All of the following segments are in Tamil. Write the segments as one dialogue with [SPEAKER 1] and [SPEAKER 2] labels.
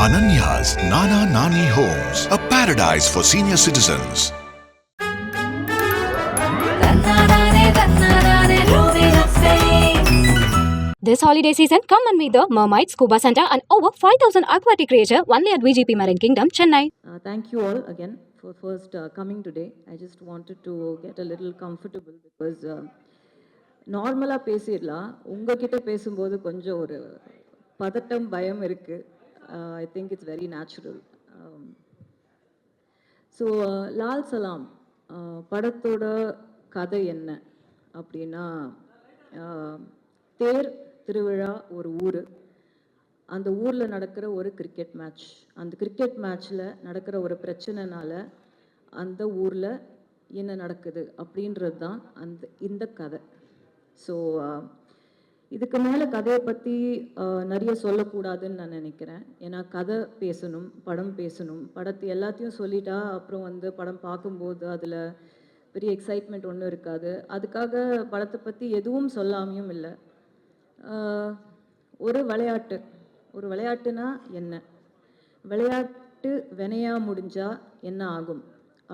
[SPEAKER 1] Ananya's Nana Nani Homes, a paradise for senior citizens.
[SPEAKER 2] This holiday season, come and meet the Mermaid Scuba Center and over 5,000 aquatic creature only at VGP Marine Kingdom, Chennai.
[SPEAKER 3] Thank you all again for first coming today. I just wanted to get a little comfortable because நார்மலாக பேசிடலாம். உங்ககிட்ட பேசும்போது கொஞ்சம் ஒரு பதட்டம் பயம் இருக்குது. I think it's very natural. So Lal Salaam படத்தோட கதை என்ன அப்படின்னா, தேர் திருவிழா ஒரு ஊர், அந்த ஊரில் நடக்கிற ஒரு கிரிக்கெட் மேட்ச், அந்த கிரிக்கெட் மேட்ச்சில் நடக்கிற ஒரு பிரச்சனைனால அந்த ஊரில் என்ன நடக்குது அப்படின்றது தான் இந்த கதை. ஸோ இதுக்கு மேலே கதையை பற்றி நிறைய சொல்லக்கூடாதுன்னு நான் நினைக்கிறேன். ஏன்னா கதை பேசணும், படம் பேசணும். படத்தை எல்லாத்தையும் சொல்லிட்டா அப்புறம் படம் பார்க்கும்போது அதில் பெரிய எக்ஸைட்மெண்ட் ஒன்றும் இருக்காது. அதுக்காக படத்தை பற்றி எதுவும் சொல்லாமையும் இல்லை. ஒரு விளையாட்டுனா என்ன, விளையாட்டு வினையா முடிஞ்சால் என்ன ஆகும்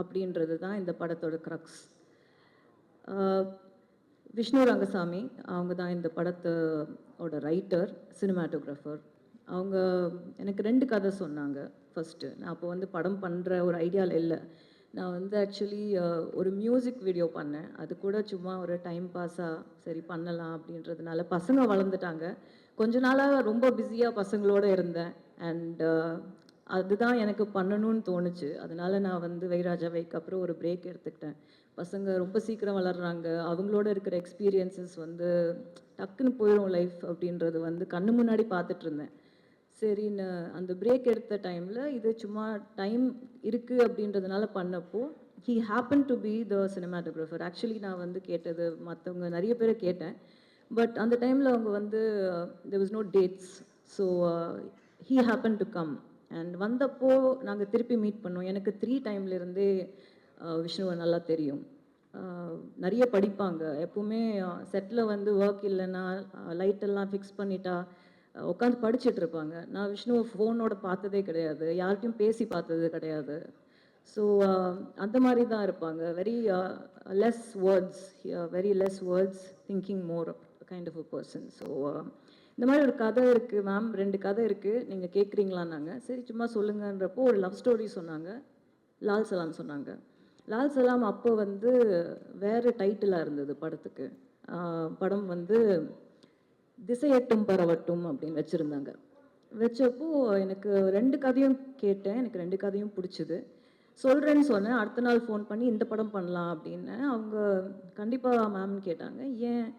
[SPEAKER 3] அப்படின்றது தான் இந்த படத்தோட க்ரக்ஸ். விஷ்ணு ரங்கசாமி அவங்க தான் இந்த படத்தோட ரைட்டர், சினிமாட்டோகிராஃபர். அவங்க எனக்கு 2 கதை சொன்னாங்க. ஃபஸ்ட்டு நான் அப்போ படம் பண்ணுற ஒரு ஐடியாவில் இல்லை. நான் ஆக்சுவலி ஒரு மியூசிக் வீடியோ பண்ணேன். அது கூட சும்மா ஒரு டைம் பாஸாக சரி பண்ணலாம் அப்படின்றதுனால. பசங்க வளர்ந்துட்டாங்க. கொஞ்ச நாளாக ரொம்ப பிஸியாக பசங்களோடு இருந்தேன். அண்ட் அதுதான் எனக்கு பண்ணணும்னு தோணுச்சு. அதனால் நான் வைராஜா வைக்கு அப்புறம் ஒரு பிரேக் எடுத்துக்கிட்டேன். பசங்க ரொம்ப சீக்கிரம் வளர்கிறாங்க. அவங்களோட இருக்கிற எக்ஸ்பீரியன்ஸஸ் டக்குன்னு போயிடும் லைஃப் அப்படின்றது கண்ணு முன்னாடி பார்த்துட்டு இருந்தேன். சரின்னு அந்த பிரேக் எடுத்த டைமில் இது சும்மா டைம் இருக்குது அப்படின்றதுனால பண்ணப்போ he happen to be the cinematographer. Actually நான் கேட்டது மற்றவங்க நிறைய பேரை கேட்டேன். பட் அந்த டைமில் அவங்க there was no dates. So he happen to come and வந்தப்போ நாங்கள் திருப்பி மீட் பண்ணோம். எனக்கு 3 டைம்லேருந்தே விஷ்ணுவை நல்லா தெரியும். நிறைய படிப்பாங்க. எப்போவுமே செட்டில் ஒர்க் இல்லைன்னா லைட்டெல்லாம் ஃபிக்ஸ் பண்ணிட்டா உட்காந்து படிச்சுட்டு இருப்பாங்க. நான் விஷ்ணுவை ஃபோனோட பார்த்ததே கிடையாது, யார்கிட்டையும் பேசி பார்த்தது கிடையாது. ஸோ அந்த மாதிரி தான் இருப்பாங்க. Very less words thinking more kind of a person. So இந்த மாதிரி ஒரு கதை இருக்குது மேம், 2 கதை இருக்குது, நீங்கள் கேட்குறீங்களான்னாங்க. சரி சும்மா சொல்லுங்கன்றப்போ ஒரு லவ் ஸ்டோரி சொன்னாங்க, லால் சலாம் சொன்னாங்க. லால் சலாம் அப்போ வேறு டைட்டிலாக இருந்தது படத்துக்கு. படம் திசையட்டும் பரவட்டும் அப்படின்னு வச்சுருந்தாங்க. வச்சப்போ எனக்கு 2 கதையும் கேட்டேன். எனக்கு 2 கதையும் பிடிச்சிது. சொல்கிறேன்னு சொன்னேன். அடுத்த நாள் ஃபோன் பண்ணி இந்த படம் பண்ணலாம் அப்படின்னு. அவங்க கண்டிப்பாக மேம்னு கேட்டாங்க. ஏன்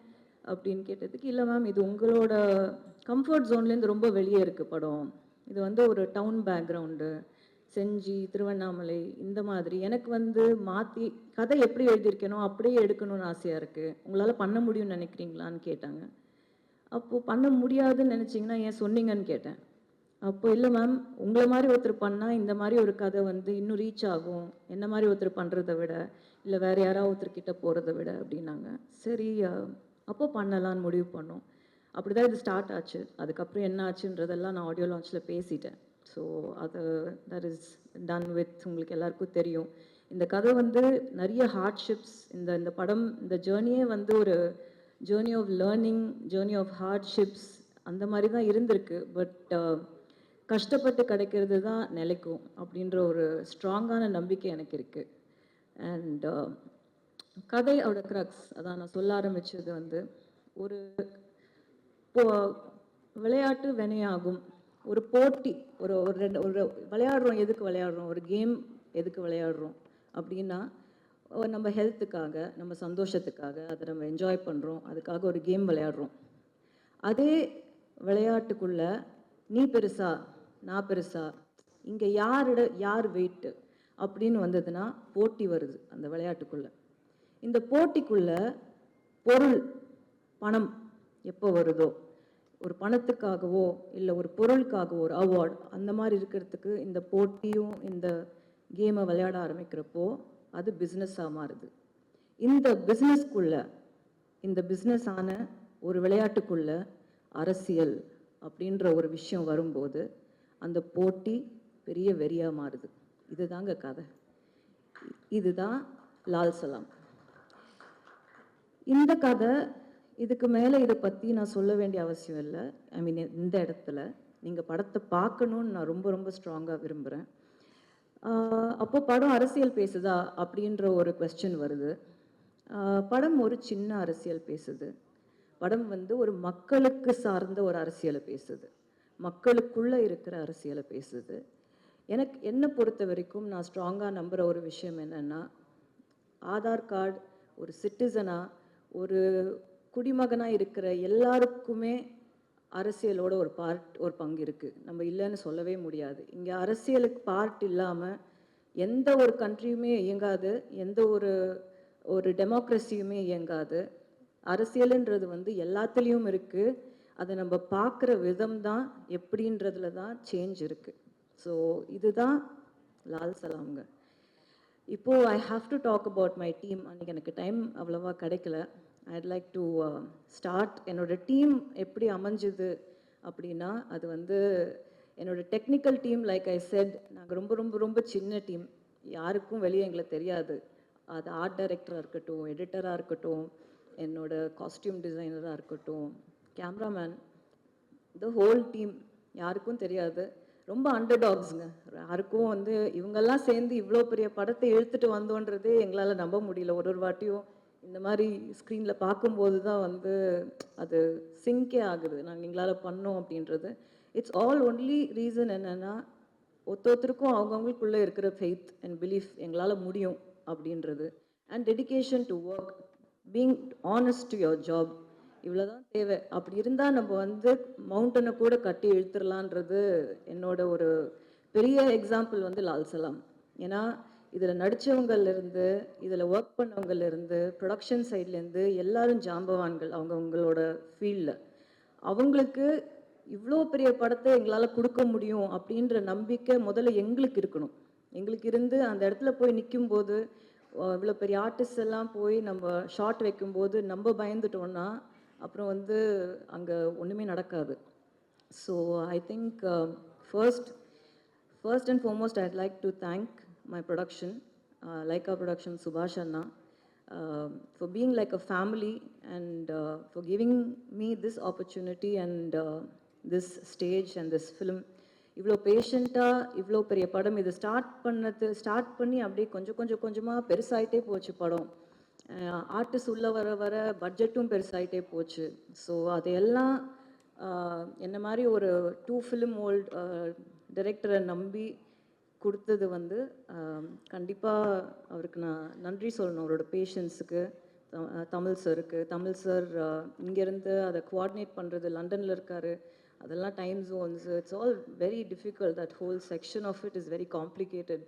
[SPEAKER 3] அப்படின்னு கேட்டதுக்கு, இல்லை மேம் இது உங்களோட கம்ஃபர்ட் ஜோன்லேருந்து ரொம்ப வெளியே இருக்குது படம். இது ஒரு டவுன் பேக்ரவுண்டு, செஞ்சி, திருவண்ணாமலை, இந்த மாதிரி. எனக்கு மாற்றி கதை எப்படி எழுதியிருக்கேனோ அப்படியே எடுக்கணும்னு ஆசையாக இருக்குது. உங்களால் பண்ண முடியும்னு நினைக்கிறீங்களான்னு கேட்டாங்க. அப்போது பண்ண முடியாதுன்னு நினச்சிங்கன்னா ஏன் சொன்னீங்கன்னு கேட்டேன். அப்போ இல்லை மேம், உங்களை மாதிரி ஒருத்தர் பண்ணால் இந்த மாதிரி ஒரு கதை இன்னும் ரீச் ஆகும், என்ன மாதிரி ஒருத்தர் பண்ணுறதை விட, இல்லை வேறு யாராவது ஒருத்தர்கிட்ட போகிறத விட அப்படின்னாங்க. சரி அப்போ பண்ணலான்னு முடிவு பண்ணோம். அப்படி தான் இது ஸ்டார்ட் ஆச்சு. அதுக்கப்புறம் என்ன ஆச்சுன்றதெல்லாம் நான் ஆடியோ லான்ச்சில் பேசிட்டேன். ஸோ அது தட் இஸ் டன் வித். உங்களுக்கு எல்லாருக்கும் தெரியும் இந்த கதை நிறைய ஹார்ட்ஷிப்ஸ். இந்த படம், இந்த ஜேர்னியே ஒரு journey of learning, journey of hardships அந்த மாதிரி தான் இருந்திருக்கு. பட் கஷ்டப்பட்டு கிடைக்கிறது தான் நிலைக்கும் அப்படின்ற ஒரு ஸ்ட்ராங்கான நம்பிக்கை எனக்கு இருக்குது. அண்ட் கதையோட க்ரக்ஸ் அதான் நான் சொல்ல ஆரம்பித்தது. ஒரு விளையாட்டு வினையாகும், ஒரு போட்டி, ஒரு விளையாடுறோம். எதுக்கு விளையாடுறோம்? ஒரு கேம் எதுக்கு விளையாடுறோம் அப்படின்னா, நம்ம ஹெல்த்துக்காக, நம்ம சந்தோஷத்துக்காக, அதை நம்ம என்ஜாய் பண்ணுறோம், அதுக்காக ஒரு கேம் விளையாடுறோம். அதே விளையாட்டுக்குள்ள நீ பெருசா நான் பெருசா, இங்கே யார் வெயிட்டு அப்படின்னு வந்ததுன்னா போட்டி வருது அந்த விளையாட்டுக்குள்ள. இந்த போட்டிக்குள்ள பொருள், பணம் எப்போ வருதோ, ஒரு பணத்துக்காகவோ இல்லை ஒரு பொருளுக்காகவோ ஒரு அவார்டு அந்த மாதிரி இருக்கிறதுக்கு இந்த போட்டியும் இந்த கேமை விளையாட ஆரம்பிக்கிறப்போ அது பிஸ்னஸாக மாறுது. இந்த பிஸ்னஸ்க்குள்ள, இந்த பிஸ்னஸான ஒரு விளையாட்டுக்குள்ள அரசியல் அப்படின்ற ஒரு விஷயம் வரும்போது அந்த போட்டி பெரிய வெறியாக மாறுது. இதுதாங்க கதை. இதுதான் லால் சலாம். இந்த கதை இதுக்கு மேலே இதை பற்றி நான் சொல்ல வேண்டிய அவசியம் இல்லை. ஐ மீன் இந்த இடத்துல நீங்கள் படத்தை பார்க்கணுன்னு நான் ரொம்ப ரொம்ப ஸ்ட்ராங்காக விரும்புகிறேன். அப்போ படம் அரசியல் பேசுதா அப்படின்ற ஒரு கொஸ்டின் வருது. படம் ஒரு சின்ன அரசியல் பேசுது. படம் வந்து ஒரு மக்களுக்கு சார்ந்த ஒரு அரசியலை பேசுது. மக்களுக்குள்ளே இருக்கிற அரசியலை பேசுது. எனக்கு என்னை பொறுத்த வரைக்கும் நான் ஸ்ட்ராங்காக நம்புகிற ஒரு விஷயம் என்னென்னா, ஆதார் கார்டு ஒரு சிட்டிசனாக ஒரு குடிமகனாக இருக்கிற எல்லாருக்குமே அரசியலோட ஒரு பங்கு இருக்குது. நம்ம இல்லைன்னு சொல்லவே முடியாது. இங்கே அரசியலுக்கு பார்ட் இல்லாமல் எந்த ஒரு கண்ட்ரியுமே இயங்காது, எந்த ஒரு டெமோக்ரஸியுமே இயங்காது. அரசியலுன்றது வந்து எல்லாத்துலேயும் இருக்குது. அதை நம்ம பார்க்குற விதம் தான் எப்படின்றதுல தான் சேஞ்ச் இருக்குது. ஸோ இதுதான் லால் சலாம்ங்க. இப்போது I have to talk about my team. அன்றைக்கி எனக்கு டைம் அவ்வளோவா கிடைக்கல. I'd like to start. என்னோடய டீம் எப்படி அமைஞ்சுது அப்படின்னா, அது வந்து என்னோடய technical team. Like I said, நாங்கள் ரொம்ப ரொம்ப ரொம்ப சின்ன டீம். யாருக்கும் வெளியே எங்களுக்கு தெரியாது. அது ஆர்ட் டைரக்டராக இருக்கட்டும், எடிட்டராக இருக்கட்டும், என்னோட காஸ்டியூம் டிசைனராக இருக்கட்டும், கேமராமேன், த ஹோல் டீம் யாருக்கும் தெரியாது. ரொம்ப அண்டர்டாக்ஸுங்க. யாருக்கும் வந்து இவங்கெல்லாம் சேர்ந்து இவ்வளோ பெரிய படத்தை இழுத்துட்டு வந்தோன்றதே எங்களால் நம்ப முடியல. ஒரு வாட்டியும் இந்த மாதிரி ஸ்க்ரீனில் பார்க்கும்போது தான் வந்து அது சிங்கே ஆகுது. நாங்கள் எங்களால் பண்ணோம் அப்படின்றது. இட்ஸ் ஆல் ஒன்லி ரீசன் என்னென்னா, ஒருத்தருக்கும் அவங்கவுங்களுக்குள்ளே இருக்கிற ஃபெய்த் அண்ட் பிலீஃப் எங்களால் முடியும் அப்படின்றது. And dedication to work, being honest to your job. இவ்வளோ தான் தேவை. அப்படி இருந்தால் நம்ம வந்து மவுண்டனை கூட கட்டி இழுத்துடலான்றது என்னோட ஒரு பெரிய எக்ஸாம்பிள் வந்து லால் சலாம். ஏன்னா இதில் நடித்தவங்கலேருந்து, இதில் ஒர்க் பண்ணவங்கலேருந்து, ப்ரொடக்ஷன் சைட்லேருந்து எல்லாரும் ஜாம்பவான்கள் அவங்களோட ஃபீல்டில். அவங்களுக்கு இவ்வளோ பெரிய படத்தை எங்களால் கொடுக்க முடியும் அப்படின்ற நம்பிக்கை முதல்ல எங்களுக்கு இருக்கணும். எங்களுக்கு இருந்து அந்த இடத்துல போய் நிற்கும்போது, இவ்வளோ பெரிய ஆர்டிஸ்ட் எல்லாம் போய் நம்ம ஷார்ட் வைக்கும்போது நம்ம பயந்துட்டோன்னா அப்புறம் வந்து அங்கே ஒன்றுமே நடக்காது. So I think first and foremost IIT like to thank my production, Laika Production, Subhash Anna, for being like a family and for giving me this opportunity and this stage and this film. இவ்வளோ பேஷண்ட்டாக இவ்வளோ பெரிய படம் இது ஸ்டார்ட் பண்ணி அப்படியே கொஞ்சமாக பெருசாகிட்டே போச்சு படம். ஆர்டிஸ்ட் உள்ளே வர வர பட்ஜெட்டும் பெருசாகிட்டே போச்சு. ஸோ அதையெல்லாம் என்ன மாதிரி ஒரு 2 ஃபிலிம் ஓல்ட் டைரக்டரை நம்பி கொடுத்தது வந்து கண்டிப்பாக அவருக்கு நான் நன்றி சொல்லணும். அவரோட பேஷன்ஸுக்கு, தமிழ் சார் இங்கேருந்து அதை கோஆர்டினேட் பண்ணுறது, லண்டனில் இருக்கார், அதெல்லாம் time zones, it's all very difficult. That whole section of it is very complicated.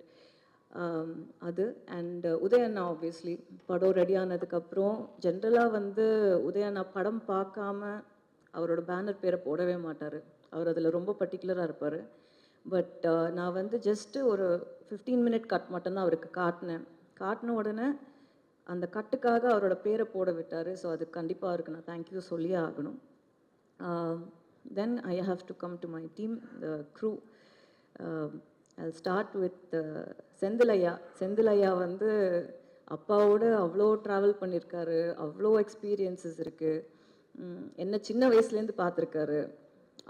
[SPEAKER 3] அது அண்ட் உதயண்ணா ஆப்வியஸ்லி படம் ரெடி ஆனதுக்கப்புறம் ஜென்ரலாக வந்து உதயண்ணா படம் பார்க்காம அவரோட பேனர் பேரை போடவே மாட்டார். அவர் அதில் ரொம்ப பர்டிகுலராக இருப்பார். பட் நான் வந்து ஜஸ்ட்டு ஒரு 15 மினிட் கட் மட்டும்தான் அவருக்கு காட்டின உடனே அந்த கட்டுக்காக அவரோட பேரை போட விட்டார். ஸோ அது கண்டிப்பாக அவருக்கு நான் தேங்க்யூ சொல்லியே ஆகணும். Then I have to come to my team, the crew. I'll start with செந்திலையா வந்து அப்பாவோட அவ்வளோ ட்ராவல் பண்ணியிருக்காரு, அவ்வளோ எக்ஸ்பீரியன்ஸஸ் இருக்குது. என்ன சின்ன வயசுலேருந்து பார்த்துருக்காரு.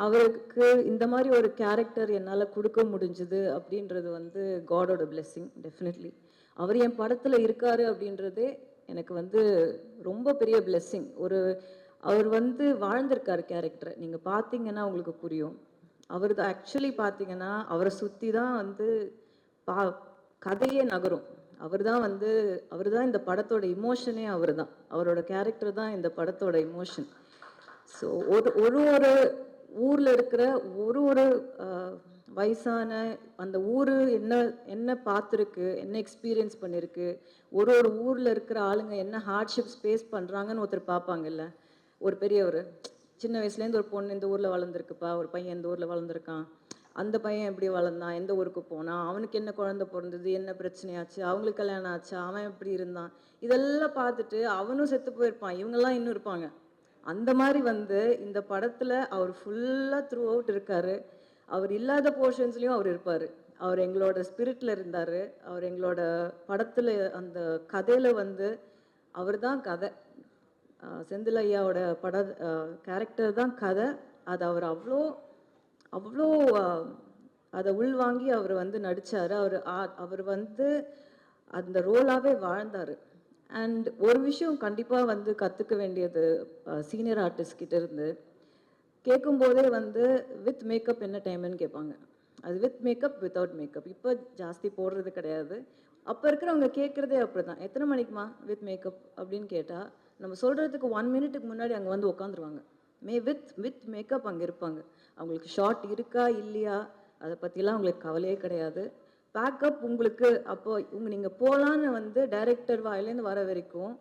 [SPEAKER 3] அவருக்கு இந்த மாதிரி ஒரு கேரக்டர் என்னால் கொடுக்க முடிஞ்சுது அப்படின்றது வந்து காடோட பிளெஸ்ஸிங் டெஃபினெட்லி. அவர் என் படத்தில் இருக்கார் அப்படின்றதே எனக்கு வந்து ரொம்ப பெரிய பிளெஸ்ஸிங். அவர் வந்து வாழ்ந்திருக்கார் கேரக்டரை. நீங்கள் பார்த்தீங்கன்னா உங்களுக்கு புரியும். அவர் தான் ஆக்சுவலி பார்த்தீங்கன்னா அவரை சுற்றி தான் வந்து கதையே நகரும். அவர் தான் இந்த படத்தோட இமோஷனே அவர் தான். அவரோட கேரக்டர் தான் இந்த படத்தோட இமோஷன். ஸோ ஒரு ஊரில் இருக்கிற ஒரு வயசான அந்த ஊர் என்ன பார்த்துருக்கு, என்ன எக்ஸ்பீரியன்ஸ் பண்ணியிருக்கு, ஒரு ஊரில் இருக்கிற ஆளுங்க என்ன ஹார்ட்ஷிப்ஸ் ஃபேஸ் பண்ணுறாங்கன்னு ஒருத்தர் பார்ப்பாங்கல்ல. ஒரு பெரியவர் சின்ன வயசுலேருந்து ஒரு பொண்ணு இந்த ஊரில் வளர்ந்துருக்குப்பா, ஒரு பையன் இந்த ஊரில் வளர்ந்துருக்கான், அந்த பையன் எப்படி வளர்ந்தான், எந்த ஊருக்கு போனான், அவனுக்கு என்ன குழந்தை பிறந்தது, என்ன பிரச்சனையாச்சு, அவங்களுக்கு கல்யாணம் ஆச்சு, அவன் எப்படி இருந்தான், இதெல்லாம் பார்த்துட்டு அவனும் செத்து போயிருப்பான், இவங்கெல்லாம் இன்னும் இருப்பாங்க. அந்த மாதிரி வந்து இந்த படத்தில் அவர் ஃபுல்லாக த்ரூ அவுட் இருக்கார். அவர் இல்லாத போர்ஷன்ஸ்லேயும் அவர் இருப்பார். அவர் எங்களோட ஸ்பிரிட்டில் இருந்தார். அவர் எங்களோட படத்தில் அந்த கதையில் வந்து அவர் தான் கதை. செந்தில் ஐயாவோட கேரக்டர் தான் கதை. அது அவர் அவ்வளோ அவ்வளோ அதை உள்வாங்கி அவர் வந்து நடித்தார். அவர் வந்து அந்த ரோலாகவே வாழ்ந்தார். அண்ட் ஒரு விஷயம் கண்டிப்பாக வந்து கற்றுக்க வேண்டியது சீனியர் ஆர்டிஸ்ட் கிட்ட இருந்து, கேட்கும்போதே வந்து வித் மேக்கப் என்ன டைம்னு கேட்பாங்க. அது வித் மேக்கப் வித்தவுட் மேக்கப் இப்போ ஜாஸ்தி போடுறது கிடையாது. அப்போ இருக்கிறவங்க கேட்குறதே அப்படி தான். எத்தனை மணிக்குமா வித் மேக்கப் அப்படின்னு கேட்டால் நம்ம சொல்கிறதுக்கு 1 மினிட்டுக்கு முன்னாடி அங்கே வந்து உட்காந்துருவாங்க. வித் மேக்கப் அங்கே இருப்பாங்க. அவங்களுக்கு ஷார்ட் இருக்கா இல்லையா அதை பற்றிலாம் அவங்களுக்கு கவலையே கிடையாது. பேக்கப் உங்களுக்கு அப்போ நீங்கள் போகலான்னு வந்து டைரக்டர் வாயிலேருந்து வர வரைக்கும்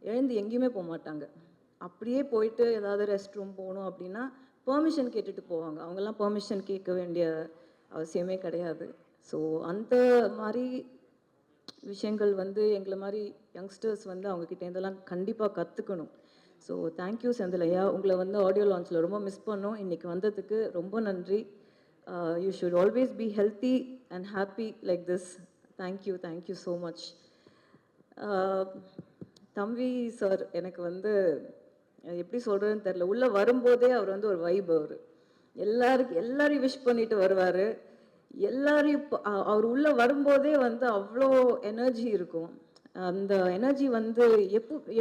[SPEAKER 3] எழுந்து எங்கேயுமே போக மாட்டாங்க. அப்படியே போயிட்டு ஏதாவது ரெஸ்ட் ரூம் போகணும் அப்படின்னா பெர்மிஷன் கேட்டுட்டு போவாங்க. அவங்கெல்லாம் பெர்மிஷன் கேட்க வேண்டிய அவசியமே கிடையாது. ஸோ அந்த மாதிரி விஷயங்கள் வந்து எங்களை மாதிரி யங்ஸ்டர்ஸ் வந்து அவங்கக்கிட்டேருந்தெல்லாம் கண்டிப்பாக கற்றுக்கணும். ஸோ தேங்க்யூ செந்தில் ஐயா. உங்களை வந்து ஆடியோ லான்ச்சில் ரொம்ப மிஸ் பண்ணோம். இன்றைக்கி வந்ததுக்கு ரொம்ப நன்றி. You should always be healthy and happy like this. Thank you so much. தம்பி சார் எனக்கு வந்து எப்படி சொல்கிறதுன்னு தெரில. உள்ளே வரும்போதே அவர் வந்து ஒரு வைப். அவர் எல்லாரையும் விஷ் பண்ணிட்டு வருவார். எல்லாரையும் அவர் உள்ளே வரும்போதே வந்து அவ்வளோ எனர்ஜி இருக்கும். அந்த எனர்ஜி வந்து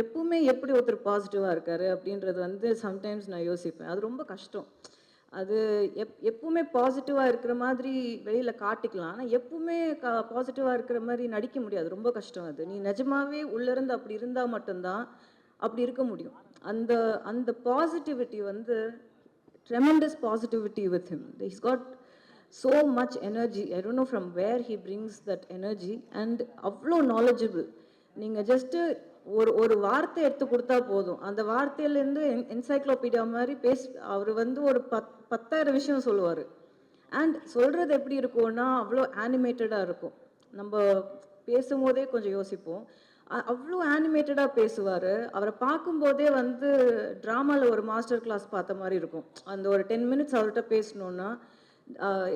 [SPEAKER 3] எப்பவுமே எப்படி ஒருத்தர் பாசிட்டிவாக இருக்கார் அப்படின்றது வந்து சம்டைம்ஸ் நான் யோசிப்பேன். அது ரொம்ப கஷ்டம். அது எப்பவுமே பாசிட்டிவாக இருக்கிற மாதிரி வெளியில் காட்டிக்கலாம். ஆனால் எப்பவுமே பாசிட்டிவாக இருக்கிற மாதிரி நடிக்க முடியாது. ரொம்ப கஷ்டம் அது. நீ நிஜமாவே உள்ளேருந்து அப்படி இருந்தால் மட்டும்தான் அப்படி இருக்க முடியும். அந்த அந்த பாசிட்டிவிட்டி வந்து tremendous positivity with him. He's got so much energy. I don't know from where he brings that energy. And அவ்வளோ knowledgeable. நீங்கள் ஜஸ்ட்டு ஒரு வார்த்தை எடுத்து கொடுத்தா போதும். அந்த வார்த்தையிலேருந்து என்சைக்ளோபீடியா மாதிரி அவர் வந்து ஒரு 10,000 விஷயம் சொல்லுவார். அண்ட் சொல்கிறது எப்படி இருக்கும்னா அவ்வளோ ஆனிமேட்டடாக இருக்கும். நம்ம பேசும்போதே கொஞ்சம் யோசிப்போம். அவ்வளோ ஆனிமேட்டடாக பேசுவார். அவரை பார்க்கும்போதே வந்து ட்ராமாவில் ஒரு மாஸ்டர் கிளாஸ் பார்த்த மாதிரி இருக்கும். அந்த ஒரு 10 மினிட்ஸ் அவர்கிட்ட பேசணுன்னா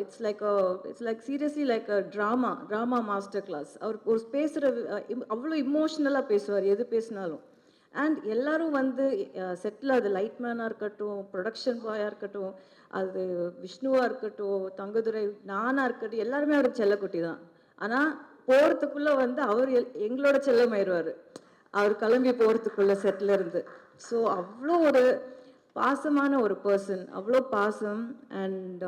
[SPEAKER 3] it's like seriously like a drama master class. அவர் ஒரு பேசுகிற அவ்வளோ இமோஷ்னலாக பேசுவார் எது பேசினாலும். அண்ட் எல்லாரும் வந்து செட்டில், அது லைட்மேனாக இருக்கட்டும், ப்ரொடக்ஷன் பாயாக இருக்கட்டும், அது விஷ்ணுவாக இருக்கட்டும், தங்கதுரை, நானாக இருக்கட்டும், எல்லாருமே அவருக்கு செல்லக்குட்டி தான். ஆனால் போகிறதுக்குள்ளே வந்து அவர் எங்களோட செல்லமாயிடுவார். அவர் கிளம்பி போகிறதுக்குள்ளே செட்டில் இருந்து. ஸோ அவ்வளோ ஒரு பாசமான ஒரு பர்சன். அவ்வளோ பாசம். And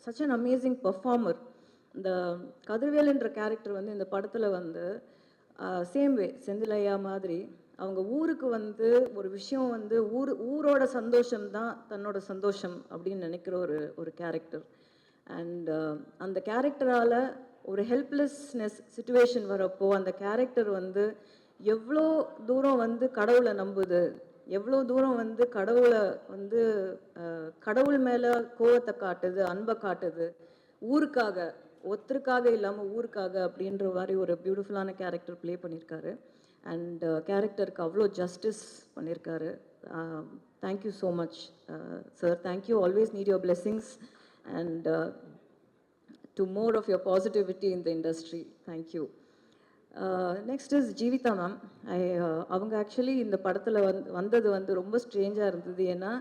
[SPEAKER 3] such an amazing performer. இந்த கதிர்வேலுன்ற கேரக்டர் வந்து இந்த படத்தில் வந்து சேம் வே செந்தில் ஐயா மாதிரி அவங்க ஊருக்கு வந்து ஒரு விஷயம் வந்து ஊரோட சந்தோஷம் தான் தன்னோட சந்தோஷம் அப்படின்னு நினைக்கிற ஒரு கேரக்டர். அண்ட் அந்த கேரக்டரால் ஒரு ஹெல்ப்லெஸ்னஸ் சுச்சுவேஷன் வரப்போ அந்த கேரக்டர் வந்து எவ்வளோ தூரம் வந்து கடவுளை நம்புது, எவ்வளோ தூரம் வந்து கடவுளை வந்து கடவுள் மேலே கோவத்தை காட்டுது, அன்பை காட்டுது, ஊருக்காக, ஒருத்தருக்காக இல்லாமல் ஊருக்காக அப்படின்ற மாதிரி ஒரு பியூட்டிஃபுல்லான கேரக்டர் ப்ளே பண்ணியிருக்காரு. அண்ட் கேரக்டருக்கு அவ்வளோ ஜஸ்டிஸ் பண்ணியிருக்காரு. Thank you so much sir. Thank you. Always need your blessings and to more of your positivity in the industry. Thank you. Next is Jeevitha ma'am. அவங்க ஆக்சுவலி இந்த படத்தில் வந்தது வந்து ரொம்ப ஸ்ட்ரேஞ்சாக இருந்தது. ஏன்னா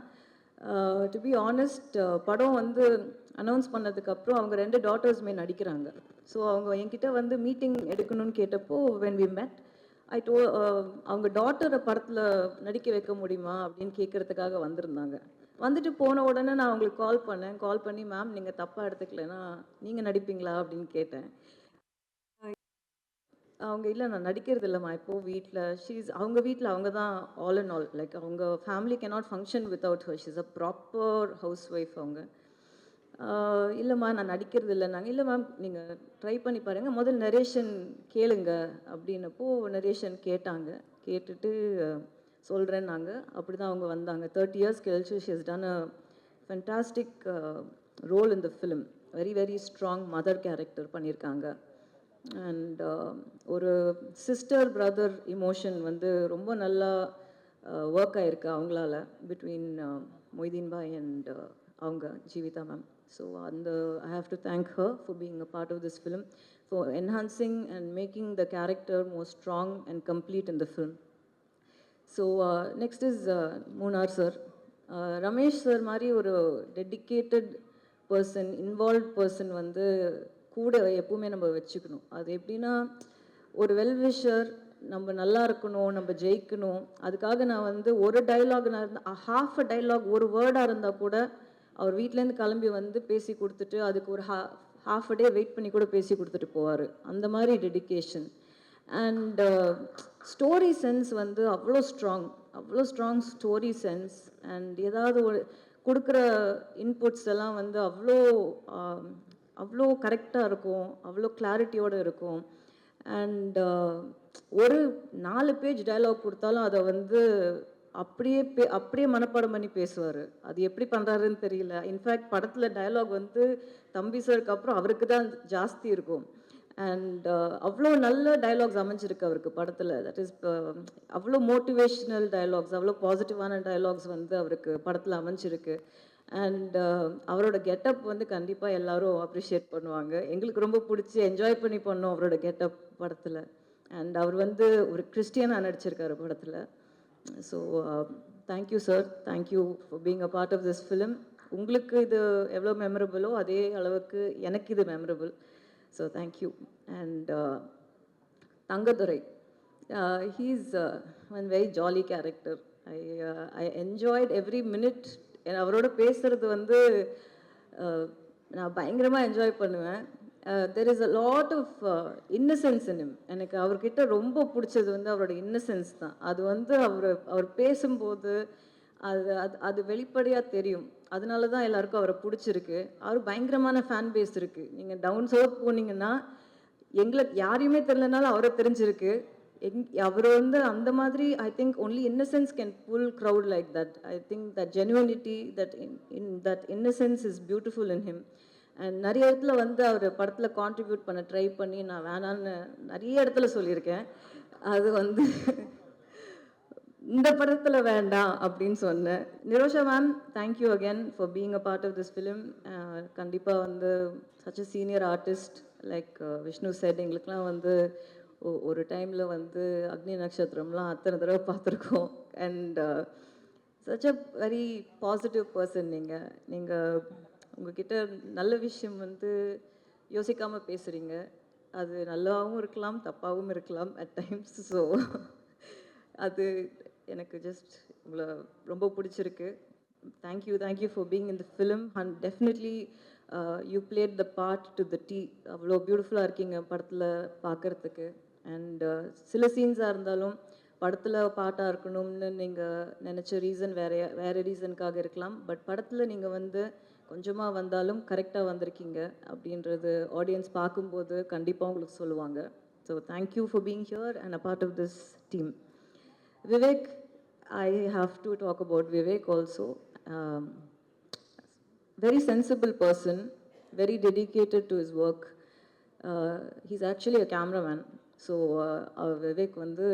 [SPEAKER 3] டு பி ஆனஸ்ட், படம் வந்து அனௌன்ஸ் பண்ணதுக்கப்புறம் அவங்க 2 டாட்டர்ஸுமே நடிக்கிறாங்க. ஸோ அவங்க என்கிட்ட வந்து மீட்டிங் எடுக்கணும்னு கேட்டப்போ when we met, அவங்க டாட்டரை படத்தில் நடிக்க வைக்க முடியுமா அப்படின்னு கேட்குறதுக்காக வந்திருந்தாங்க. வந்துட்டு போன உடனே நான் அவங்களுக்கு கால் பண்ணி மேம் நீங்கள் தப்பாக எடுத்துக்கலைன்னா நீங்கள் நடிப்பீங்களா அப்படின்னு கேட்டேன். அவங்க இல்லை நான் நடிக்கிறது இல்லைம்மா இப்போது வீட்டில் அவங்க வீட்டில் அவங்க தான் ஆல் அண்ட் ஆல். லைக் அவங்க family cannot function without her. She's a proper house wife அவங்க. இல்லைம்மா நான் நடிக்கிறது இல்லை. நாங்கள் இல்லை மேம் நீங்கள் ட்ரை பண்ணி பாருங்கள், முதல் நரேஷன் கேளுங்க அப்படின்னப்போ நரேஷன் கேட்டுட்டு சொல்கிறேன்னாங்க. அப்படி தான் அவங்க வந்தாங்க. 30 years கழிச்சு she has done a fantastic role in the film. Very very strong mother character பண்ணியிருக்காங்க. அண்ட் ஒரு சிஸ்டர் பிரதர் இமோஷன் வந்து ரொம்ப நல்லா ஒர்க் ஆகிருக்கு அவங்களால பிட்வீன் மொய்தீன் பாய் அண்ட் அவங்க ஜீவிதா மேம். ஸோ அந்த I have to thank her for being a part of this film, for enhancing and making the character more strong and complete in the film. So next is Munnar sir. Ramesh sir மாதிரி ஒரு டெடிக்கேட்டட் பர்சன், இன்வால்வ் பர்சன் வந்து கூட எப்பவுமே நம்ம வச்சுக்கணும். அது எப்படின்னா, ஒரு வெல்விஷர், நம்ம நல்லா இருக்கணும், நம்ம ஜெயிக்கணும், அதுக்காக நான் வந்து ஒரு டைலாக் நான் இருந்தால் ஹாஃப் அ டைலாக் ஒரு வேர்டாக இருந்தால் கூட அவர் வீட்டிலேருந்து கிளம்பி வந்து பேசி கொடுத்துட்டு அதுக்கு ஒரு ஹாஃப் அ டே வெயிட் பண்ணி கூட பேசி கொடுத்துட்டு போவார். அந்த மாதிரி டெடிக்கேஷன். அண்ட் ஸ்டோரி சென்ஸ் வந்து அவ்வளோ ஸ்ட்ராங் ஸ்டோரி சென்ஸ். அண்ட் ஏதாவது ஒரு கொடுக்குற இன்புட்ஸ் எல்லாம் வந்து அவ்வளோ கரெக்டாக இருக்கும், அவ்வளோ கிளாரிட்டியோடு இருக்கும். அண்ட் ஒரு 4 பேஜ் டயலாக் கொடுத்தாலும் அதை வந்து அப்படியே மனப்பாடம் பண்ணி பேசுவார். அது எப்படி பண்ணுறாருன்னு தெரியல. இன்ஃபேக்ட் படத்தில் டயலாக் வந்து தம்பி சாருக்கு அப்புறம் அவருக்கு தான் ஜாஸ்தி இருக்கும். அண்ட் அவ்வளோ நல்ல டயலாக்ஸ் அமைஞ்சிருக்கு அவருக்கு படத்தில். தட் இஸ் அவ்வளோ மோட்டிவேஷ்னல் டயலாக்ஸ், அவ்வளோ பாசிட்டிவான டயலாக்ஸ் வந்து அவருக்கு படத்தில் அமைஞ்சிருக்கு. அண்ட் அவரோட கெட்டப் வந்து கண்டிப்பாக எல்லாரும் அப்ரிஷியேட் பண்ணுவாங்க. எங்களுக்கு ரொம்ப பிடிச்சி என்ஜாய் பண்ணி பண்ணோம் அவரோட கெட்டப் படத்தில். அண்ட் அவர் வந்து ஒரு கிறிஸ்டியனாக நடிச்சிருக்காரு படத்தில். So thank you sir, thank you for being a part of this film. உங்களுக்கு இது எவ்வளோ மெமரபிளோ அதே அளவுக்கு எனக்கு இது memorable. So thank you. And Thangadurai, he's one very jolly character. I enjoyed every minute. அவரோட பேசுகிறது வந்து நான் பயங்கரமாக என்ஜாய் பண்ணுவேன். There is a lot of innocence in him. எனக்கு அவர்கிட்ட ரொம்ப பிடிச்சது வந்து அவரோட இன்னசென்ஸ் தான். அது வந்து அவர் பேசும்போது அது அது அது வெளிப்படையாக தெரியும். அதனால தான் எல்லாருக்கும் அவரை பிடிச்சிருக்கு. அவர் பயங்கரமான ஃபேன் பேஸ் இருக்குது. நீங்கள் டவுன் சவுத் போனீங்கன்னா எங்களுக்கு யாரையுமே தெரியலனாலும் அவரை தெரிஞ்சிருக்கு. அவர் வந்து அந்த மாதிரி I think only innocence can pull crowd like that. I think that genuinity, that innocence is beautiful in him. And நிறைய இடத்துல வந்து அவர் படத்தில் கான்ட்ரிபியூட் பண்ண ட்ரை பண்ணி நான் வேணான்னு நிறைய இடத்துல சொல்லியிருக்கேன். அது வந்து இந்த படத்தில் வேண்டாம் அப்படின்னு சொன்னேன். Nirosha ma'am, thank you again for being a part of this film. கண்டிப்பாக வந்து such a senior artist like Vishnu said, எங்களுக்கெலாம் வந்து ஒரு டைமில் வந்து அக்னி நட்சத்திரம்லாம் அத்தனை தடவை பார்த்துருக்கோம். And such a very positive person. நீங்கள் உங்ககிட்ட நல்ல விஷயம் வந்து யோசிக்காமல் பேசுகிறீங்க. அது நல்லாவும் இருக்கலாம், தப்பாகவும் இருக்கலாம் அட் டைம்ஸ். ஸோ அது எனக்கு ஜஸ்ட் உங்களை ரொம்ப பிடிச்சிருக்கு. Thank you for being in the film. And definitely you plate the part to the tea. அவ்வளோ பியூட்டிஃபுல்லாக இருக்கீங்க படத்தில் பார்க்குறதுக்கு. அண்ட் சில சீன்ஸாக இருந்தாலும் படத்தில் பாட்டாக இருக்கணும்னு நீங்கள் நினச்ச ரீசன் வேறு ரீசனுக்காக இருக்கலாம். பட் படத்தில் நீங்கள் வந்து கொஞ்சமாக வந்தாலும் கரெக்டாக வந்திருக்கீங்க அப்படின்றது ஆடியன்ஸ் பார்க்கும்போது கண்டிப்பாக உங்களுக்கு சொல்லுவாங்க. So thank you for being here and a part of this team. Vivek, I have to talk about Vivek also. Very sensible person, very dedicated to his work. He's actually a cameraman. So Vivek வந்து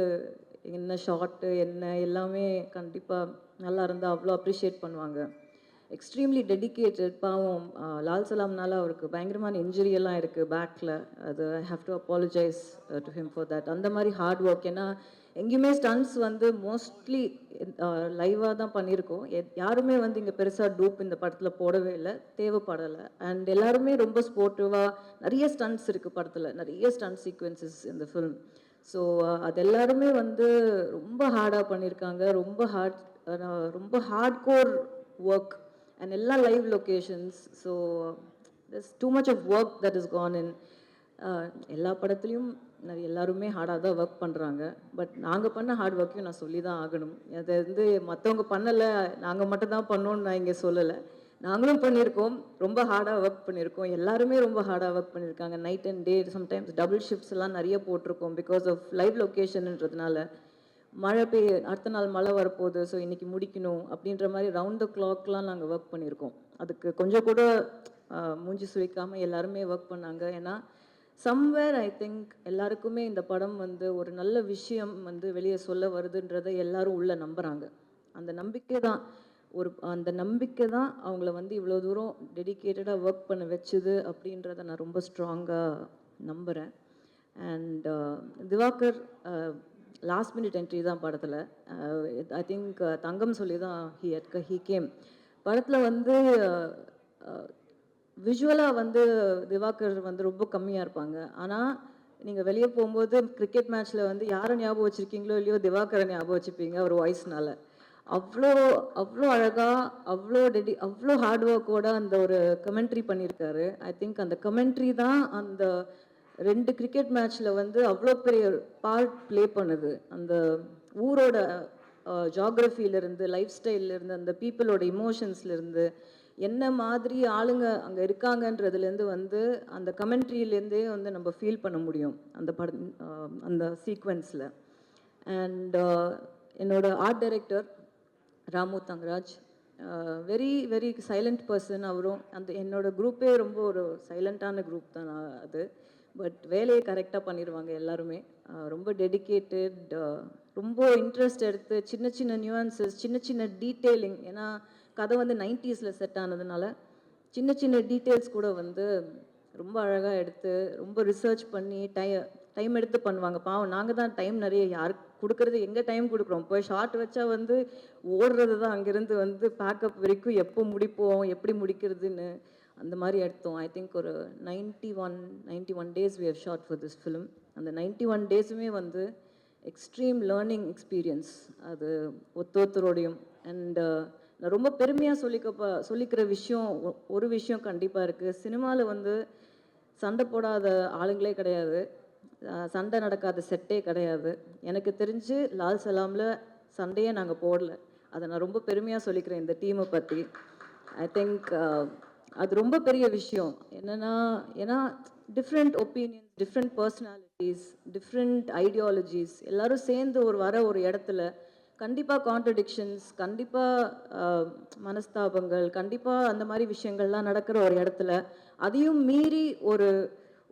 [SPEAKER 3] என்ன ஷார்ட்டு என்ன எல்லாமே கண்டிப்பாக நல்லா இருந்தால் அவ்வளோ அப்ரிஷியேட் பண்ணுவாங்க. Extremely dedicated. பாவம் லால் சலாம்னால அவருக்கு பயங்கரமான இன்ஜுரி எல்லாம் இருக்குது பேக்கில். அது ஐ have to apologise to him for that. அந்த மாதிரி ஹார்ட் ஒர்க். ஏன்னா எங்கேயுமே ஸ்டன்ட்ஸ் வந்து மோஸ்ட்லி லைவாக தான் பண்ணியிருக்கோம். யாருமே வந்து இங்கே பெருசாக டூப் இந்த படத்தில் போடவே இல்லை, தேவைப்படலை. அண்ட் எல்லாருமே ரொம்ப ஸ்போர்ட்டிவாக, நிறைய ஸ்டன்ட்ஸ் இருக்குது படத்தில், நிறைய ஸ்டன்ட் சீக்வன்சஸ் இந்த ஃபிலிம். ஸோ அது எல்லாருமே வந்து ரொம்ப ஹார்டாக பண்ணியிருக்காங்க. ரொம்ப ஹார்ட் கோர் ஒர்க் அண்ட் எல்லா live locations. So there's too much of work that is gone in. எல்லா படத்துலையும் எல்லாருமே ஹார்டாக தான் ஒர்க் பண்ணுறாங்க. பட் நாங்கள் பண்ண ஹார்ட் ஒர்க்கையும் நான் சொல்லி தான் ஆகணும். அதை வந்து மற்றவங்க பண்ணலை, நாங்கள் மட்டும் தான் பண்ணோன்னு நான் இங்கே சொல்லலை. நாங்களும் பண்ணியிருக்கோம், ரொம்ப ஹார்டாக ஒர்க் பண்ணியிருக்கோம். எல்லாருமே ரொம்ப ஹார்டாக ஒர்க் பண்ணியிருக்காங்க. Night and day, sometimes double shifts எல்லாம் நிறைய போட்டிருக்கோம். பிகாஸ் ஆஃப் லைவ் லொக்கேஷன்ன்றதுனால மழை அடுத்த நாள் மழை வரப்போகுது, ஸோ இன்றைக்கி முடிக்கணும் அப்படின்ற மாதிரி ரவுண்ட் த கிளாக்லாம் நாங்கள் ஒர்க் பண்ணியிருக்கோம். அதுக்கு கொஞ்சம் கூட மூஞ்சி சுழிக்காமல் எல்லாருமே ஒர்க் பண்ணாங்க. ஏன்னா சம்வேர் ஐ திங்க் எல்லாருக்குமே இந்த படம் வந்து ஒரு நல்ல விஷயம் வந்து வெளியே சொல்ல வருதுன்றதை எல்லாரும் உள்ளே நம்புகிறாங்க. அந்த நம்பிக்கை தான் அந்த நம்பிக்கை தான் அவங்கள வந்து இவ்வளோ தூரம் டெடிகேட்டடாக ஒர்க் பண்ண வச்சுது அப்படின்றத நான் ரொம்ப ஸ்ட்ராங்காக நம்புகிறேன். And Diwakar last minute entry தான் படத்தில். ஐ திங்க் தங்கம் சொல்லி தான் ஹீ கேம். படத்தில் வந்து விஷுவலாக வந்து திவாகர் வந்து ரொம்ப கம்மியாக இருப்பாங்க. ஆனால் நீங்கள் வெளியே போகும்போது கிரிக்கெட் மேட்ச்சில் வந்து யாரை ஞாபகம் வச்சுருக்கீங்களோ இல்லையோ திவாகரை ஞாபகம் வச்சுப்பீங்க ஒரு வாய்ஸ்னால. அவ்வளோ அவ்வளோ அழகாக அவ்வளோ ஹார்ட் ஒர்க்கோட அந்த ஒரு கமெண்ட்ரி பண்ணியிருக்காரு. ஐ திங்க் அந்த கமெண்ட்ரி தான் அந்த 2 கிரிக்கெட் மேட்ச்சில் வந்து அவ்வளோ பெரிய பார்ட் ப்ளே பண்ணுது. அந்த ஊரோட ஜாகிரஃபியிலேருந்து, லைஃப் ஸ்டைல்லேருந்து, அந்த பீப்புளோட இமோஷன்ஸ்லேருந்து, என்ன மாதிரி ஆளுங்க அங்கே இருக்காங்கன்றதுலேருந்து வந்து அந்த கமெண்ட்ரியிலேருந்தே வந்து நம்ம ஃபீல் பண்ண முடியும் அந்த அந்த சீக்வென்ஸில். அண்ட் என்னோட art director Ramu Thangaraj, very very silent person. அவரும் என்னோட குரூப்பே ரொம்ப ஒரு சைலண்ட்டான குரூப் தான் அது. பட் வேலையை கரெக்டாக பண்ணிடுவாங்க எல்லாருமே. ரொம்ப டெடிக்கேட்டட், ரொம்ப இன்ட்ரெஸ்ட் எடுத்து சின்ன சின்ன நியூஆன்சஸ், சின்ன சின்ன டீட்டெயிலிங். ஏன்னா கதை வந்து 90s செட் ஆனதுனால சின்ன சின்ன டீட்டெயில்ஸ் கூட வந்து ரொம்ப அழகாக எடுத்து ரொம்ப ரிசர்ச் பண்ணி டைம் எடுத்து பண்ணுவாங்க. பாவம் நாங்கள் தான் டைம் நிறைய யாருக்கு கொடுக்கறது, எங்கே டைம் கொடுக்குறோம்? போய் ஷார்ட் வச்சா வந்து ஓடுறது தான், அங்கேருந்து வந்து பேக்கப் வரைக்கும் எப்போ முடிப்போம், எப்படி முடிக்கிறதுன்னு அந்த மாதிரி எடுத்தோம். ஐ திங்க் ஒரு 91 days we have shot for this film. அந்த 91 daysமே வந்து எக்ஸ்ட்ரீம் லேர்னிங் எக்ஸ்பீரியன்ஸ் அது ஒருத்தரோடையும். அண்ட் நான் ரொம்ப பெருமையாக சொல்லிக்கிற விஷயம் ஒரு விஷயம் கண்டிப்பாக இருக்குது. சினிமாவில் வந்து சண்டை போடாத ஆளுங்களே கிடையாது, சண்டை நடக்காத செட்டே கிடையாது. எனக்கு தெரிஞ்சு லால் சலாமில் சண்டையே நாங்கள் போடல. அதை நான் ரொம்ப பெருமையாக சொல்லிக்கிறேன் இந்த டீமை பற்றி. ஐ திங்க் அது ரொம்ப பெரிய விஷயம். ஏன்னா different opinions, different personalities, different ideologies எல்லாரும் சேர்ந்து ஒரு இடத்துல கண்டிப்பாக கான்ட்ரடிக்ஷன்ஸ், கண்டிப்பாக மனஸ்தாபங்கள், கண்டிப்பாக அந்த மாதிரி விஷயங்கள்லாம் நடக்கிற ஒரு இடத்துல அதையும் மீறி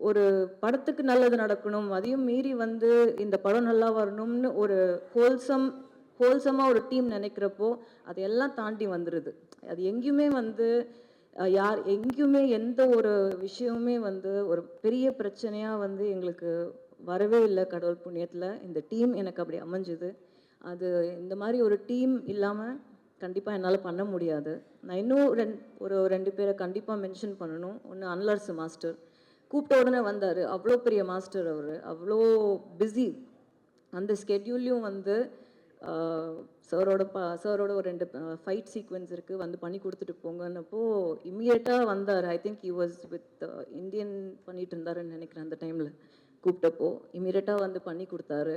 [SPEAKER 3] ஒரு படத்துக்கு நல்லது நடக்கணும், அதையும் மீறி வந்து இந்த படம் நல்லா வரணும்னு ஒரு ஹோல்சமாக ஒரு டீம் நினைக்கிறப்போ அதையெல்லாம் தாண்டி வந்துடுது. அது எங்கேயுமே வந்து எங்கேயுமே எந்த ஒரு விஷயமுமே வந்து ஒரு பெரிய பிரச்சனையாக வந்து எங்களுக்கு வரவே இல்லை. கடவுள் புண்ணியத்தில் இந்த டீம் எனக்கு அப்படி அமைஞ்சுது. அது இந்த மாதிரி ஒரு டீம் இல்லாமல் கண்டிப்பாக என்னால் பண்ண முடியாது. நான் இன்னும் ஒரு 2 பேரை கண்டிப்பாக மென்ஷன் பண்ணணும். ஒன்று அன்லர்ஸ் மாஸ்டர், கூப்பிட்ட உடனே வந்தார். அவ்வளோ பெரிய மாஸ்டர் அவர், அவ்வளோ பிஸி. அந்த ஸ்கெட்யூல்லையும் வந்து சாரோட ஒரு 2 ஃபைட் சீக்வன்ஸ் இருக்குது, வந்து பண்ணி கொடுத்துட்டு போங்கன்னப்போ இம்மிடியட்டாக வந்தார். I think he was with Indian பண்ணிட்டு இருந்தாருன்னு நினைக்கிறேன். அந்த டைமில் கூப்பிட்டப்போ இம்மிடியட்டாக வந்து பண்ணி கொடுத்தாரு.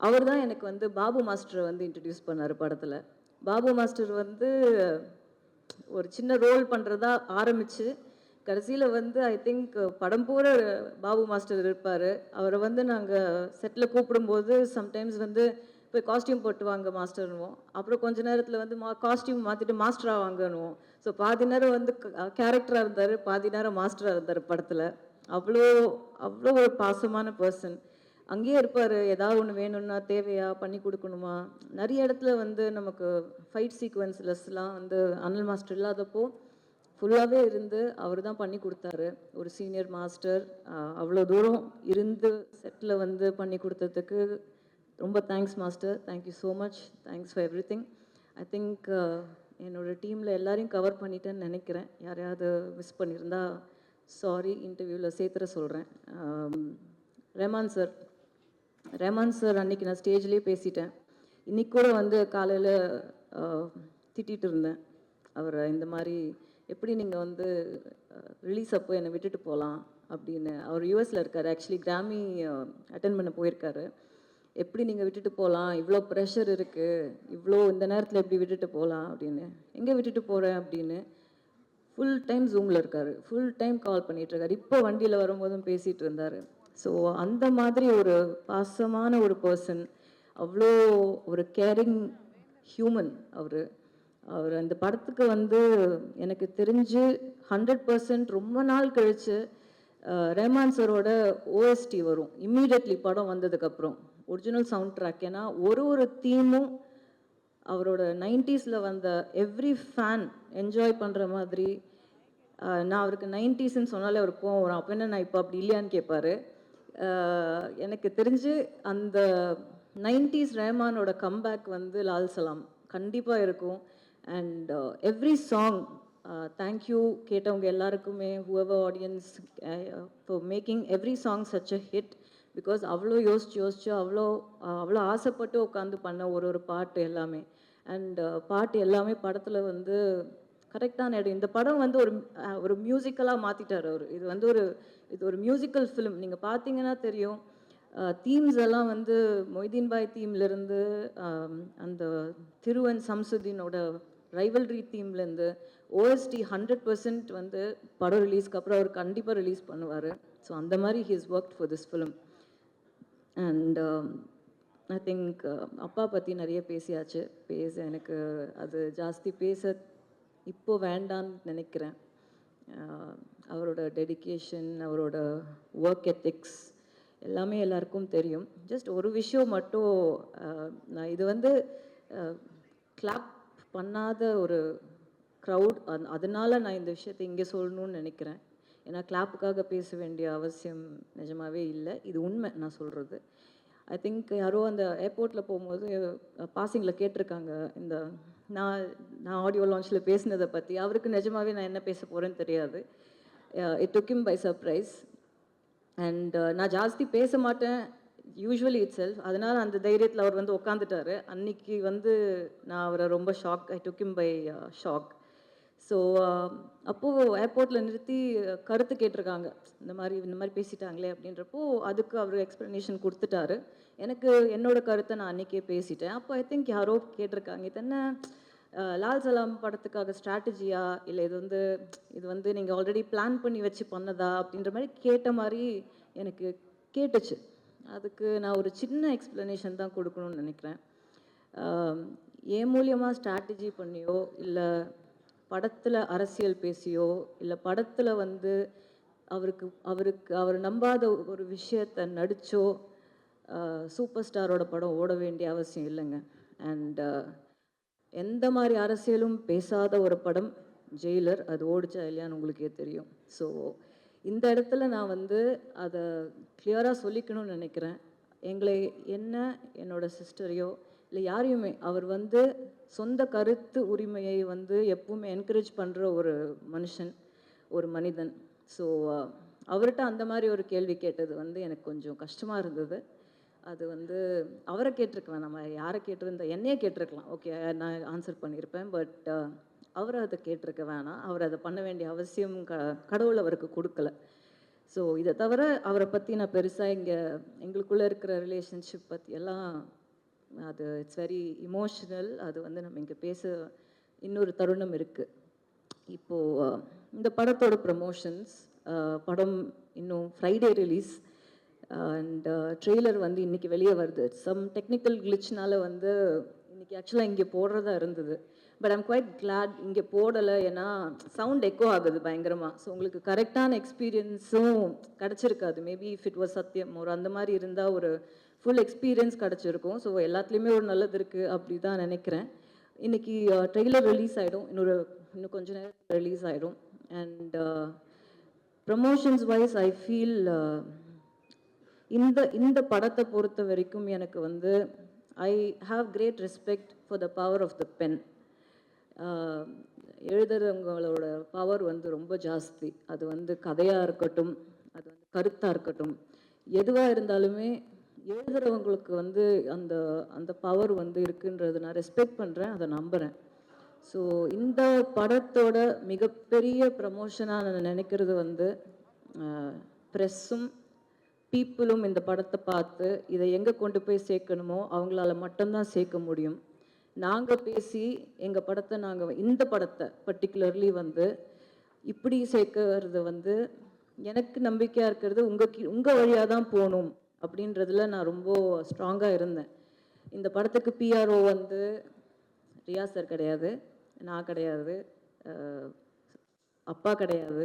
[SPEAKER 3] அவர் தான் எனக்கு வந்து பாபு மாஸ்டரை வந்து இன்ட்ரடியூஸ் பண்ணார் படத்தில். பாபு மாஸ்டர் வந்து ஒரு சின்ன ரோல் பண்ணுறதா ஆரம்பித்து கடைசியில் வந்து ஐ திங்க் படம் பூரா பாபு மாஸ்டர் இருப்பார். அவரை வந்து நாங்கள் செட்டில் கூப்பிடும்போது சம்டைம்ஸ் வந்து போய் காஸ்டியூம் போட்டு வாங்க மாஸ்டர்னுவோம். அப்புறம் கொஞ்ச நேரத்தில் வந்து காஸ்டியூம் மாற்றிட்டு மாஸ்டராக வாங்கணுவோம். ஸோ பாதி நேரம் வந்து கேரக்டராக இருந்தார், பாதி நேரம் மாஸ்டராக இருந்தார் படத்தில். அவ்வளோ ஒரு பாசமான பர்சன். அங்கேயே இருப்பார். ஏதாவது ஒன்று வேணும்னா தேவையா பண்ணி கொடுக்கணுமா. நிறைய இடத்துல வந்து நமக்கு ஃபைட் சீக்வன்ஸ்லஸ்லாம் வந்து அனல் மாஸ்டர் இல்லாதப்போ ஃபுல்லாகவே இருந்து அவர் தான் பண்ணி கொடுத்தாரு. ஒரு சீனியர் மாஸ்டர் அவ்வளோ தூரம் இருந்து செட்டில் வந்து பண்ணி கொடுத்ததுக்கு ரொம்ப thanks master. Thank you so much. Thanks for every thing. I think என்னோடய டீமில் எல்லாரையும் கவர் பண்ணிட்டேன்னு நினைக்கிறேன். யாரையாவது மிஸ் பண்ணியிருந்தா சாரி, இன்டர்வியூவில் சேர்த்துற சொல்கிறேன். ரஹ்மான் சார் அன்றைக்கி நான் ஸ்டேஜ்லேயே பேசிட்டேன். இன்றைக்கி கூட வந்து காலையில் திட்டிகிட்டு இருந்தேன் அவரை. இந்த மாதிரி எப்படி நீங்கள் வந்து ரிலீஸ் அப்போ என்னை விட்டுட்டு போகலாம் அப்படின்னு. அவர் யூஎஸில் இருக்கார், ஆக்சுவலி கிராமி அட்டன் பண்ண போயிருக்காரு. எப்படி நீங்கள் விட்டுட்டு போகலாம், இவ்வளோ ப்ரெஷர் இருக்குது, இவ்வளோ இந்த நேரத்தில் எப்படி விட்டுட்டு போகலாம் அப்படின்னு. எங்கே விட்டுட்டு போகிறேன் அப்படின்னு ஃபுல் டைம் ஜூமில் இருக்கார், ஃபுல் டைம் கால் பண்ணிகிட்ருக்காரு. இப்போ வண்டியில் வரும்போதும் பேசிகிட்டு இருந்தார். ஸோ அந்த மாதிரி ஒரு பாசமான ஒரு பர்சன், அவ்வளோ ஒரு கேரிங் ஹியூமன் அவர் அந்த படத்துக்கு வந்து எனக்கு தெரிஞ்சு 100% ரொம்ப நாள் கழித்து ரஹ்மான் சரோட ஓஎஸ்டி வரும் இம்மீடியட்லி படம் வந்ததுக்கப்புறம், ஒரிஜினல் சவுண்ட் ட்ராக். ஏன்னா ஒரு தீமும் அவரோட 90ஸ்ல வந்த எவ்ரி ஃபேன் என்ஜாய் பண்ணுற மாதிரி. நான் அவருக்கு 90ஸ்ன்னு சொன்னாலே அவர் கோவம் வரும். அப்போ என்ன நான் இப்போ அப்படி இல்லையான்னு கேட்பாரு. எனக்கு தெரிஞ்சு அந்த 90s ரஹ்மானோட கம்பேக் வந்து லால் சலாம் கண்டிப்பாக இருக்கும். அண்ட் எவ்ரி சாங் தேங்க்யூ கேட்டவங்க எல்லாருக்குமே, whoever audience, for making every song such a hit. Because அவ்வளோ யோசிச்சு அவ்வளோ ஆசைப்பட்டு உட்காந்து பண்ண ஒரு பாட்டு எல்லாமே. அண்ட் பாட்டு எல்லாமே படத்தில் வந்து கரெக்டான இடம். இந்த படம் வந்து ஒரு மியூசிக்கலாக மாற்றிட்டார் அவர். இது ஒரு மியூசிக்கல் ஃபிலிம். நீங்கள் பார்த்தீங்கன்னா தெரியும். தீம்ஸ் எல்லாம் வந்து மொய்தீன் பாய் தீம்லேருந்து, அந்த திருவன் சம்சுதீனோட ரைவல்ரி தீம்லேருந்து, ஓஎஸ்டி 100% வந்து படம் ரிலீஸ்க்கு அப்புறம் அவர் கண்டிப்பாக ரிலீஸ் பண்ணுவார். ஸோ அந்த மாதிரி he's work for this film. And I think அப்பா பற்றி நிறைய பேசியாச்சு. எனக்கு அது ஜாஸ்தி பேச இப்போ வேண்டான்னு நினைக்கிறேன். அவரோட டெடிகேஷன், அவரோட ஒர்க் எத்திக்ஸ் எல்லாமே எல்லாருக்கும் தெரியும். ஜஸ்ட் ஒரு விஷயம் மட்டும், நான் இது வந்து கிளாப் பண்ணாத ஒரு க்ரௌட், அதனால நான் இந்த விஷயத்தை இங்கே சொல்லணும்னு நினைக்கிறேன். ஏன்னா கிளாப்புக்காக பேச வேண்டிய அவசியம் நிஜமாவே இல்லை. இது உண்மை நான் சொல்கிறது. ஐ திங்க் யாரோ அந்த ஏர்போர்ட்டில் போகும்போது பாசிங்கில் கேட்டிருக்காங்க இந்த நான் ஆடியோ லான்ச்சில் பேசினதை பற்றி. அவருக்கு நிஜமாவே நான் என்ன பேச போகிறேன்னு தெரியாது. It took him by surprise. And நான் ஜாஸ்தி பேச மாட்டேன் யூஸ்வலி இட் செல்ஃப். அதனால் அந்த தைரியத்தில் அவர் வந்து உட்காந்துட்டாரு. அன்னைக்கு வந்து நான் அவரை ரொம்ப I took him by shock. So அப்போது ஏர்போர்ட்டில் நிறுத்தி கருத்து கேட்டிருக்காங்க. இந்த மாதிரி பேசிட்டாங்களே அப்படின்றப்போ அதுக்கு அவர் எக்ஸ்ப்ளனேஷன் கொடுத்துட்டாரு. எனக்கு என்னோட கருத்தை நான் அன்றைக்கே பேசிட்டேன். அப்போ ஐ திங்க் யாரோ கேட்டிருக்காங்க, இது என்ன லால் சலாம் படத்துக்காக ஸ்ட்ராட்டஜியா, இல்லை இது வந்து நீங்கள் ஆல்ரெடி பிளான் பண்ணி வச்சு பண்ணதா அப்படின்ற மாதிரி கேட்ட மாதிரி எனக்கு கேட்டுச்சு. அதுக்கு நான் ஒரு சின்ன எக்ஸ்ப்ளனேஷன் தான் கொடுக்கணும்னு நினைக்கிறேன். என் மூலியமாக ஸ்ட்ராட்டஜி பண்ணியோ, இல்லை படத்தில் அரசியல் பேசியோ, இல்லை படத்தில் வந்து அவர் நம்பாத ஒரு விஷயத்தை நடித்தோ சூப்பர் ஸ்டாரோட படம் ஓட வேண்டிய அவசியம் இல்லைங்க. அண்ட் எந்த மாதிரி அரசியலும் பேசாத ஒரு படம் ஜெயிலர். அது ஓடிச்சா இல்லையான்னு உங்களுக்கே தெரியும். ஸோ இந்த இடத்துல நான் வந்து அதை கிளியராக சொல்லிக்கணும்னு நினைக்கிறேன். என்னோட சிஸ்டரையோ இல்லை யாரையுமே அவர் வந்து சொந்த கருத்து உரிமையை வந்து எப்பவுமே என்கரேஜ் பண்ணுற ஒரு மனுஷன், ஒரு மனிதன். ஸோ அவர்கிட்ட அந்த மாதிரி ஒரு கேள்வி கேட்டது வந்து எனக்கு கொஞ்சம் கஷ்டமாக இருந்தது. அது வந்து அவரை கேட்டிருக்கலாம், நம்ம யாரை கேட்டிருந்தா என்னையே கேட்டிருக்கலாம், ஓகே நான் ஆன்சர் பண்ணியிருப்பேன். பட் அவரை அதை கேட்டிருக்க வேணாம். அவர் அதை பண்ண வேண்டிய அவசியம் கடவுள் அவருக்கு கொடுக்கல. ஸோ இதை தவிர அவரை பற்றி நான் பெருசாக எங்களுக்குள்ளே இருக்கிற ரிலேஷன்ஷிப் பற்றி எல்லாம் அது இட்ஸ் வெரி இமோஷ்னல். அது வந்து நம்ம இங்கே பேச இன்னொரு தருணம் இருக்குது. இப்போது இந்த படத்தோட ப்ரமோஷன்ஸ், படம் இன்னும் ஃப்ரைடே ரிலீஸ். அண்ட் ட்ரெய்லர் வந்து இன்றைக்கி வெளியே வருது. சம் டெக்னிக்கல் கிளிச்னால வந்து இன்றைக்கி ஆக்சுவலாக இங்கே போடுறதா இருந்தது. பட் ஐம் குவைட் கிளாட் இங்கே போடலை. ஏன்னா சவுண்ட் எக்கோ ஆகுது பயங்கரமாக. ஸோ உங்களுக்கு கரெக்டான எக்ஸ்பீரியன்ஸும் கிடச்சிருக்காது. மேபி இஃப் இட் வாஸ் சத்யம் ஒரு அந்த மாதிரி இருந்தால் ஒரு ஃபுல் எக்ஸ்பீரியன்ஸ் கிடச்சிருக்கும். ஸோ எல்லாத்துலேயுமே ஒரு நல்லது இருக்குது அப்படி தான் நினைக்கிறேன். இன்றைக்கி ட்ரெய்லர் ரிலீஸ் ஆகிடும். இன்னும் கொஞ்ச நேரம் ரிலீஸ் ஆகிடும். And promotions wise I feel இந்த படத்தை பொறுத்த வரைக்கும் எனக்கு வந்து I have great respect for the power of the pen. எழுதுறவங்களோட பவர் வந்து ரொம்ப ஜாஸ்தி. அது வந்து கதையாக இருக்கட்டும், அது வந்து கருத்தாக இருக்கட்டும், எதுவாக இருந்தாலுமே எழுதுறவங்களுக்கு வந்து அந்த அந்த பவர் வந்து இருக்குன்றது நான் ரெஸ்பெக்ட் பண்ணுறேன், அதை நம்புகிறேன். ஸோ இந்த படத்தோட மிகப்பெரிய ப்ரமோஷனாக நான் நினைக்கிறது வந்து ப்ரெஸ்ஸும் பீப்புளும் இந்த படத்தை பார்த்து இதை எங்கே கொண்டு போய் சேர்க்கணுமோ அவங்களால மட்டும்தான் சேர்க்க முடியும். நாங்கள் பேசி இந்த படத்தை பர்டிகுலர்லி வந்து இப்படி சேர்க்கறது வந்து எனக்கு நம்பிக்கையாக இருக்கிறது உங்கள் வழியாக தான் போகணும் அப்படின்றதுல நான் ரொம்ப ஸ்ட்ராங்காக இருந்தேன். இந்த படத்துக்கு பிஆர்ஓ வந்து ரியா சார் கிடையாது, நான் கிடையாது, அப்பா கிடையாது,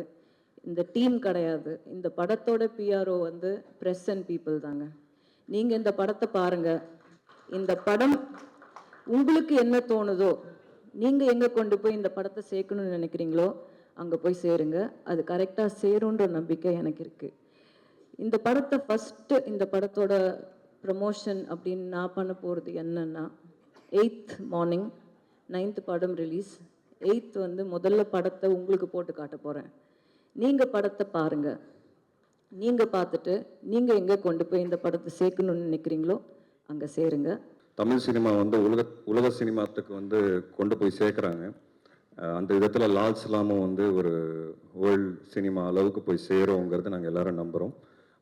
[SPEAKER 3] இந்த டீம் கிடையாது. இந்த படத்தோட பிஆர்ஓ வந்து ப்ரெஸ் அண்ட் பீப்புள் தாங்க. நீங்கள் இந்த படத்தை பாருங்கள். இந்த படம் உங்களுக்கு என்ன தோணுதோ, நீங்க எங்க கொண்டு போய் இந்த படத்தை சேர்க்கணும்னு நினைக்கிறீங்களோ அங்க போய் சேருங்க. அது கரெக்டா சேரும்ன்ற நம்பிக்கை எனக்கு இருக்கு. இந்த படத்தை இந்த படத்தோட ப்ரமோஷன் அப்படின்னு நான் பண்ண போகிறது என்னன்னா, 8th மார்னிங் 9th படம் ரிலீஸ். 8th வந்து முதல்ல படத்தை உங்களுக்கு போட்டு காட்ட போகிறேன். நீங்கள் படத்தை பாருங்கள். நீங்கள் பார்த்துட்டு நீங்கள் எங்கே கொண்டு போய் இந்த படத்தை சேர்க்கணும்னு நினைக்கிறீங்களோ அங்கே சேருங்க.
[SPEAKER 4] தமிழ் சினிமா வந்து உலக சினிமாத்துக்கு வந்து கொண்டு போய் சேர்க்குறாங்க. அந்த விதத்தில் லால் சலாமும் வந்து ஒரு வேர்ல்டு சினிமா அளவுக்கு போய் சேருங்கிறது நாங்கள் எல்லாரும் நம்புகிறோம்.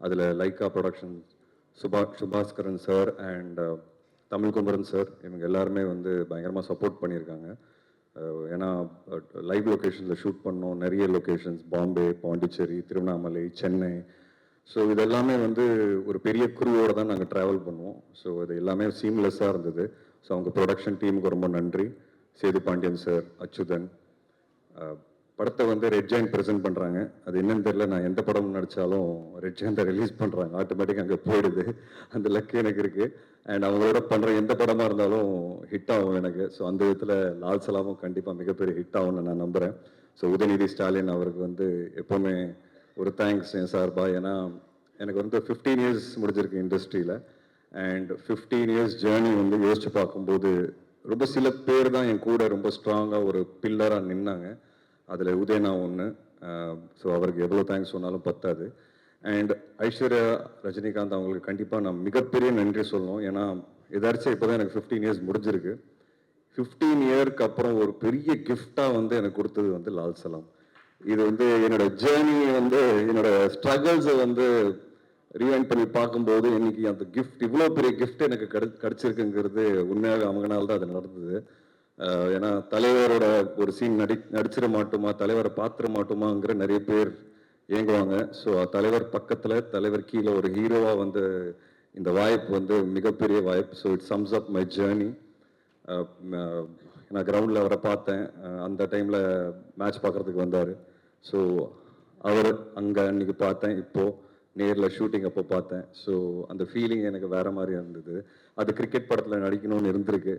[SPEAKER 4] அதில் Lyca production, Subaskaran sir and Tamil Kumaran sir இவங்க எல்லாருமே வந்து பயங்கரமாக சப்போர்ட் பண்ணியிருக்காங்க. ஏன்னா லைவ் லொக்கேஷனில் ஷூட் பண்ணோம், நிறைய லொக்கேஷன்ஸ், பாம்பே, பாண்டிச்சேரி, திருவண்ணாமலை, சென்னை. ஸோ இதெல்லாமே வந்து ஒரு பெரிய குரூவோடு தான் நாங்கள் ட்ராவல் பண்ணுவோம். ஸோ அது எல்லாமே சீம்லெஸ்ஸாக இருந்தது. ஸோ அவங்க ப்ரொடக்ஷன் டீமுக்கு ரொம்ப நன்றி. சேது பாண்டியன் சார், அச்சுதன். படத்தை வந்து ரெட் ஜெயண்ட் ப்ரெசென்ட் பண்ணுறாங்க. அது என்னன்னு தெரியல, நான் எந்த படம் நடித்தாலும் ரெட் ஜெயண்டை ரிலீஸ் பண்ணுறாங்க, ஆட்டோமேட்டிக்காக அங்கே போயிடுது. அந்த லக்கு எனக்கு இருக்குது. அண்ட் அவங்களோட பண்ணுற எந்த படமாக இருந்தாலும் ஹிட் ஆகும் எனக்கு. ஸோ அந்த விதத்தில் லால் சலாமும் கண்டிப்பாக மிகப்பெரிய ஹிட் ஆகும்னு நான் நம்புகிறேன். ஸோ உதயநிதி ஸ்டாலின் அவருக்கு வந்து எப்போவுமே ஒரு தேங்க்ஸ் என் சார்பாக. ஏன்னா எனக்கு வந்து 15 இயர்ஸ் முடிஞ்சிருக்கு இண்டஸ்ட்ரியில். அண்ட் 15 இயர்ஸ் ஜேர்னி வந்து யோசிச்சு பார்க்கும்போது ரொம்ப சில பேர் தான் என் கூட ரொம்ப ஸ்ட்ராங்காக ஒரு பில்லராக நின்னாங்க. அதில் உதயனா ஒன்று. ஸோ அவருக்கு எவ்வளோ தேங்க்ஸ் சொன்னாலும் பத்தாது. அண்ட் ஐஸ்வர்யா, ரஜினிகாந்த் அவங்களுக்கு கண்டிப்பாக நான் மிகப்பெரிய நன்றி சொல்லணும். ஏன்னா எதாச்சும் இப்போ தான் எனக்கு 15 இயர்ஸ் முடிஞ்சிருக்கு. 15 இயருக்கு அப்புறம் ஒரு பெரிய கிஃப்டாக வந்து எனக்கு கொடுத்தது வந்து லால் சலாம். இது வந்து என்னோட ஜேர்னி வந்து என்னோட ஸ்ட்ரகிள்ஸை வந்து ரீவைண்ட் பண்ணி பார்க்கும்போது இன்னைக்கு அந்த கிஃப்ட், இவ்வளோ பெரிய கிஃப்ட் எனக்கு கிடைச்சிருக்குங்கிறது உண்மையாக அவங்கனால தான் அது நடந்தது. ஏன்னா தலைவரோட ஒரு சீன் நடிச்சிட மாட்டோமா, தலைவரை பார்த்துட மாட்டோமாங்கிற நிறைய பேர் ஏங்குவாங்க. ஸோ தலைவர் பக்கத்தில், தலைவர் கீழே ஒரு ஹீரோவாக வந்து இந்த வாய்ப்பு வந்து மிகப்பெரிய வாய்ப்பு. So it sums up my journey. நான் கிரவுண்டில் அவரை பார்த்தேன். அந்த டைமில் மேட்ச் பார்க்குறதுக்கு வந்தார். ஸோ அவர் அங்கே அன்றைக்கி பார்த்தேன். இப்போது நேரில் ஷூட்டிங் அப்போ பார்த்தேன். ஸோ அந்த ஃபீலிங் எனக்கு வேறு மாதிரி இருந்தது. அது கிரிக்கெட் படத்தில் நடிக்கணும்னு இருந்திருக்கு,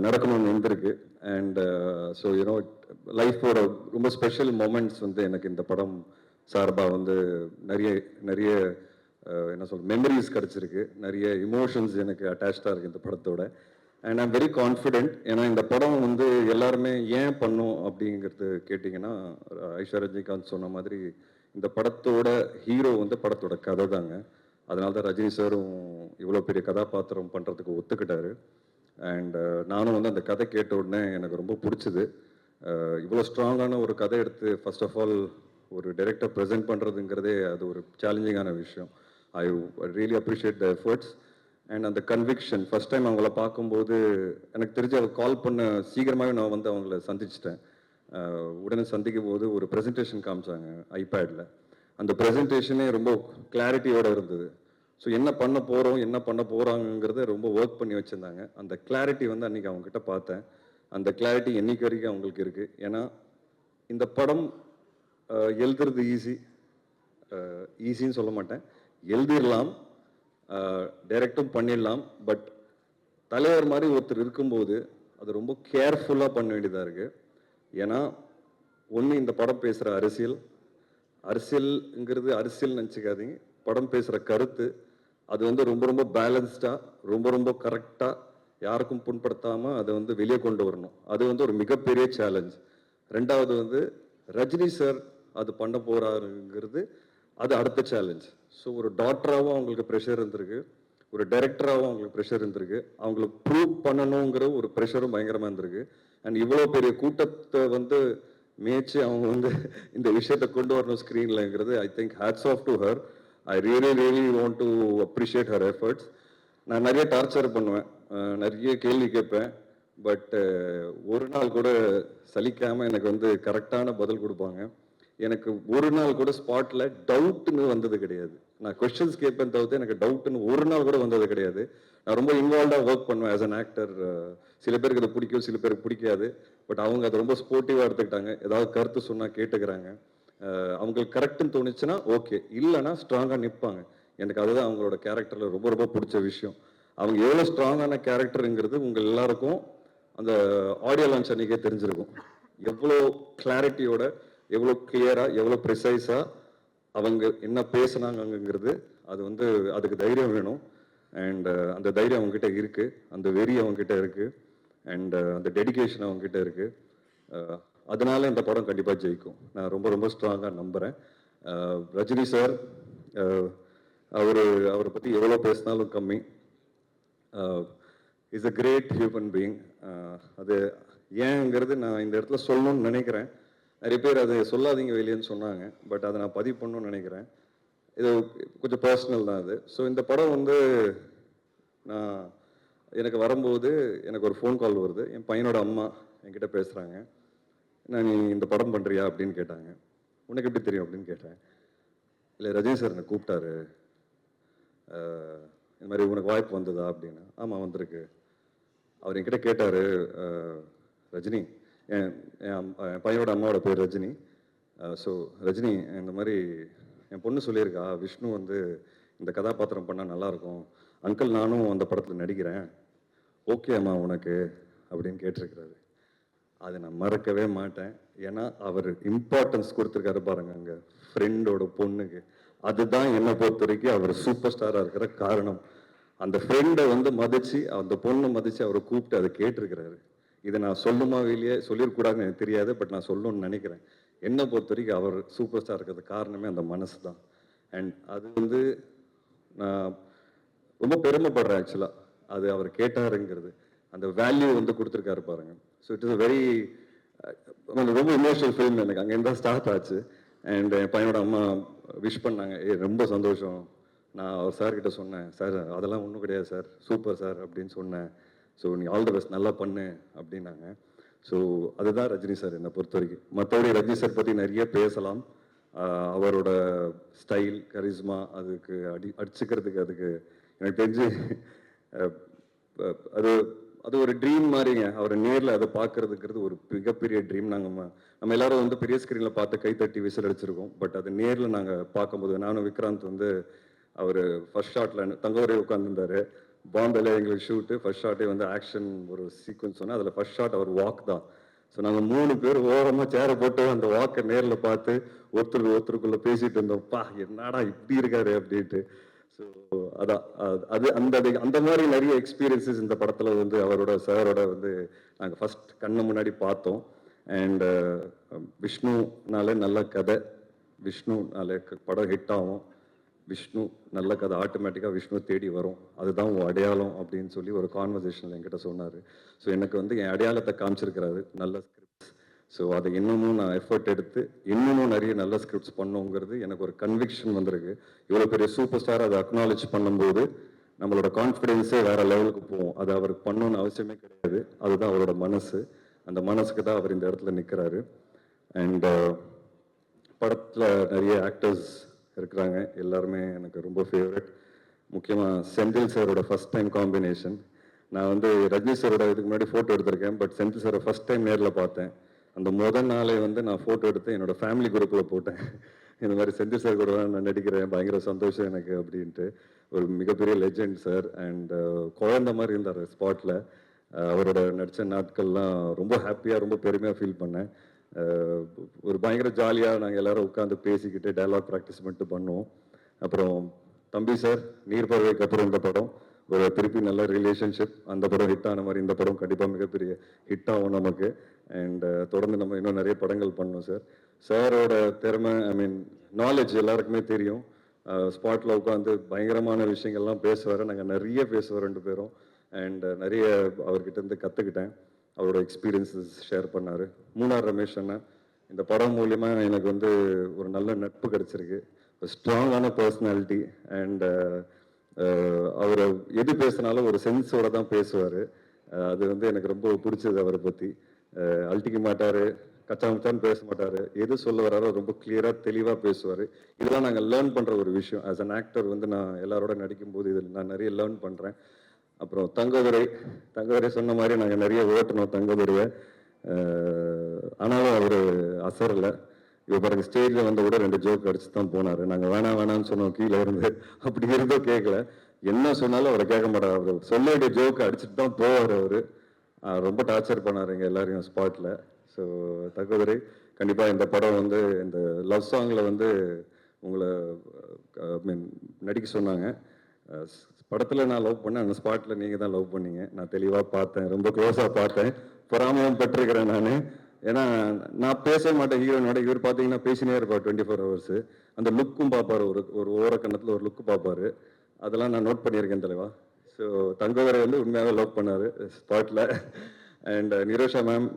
[SPEAKER 4] நடக்கணும்னு இருந்திருக்கு. அண்ட் ஸோ யூனோ லைஃபோட ரொம்ப ஸ்பெஷல் மொமெண்ட்ஸ் வந்து எனக்கு இந்த படம் சார்பாக வந்து நிறைய நிறைய என்ன சொல் மெமரிஸ் கிடச்சிருக்கு. நிறைய இமோஷன்ஸ் எனக்கு அட்டாச்சாக இருக்குது இந்த படத்தோட. And I'm very confident. ஏன்னா இந்த படம் வந்து எல்லாருமே ஏன் பண்ணோம் அப்படிங்கிறது கேட்டிங்கன்னா, ஐஸ்வர்யா ரஜினிகாந்த் சொன்ன மாதிரி இந்த படத்தோட ஹீரோ வந்து படத்தோட கதை தாங்க. அதனால தான் ரஜினி சாரும் இவ்வளோ பெரிய கதாபாத்திரம் பண்ணுறதுக்கு ஒத்துக்கிட்டாரு. அண்ட் நானும் வந்து அந்த கதை கேட்ட உடனே எனக்கு ரொம்ப பிடிச்சிது. இவ்வளோ ஸ்ட்ராங்கான ஒரு கதை எடுத்து ஃபர்ஸ்ட் ஆஃப் ஆல் ஒரு டைரக்டர் ப்ரெசென்ட் பண்ணுறதுங்கிறதே அது ஒரு சேலஞ்சிங்கான விஷயம். I really appreciate the efforts and அந்த கன்விக்ஷன். ஃபர்ஸ்ட் டைம் அவங்கள பார்க்கும்போது எனக்கு தெரிஞ்சு அவர் கால் பண்ண சீக்கிரமாகவே நான் வந்து அவங்கள சந்திச்சிட்டேன். உடனே சந்திக்கும் போது ஒரு ப்ரெசன்டேஷன் காமிச்சாங்க ஐபேடில். அந்த ப்ரெசன்டேஷனே ரொம்ப கிளாரிட்டியோடு இருந்தது. ஸோ என்ன பண்ண போகிறோம், என்ன பண்ண போகிறாங்கிறத ரொம்ப ஒர்க் பண்ணி வச்சுருந்தாங்க. அந்த கிளாரிட்டி வந்து அன்றைக்கி அவங்ககிட்ட பார்த்தேன். அந்த கிளாரிட்டி என்னைக்கு வரைக்கும் அவங்களுக்கு இருக்குது. ஏன்னா இந்த படம் எழுதுறது ஈஸின்னு சொல்ல மாட்டேன், எழுதிடலாம், டைரக்டும் பண்ணிடலாம். பட் தலைவர் மாதிரி ஒருத்தர் இருக்கும்போது அது ரொம்ப கேர்ஃபுல்லாக பண்ண வேண்டியதாக இருக்குது. ஏன்னா ஒன்று இந்த படம் பேசுகிற அரசியல்ங்கிறது அரசியல் நினச்சிக்காதீங்க. படம் பேசுகிற கருத்து அது வந்து ரொம்ப ரொம்ப பேலன்ஸ்டாக, ரொம்ப ரொம்ப கரெக்டாக, யாருக்கும் புண்படுத்தாமல் அதை வந்து வெளியே கொண்டு வரணும். அது வந்து ஒரு மிகப்பெரிய சேலஞ்ச். ரெண்டாவது வந்து ரஜினி சார் அது பண்ண போகிறாருங்கிறது அது அடுத்த சேலஞ்ச். ஸோ ஒரு டாக்டராகவும் அவங்களுக்கு ப்ரெஷர் இருந்திருக்கு, ஒரு டைரக்டராகவும் அவங்களுக்கு ப்ரெஷர் இருந்திருக்கு, அவங்களுக்கு ப்ரூவ் பண்ணணுங்கிற ஒரு ப்ரெஷரும் பயங்கரமாக இருந்திருக்கு. அண்ட் இவ்வளோ பெரிய கூட்டத்தை வந்து மேய்ச்சி அவங்க வந்து இந்த விஷயத்தை கொண்டு வரணும் ஸ்க்ரீன்லங்கிறது I think hats off to her. I really want to appreciate her efforts. நான் நிறைய டார்ச்சர் பண்ணுவேன், நிறைய கேள்வி கேட்பேன். பட் ஒரு நாள் கூட சலிக்காமல் எனக்கு வந்து கரெக்டான பதில் கொடுப்பாங்க. எனக்கு ஒரு நாள் கூட ஸ்பாட்டில் டவுட்டுன்னு வந்தது கிடையாது. நான் கொஸ்டின்ஸ் கேட்பேன் தவிர்த்து எனக்கு டவுட்டுன்னு ஒரு நாள் கூட வந்தது கிடையாது. நான் ரொம்ப இன்வால்வ்டாக ஒர்க் பண்ணுவேன் ஆஸ் அன் ஆக்டர். சில பேருக்கு அது பிடிக்கும், சில பேருக்கு பிடிக்காது. பட் அவங்க அதை ரொம்ப ஸ்போர்ட்டிவாக எடுத்துக்கிட்டாங்க. ஏதாவது கருத்து சொன்னால் கேட்டுக்கிறாங்க. அவங்களுக்கு கரெக்டுன்னு தோணுச்சுன்னா ஓகே, இல்லைன்னா ஸ்ட்ராங்காக நிற்பாங்க. எனக்கு அதுதான் அவங்களோட கேரக்டரில் ரொம்ப ரொம்ப பிடிச்ச விஷயம். அவங்க எவ்வளோ ஸ்ட்ராங்கான கேரக்டருங்கிறது உங்கள் எல்லாருக்கும் அந்த ஆடியோ லான்ச் அன்றைக்கே தெரிஞ்சிருக்கும் எவ்வளோ கிளாரிட்டியோட, எவ்வளோ கிளியராக, எவ்வளோ ப்ரிசைஸாக அவங்க என்ன பேசுனாங்கங்கிறது. அது வந்து அதுக்கு தைரியம் வேணும். அண்ட் அந்த தைரியம் அவங்ககிட்ட இருக்குது, அந்த வெறி அவங்ககிட்ட இருக்குது, அண்ட் அந்த டெடிகேஷன் அவங்ககிட்ட இருக்குது. அதனால இந்த படம் கண்டிப்பாக ஜெயிக்கும் நான் ரொம்ப ரொம்ப ஸ்ட்ராங்காக நம்புகிறேன். ரஜினி சார் அவரை பற்றி எவ்வளோ பேசினாலும் கம்மி. Is a great human being. அது ஏங்கிறது நான் இந்த இடத்துல சொல்லணும்னு நினைக்கிறேன். நிறைய பேர் அதை சொல்லாதீங்க வெளியேன்னு சொன்னாங்க, பட் அதை நான் பதிவு பண்ணணும்னு நினைக்கிறேன். இது கொஞ்சம் பர்சனல் தான் அது. ஸோ இந்த படம் வந்து நான் எனக்கு வரும்போது எனக்கு ஒரு ஃபோன் கால் வருது. என் பையனோட அம்மா என்கிட்ட பேசுகிறாங்க. நான் நீ இந்த படம் பண்ணுறியா அப்படின்னு கேட்டாங்க. உனக்கு எப்படி தெரியும் அப்படின்னு கேட்டேன். இல்லை ரஜினி சார் என்னை கூப்பிட்டாரு, இந்த மாதிரி உனக்கு வாய்ப்பு வந்ததா அப்படின்னு. ஆமாம் வந்திருக்கு. அவர் என்கிட்ட கேட்டார், ரஜினி என் பையனோட அம்மாவோட பேர் ரஜினி. ஸோ ரஜினி இந்த மாதிரி என் பொண்ணு சொல்லியிருக்கா விஷ்ணு வந்து இந்த கதாபாத்திரம் பண்ணால் நல்லாயிருக்கும், அங்கிள் நானும் அந்த படத்தில் நடிக்கிறேன், ஓகே அம்மா உனக்கு அப்படின்னு கேட்டிருக்கிறாரு. அதை நான் மறக்கவே மாட்டேன். ஏன்னா அவர் இம்பார்ட்டன்ஸ் கொடுத்துருக்காரு பாருங்க அங்கே ஃப்ரெண்டோட பொண்ணுக்கு. அதுதான் என்னை பொறுத்த வரைக்கும் அவர் சூப்பர் ஸ்டாராக இருக்கிற காரணம். அந்த ஃப்ரெண்டை வந்து மதித்து, அந்த பொண்ணை மதித்து அவரை கூப்பிட்டு அதை கேட்டிருக்கிறாரு. இதை நான் சொல்லுமா வெளியே சொல்லிடக்கூடாதுன்னு எனக்கு தெரியாது, பட் நான் சொல்லணும்னு நினைக்கிறேன். என்னை பொறுத்த வரைக்கும் அவர் சூப்பர் ஸ்டார் இருக்கிறது காரணமே அந்த மனசு தான். அண்ட் அது வந்து நான் ரொம்ப பெருமைப்படுறேன் ஆக்சுவலாக. அது அவர் கேட்டாருங்கிறது, அந்த வேல்யூ வந்து கொடுத்துருக்காரு பாருங்க. So it is a very ரொம்ப இமோஷனல் ஃபிலிம். எனக்கு அங்கேருந்து தான் ஸ்டார்ட் ஆச்சு. அண்ட் என் பையனோட அம்மா விஷ் பண்ணாங்க. ரொம்ப சந்தோஷம். நான் அவர் சார்கிட்ட சொன்னேன், சார் அதெல்லாம் ஒன்றும் கிடையாது சார், சூப்பர் சார் அப்படின்னு சொன்னேன். ஸோ நீ ஆல் தி பெஸ்ட், நல்லா பண்ணு அப்படின்னாங்க. ஸோ அதுதான் ரஜினி சார் என்னை பொறுத்த வரைக்கும். மற்றபடி ரஜினி சார் பற்றி நிறைய பேசலாம். அவரோட ஸ்டைல், கரிஸ்மா, அதுக்கு அடிச்சுக்கிறதுக்கு அதுக்கு எனக்கு தெரிஞ்சு அது அது ஒரு ட்ரீம் மாதிரிங்க. அவரை நேரில் அதை பார்க்கறதுங்கிறது ஒரு மிகப்பெரிய ட்ரீம். நம்ம எல்லாரும் வந்து பெரிய ஸ்க்ரீனில் பார்த்து கைத்தட்டி விசில் அடிச்சிருக்கோம். பட் அது நேரில் நாங்கள் பார்க்கும்போது, நானும் விக்ராந்த் வந்து அவர் ஃபர்ஸ்ட் ஷாட்டில் தங்கவரே உட்காந்துருந்தார். பாம்பேல எங்களுக்கு ஷூட்டு. ஃபர்ஸ்ட் ஷாட்டே வந்து ஆக்ஷன் ஒரு சீக்வன்ஸ் சொன்னால் அதில் ஃபர்ஸ்ட் ஷாட் அவர் வாக் தான். ஸோ நாங்கள் 3 பேர் ஓரமாக சேரை போட்டு அந்த வாக்கை நேரில் பார்த்து ஒருத்தருக்குள்ளே பேசிகிட்டு இருந்தோம்ப்பா, என்னடா இப்படி இருக்காரு அப்படின்ட்டு. ஸோ அதான் அது அந்த மாதிரி நிறைய எக்ஸ்பீரியன்ஸஸ் இந்த படத்தில் வந்து அவரோட சாரோட வந்து நாங்கள் ஃபர்ஸ்ட் கண்ணு முன்னாடி பார்த்தோம். அண்ட் விஷ்ணுனாலே நல்ல கதை, விஷ்ணுனாலே படம் ஹிட் ஆகும், விஷ்ணு நல்ல கதை ஆட்டோமேட்டிக்காக விஷ்ணு தேடி வரும், அதுதான் உன் அடையாளம் அப்படின்னு சொல்லி ஒரு கான்வர்சேஷனில் என்கிட்ட சொன்னார். ஸோ எனக்கு வந்து என் அடையாளத்தை காமிச்சிருக்கிறாரு, நல்ல ஸ்கிரிப்ட்ஸ். ஸோ அதை இன்னமும் நான் எஃபர்ட் எடுத்து இன்னமும் நிறைய நல்ல ஸ்கிரிப்ட்ஸ் பண்ணுங்கிறது எனக்கு ஒரு கன்விக்ஷன் வந்திருக்கு. இவ்வளோ பெரிய சூப்பர் ஸ்டார் அதை அக்னாலேஜ் பண்ணும்போது நம்மளோட கான்ஃபிடென்ஸே வேற லெவலுக்கு போகும். அது அவருக்கு பண்ணணும்னு அவசியமே கிடையாது. அதுதான் அவரோட மனசு. அந்த மனசுக்கு தான் அவர் இந்த இடத்துல நிற்கிறாரு. அண்ட் படத்தில் நிறைய ஆக்டர்ஸ் இருக்கிறாங்க, எல்லாருமே எனக்கு ரொம்ப ஃபேவரட். முக்கியமாக செந்தில் சாரோட ஃபர்ஸ்ட் டைம் காம்பினேஷன். நான் வந்து ரஜினி சாரோட இதுக்கு முன்னாடி ஃபோட்டோ எடுத்திருக்கேன், பட் செந்தில் சாரை ஃபர்ஸ்ட் டைம் நேரில் பார்த்தேன். அந்த முதல் நாளே வந்து நான் ஃபோட்டோ எடுத்து என்னோடய ஃபேமிலி குரூப்பில் போட்டேன். இந்த மாதிரி செந்தில் சார் கூட நான் நடிக்கிறேன், பயங்கர சந்தோஷம் எனக்கு அப்படின்ட்டு. ஒரு மிகப்பெரிய லெஜெண்ட் சார். அண்ட் குழந்த மாதிரி இருந்தார் ஸ்பாட்டில். அவரோட நடித்த நாட்கள்லாம் ரொம்ப ஹாப்பியாக, ரொம்ப பெருமையாக ஃபீல் பண்ணேன். ஒரு பயங்கர ஜாலியாக நாங்கள் எல்லோரும் உட்காந்து பேசிக்கிட்டு டைலாக் ப்ராக்டிஸ் பண்ணிட்டு பண்ணுவோம். அப்புறம் தம்பி சார் நீர்பறவைக்கு அப்புறம் இந்த படம் ஒரு திருப்பி நல்ல ரிலேஷன்ஷிப். அந்த படம் ஹிட் ஆன மாதிரி இந்த படம் கண்டிப்பாக மிகப்பெரிய ஹிட் ஆகும் நமக்கு. அண்ட் தொடர்ந்து நம்ம இன்னும் நிறைய படங்கள் பண்ணோம் சார். சாரோட திறமை, ஐ மீன் நாலேஜ் எல்லாருக்குமே தெரியும். ஸ்பாட்டில் உட்காந்து பயங்கரமான விஷயங்கள்லாம் பேசுவார். நாங்கள் நிறைய பேசுவோம் 2 பேரும். அண்ட் நிறைய அவர்கிட்ட இருந்து கற்றுக்கிட்டேன். அவரோட எக்ஸ்பீரியன்ஸஸ் ஷேர் பண்ணார். மூணார் ரமேஷ் அண்ணா, இந்த படம் மூலிமா எனக்கு வந்து ஒரு நல்ல நட்பு கிடச்சிருக்கு. ஒரு ஸ்ட்ராங்கான பர்சனாலிட்டி. அண்ட் அவர் எது பேசினாலும் ஒரு சென்ஸோட தான் பேசுவார். அது வந்து எனக்கு ரொம்ப பிடிச்சது. அவரை பற்றி அழட்டிக்க மாட்டார், கச்சாமுச்சான்னு பேச மாட்டார். எது சொல்ல வராரோ ரொம்ப கிளியராக தெளிவாக பேசுவார். இதெல்லாம் நாங்கள் லேர்ன் பண்ணுற ஒரு விஷயம். ஆஸ் அன் ஆக்டர் வந்து நான் எல்லாரோட நடிக்கும்போது இதில் நான் நிறைய லேர்ன் பண்ணுறேன். அப்புறம் தங்கதுரை சொன்ன மாதிரி நாங்கள் நிறைய ஓட்டணும் தங்கதுரையை. ஆனாலும் அவர் அசரலை. இப்போ பாருங்க, ஸ்டேஜில் வந்து கூட 2 ஜோக் அடிச்சு தான் போனார். நாங்கள் வேணாம்னு சொன்னோம் கீழே இருந்து. அப்படி இருந்தோ கேட்கல. என்ன சொன்னாலும் அவரை கேட்க மாட்டார். அவர் சொல்ல வேண்டிய ஜோக்கு அடிச்சுட்டு தான் போவார் அவர். ரொம்ப டார்ச்சர் பண்ணாருங்க எல்லாரையும் ஸ்பாட்டில். ஸோ தகுதிரை கண்டிப்பாக இந்த படம் வந்து இந்த லவ் சாங்கில் வந்து உங்களை மீன் நடிக்க சொன்னாங்க. படத்தில் நான் லவ் பண்ணேன், அந்த ஸ்பாட்டில் நீங்கள் தான் லவ் பண்ணீங்க. நான் தெளிவாக பார்த்தேன், ரொம்ப க்ளோஸாக பார்த்தேன், பொறாமையும் பெற்றிருக்கிறேன் நான். ஏன்னா நான் பேச மாட்டேன் ஹீரோனோட, இவர் பார்த்தீங்கன்னா பேசினே இருப்பார் 24 ஹவர்ஸு. அந்த லுக்கும் பார்ப்பார், ஒரு ஓரக்கண்ணத்தில் ஒரு லுக்கு பார்ப்பார். அதெல்லாம் நான் நோட் பண்ணியிருக்கேன் தலைவா. ஸோ தங்கவரை வந்து உண்மையாகவே லவ் பண்ணார் ஸ்பாட்டில். அண்ட் நிரோஷா மேம்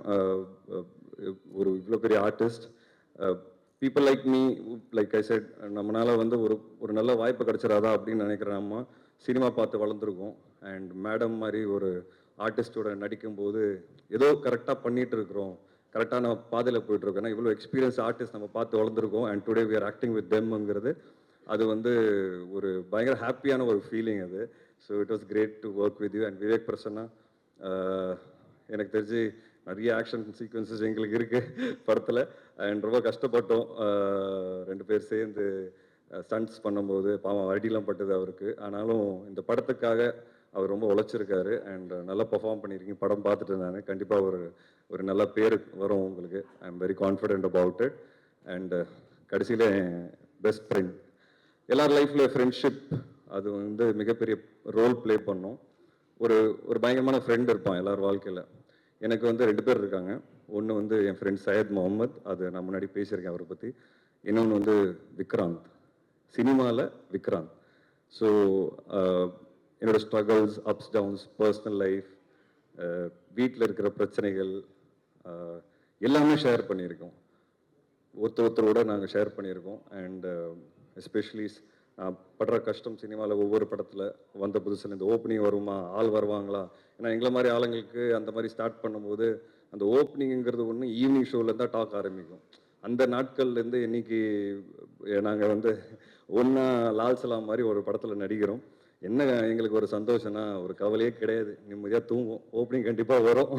[SPEAKER 4] ஒரு இவ்வளோ பெரிய artist. People like me, like I set, நம்மளால வந்து ஒரு நல்ல வாய்ப்பு கிடைச்சிடாதா அப்படின்னு நினைக்கிறேன். அம்மா சினிமா பார்த்து வளர்ந்துருக்கோம். அண்ட் மேடம் மாதிரி ஒரு ஆர்டிஸ்டோட நடிக்கும்போது ஏதோ கரெக்டாக பண்ணிட்டு இருக்கிறோம், கரெக்டான பாதையில் போயிட்டுருக்கோம். ஏன்னா இவ்வளோ எக்ஸ்பீரியன்ஸ் ஆர்டிஸ்ட் நம்ம பார்த்து வளர்ந்துருக்கோம். And today we are acting with தெம்ங்கிறது அது வந்து ஒரு பயங்கர ஹாப்பியான ஒரு ஃபீலிங் அது. So it was great to work with you. And Vivek Prasanna, எனக்கு தெரிஞ்சு நிறைய ஆக்ஷன் சீக்வன்சஸ் எங்களுக்கு இருக்குது படத்தில். அண்ட் ரொம்ப கஷ்டப்பட்டோம் 2 பேர் சேர்ந்து ஸ்டண்ட்ஸ் பண்ணும்போது. பாவம் அடிலாம் பட்டது அவருக்கு. ஆனாலும் இந்த படத்துக்காக அவர் ரொம்ப உழைச்சிருக்காரு. அண்ட் நல்லா பெர்ஃபார்ம் பண்ணியிருக்கீங்க. படம் பார்த்துட்டு நான் கண்டிப்பாக ஒரு நல்ல பேர் வரும் உங்களுக்கு. I am very confident about it. And கடைசியில் பெஸ்ட் ஃப்ரெண்ட், எல்லார் லைஃப்பில் ஃப்ரெண்ட்ஷிப் அது வந்து மிகப்பெரிய ரோல் ப்ளே பண்ணும். ஒரு பயங்கரமான ஃப்ரெண்ட் இருப்பான் எல்லார் வாழ்க்கையில். எனக்கு வந்து 2 பேர் இருக்காங்க. ஒன்று வந்து என் ஃப்ரெண்ட் சையத் முகமது, அது நான் முன்னாடி பேசியிருக்கேன் அவரை பற்றி. இன்னொன்று வந்து விக்ராந்த், சினிமாவில் விக்ராந்த். ஸோ என்னோடய struggles, ups downs, personal life, வீட்டில் இருக்கிற பிரச்சனைகள் எல்லாமே ஷேர் பண்ணியிருக்கோம். ஒருத்தரோட நாங்கள் ஷேர் பண்ணியிருக்கோம். அண்ட் எஸ்பெஷலி படுற கஷ்டம் சினிமாவில் ஒவ்வொரு படத்தில் வந்த புதுசில் இந்த ஓப்பனிங் வருமா, ஆள் வருவாங்களா. ஏன்னா எங்களை மாதிரி ஆளுங்களுக்கு அந்த மாதிரி ஸ்டார்ட் பண்ணும்போது அந்த ஓப்பனிங்கிறது ஒன்று ஈவினிங் ஷோவில் தான் டாக் ஆரம்பிக்கும். அந்த நாட்கள்லேருந்து இன்னைக்கு நாங்கள் வந்து ஒன்றா லால் சலாம் மாதிரி ஒரு படத்தில் நடிக்கிறோம். என்ன எங்களுக்கு ஒரு சந்தோஷம்னா ஒரு கவலையே கிடையாது, நிம்மதியாக தூங்குவோம். ஓப்பனிங் கண்டிப்பாக வரும்,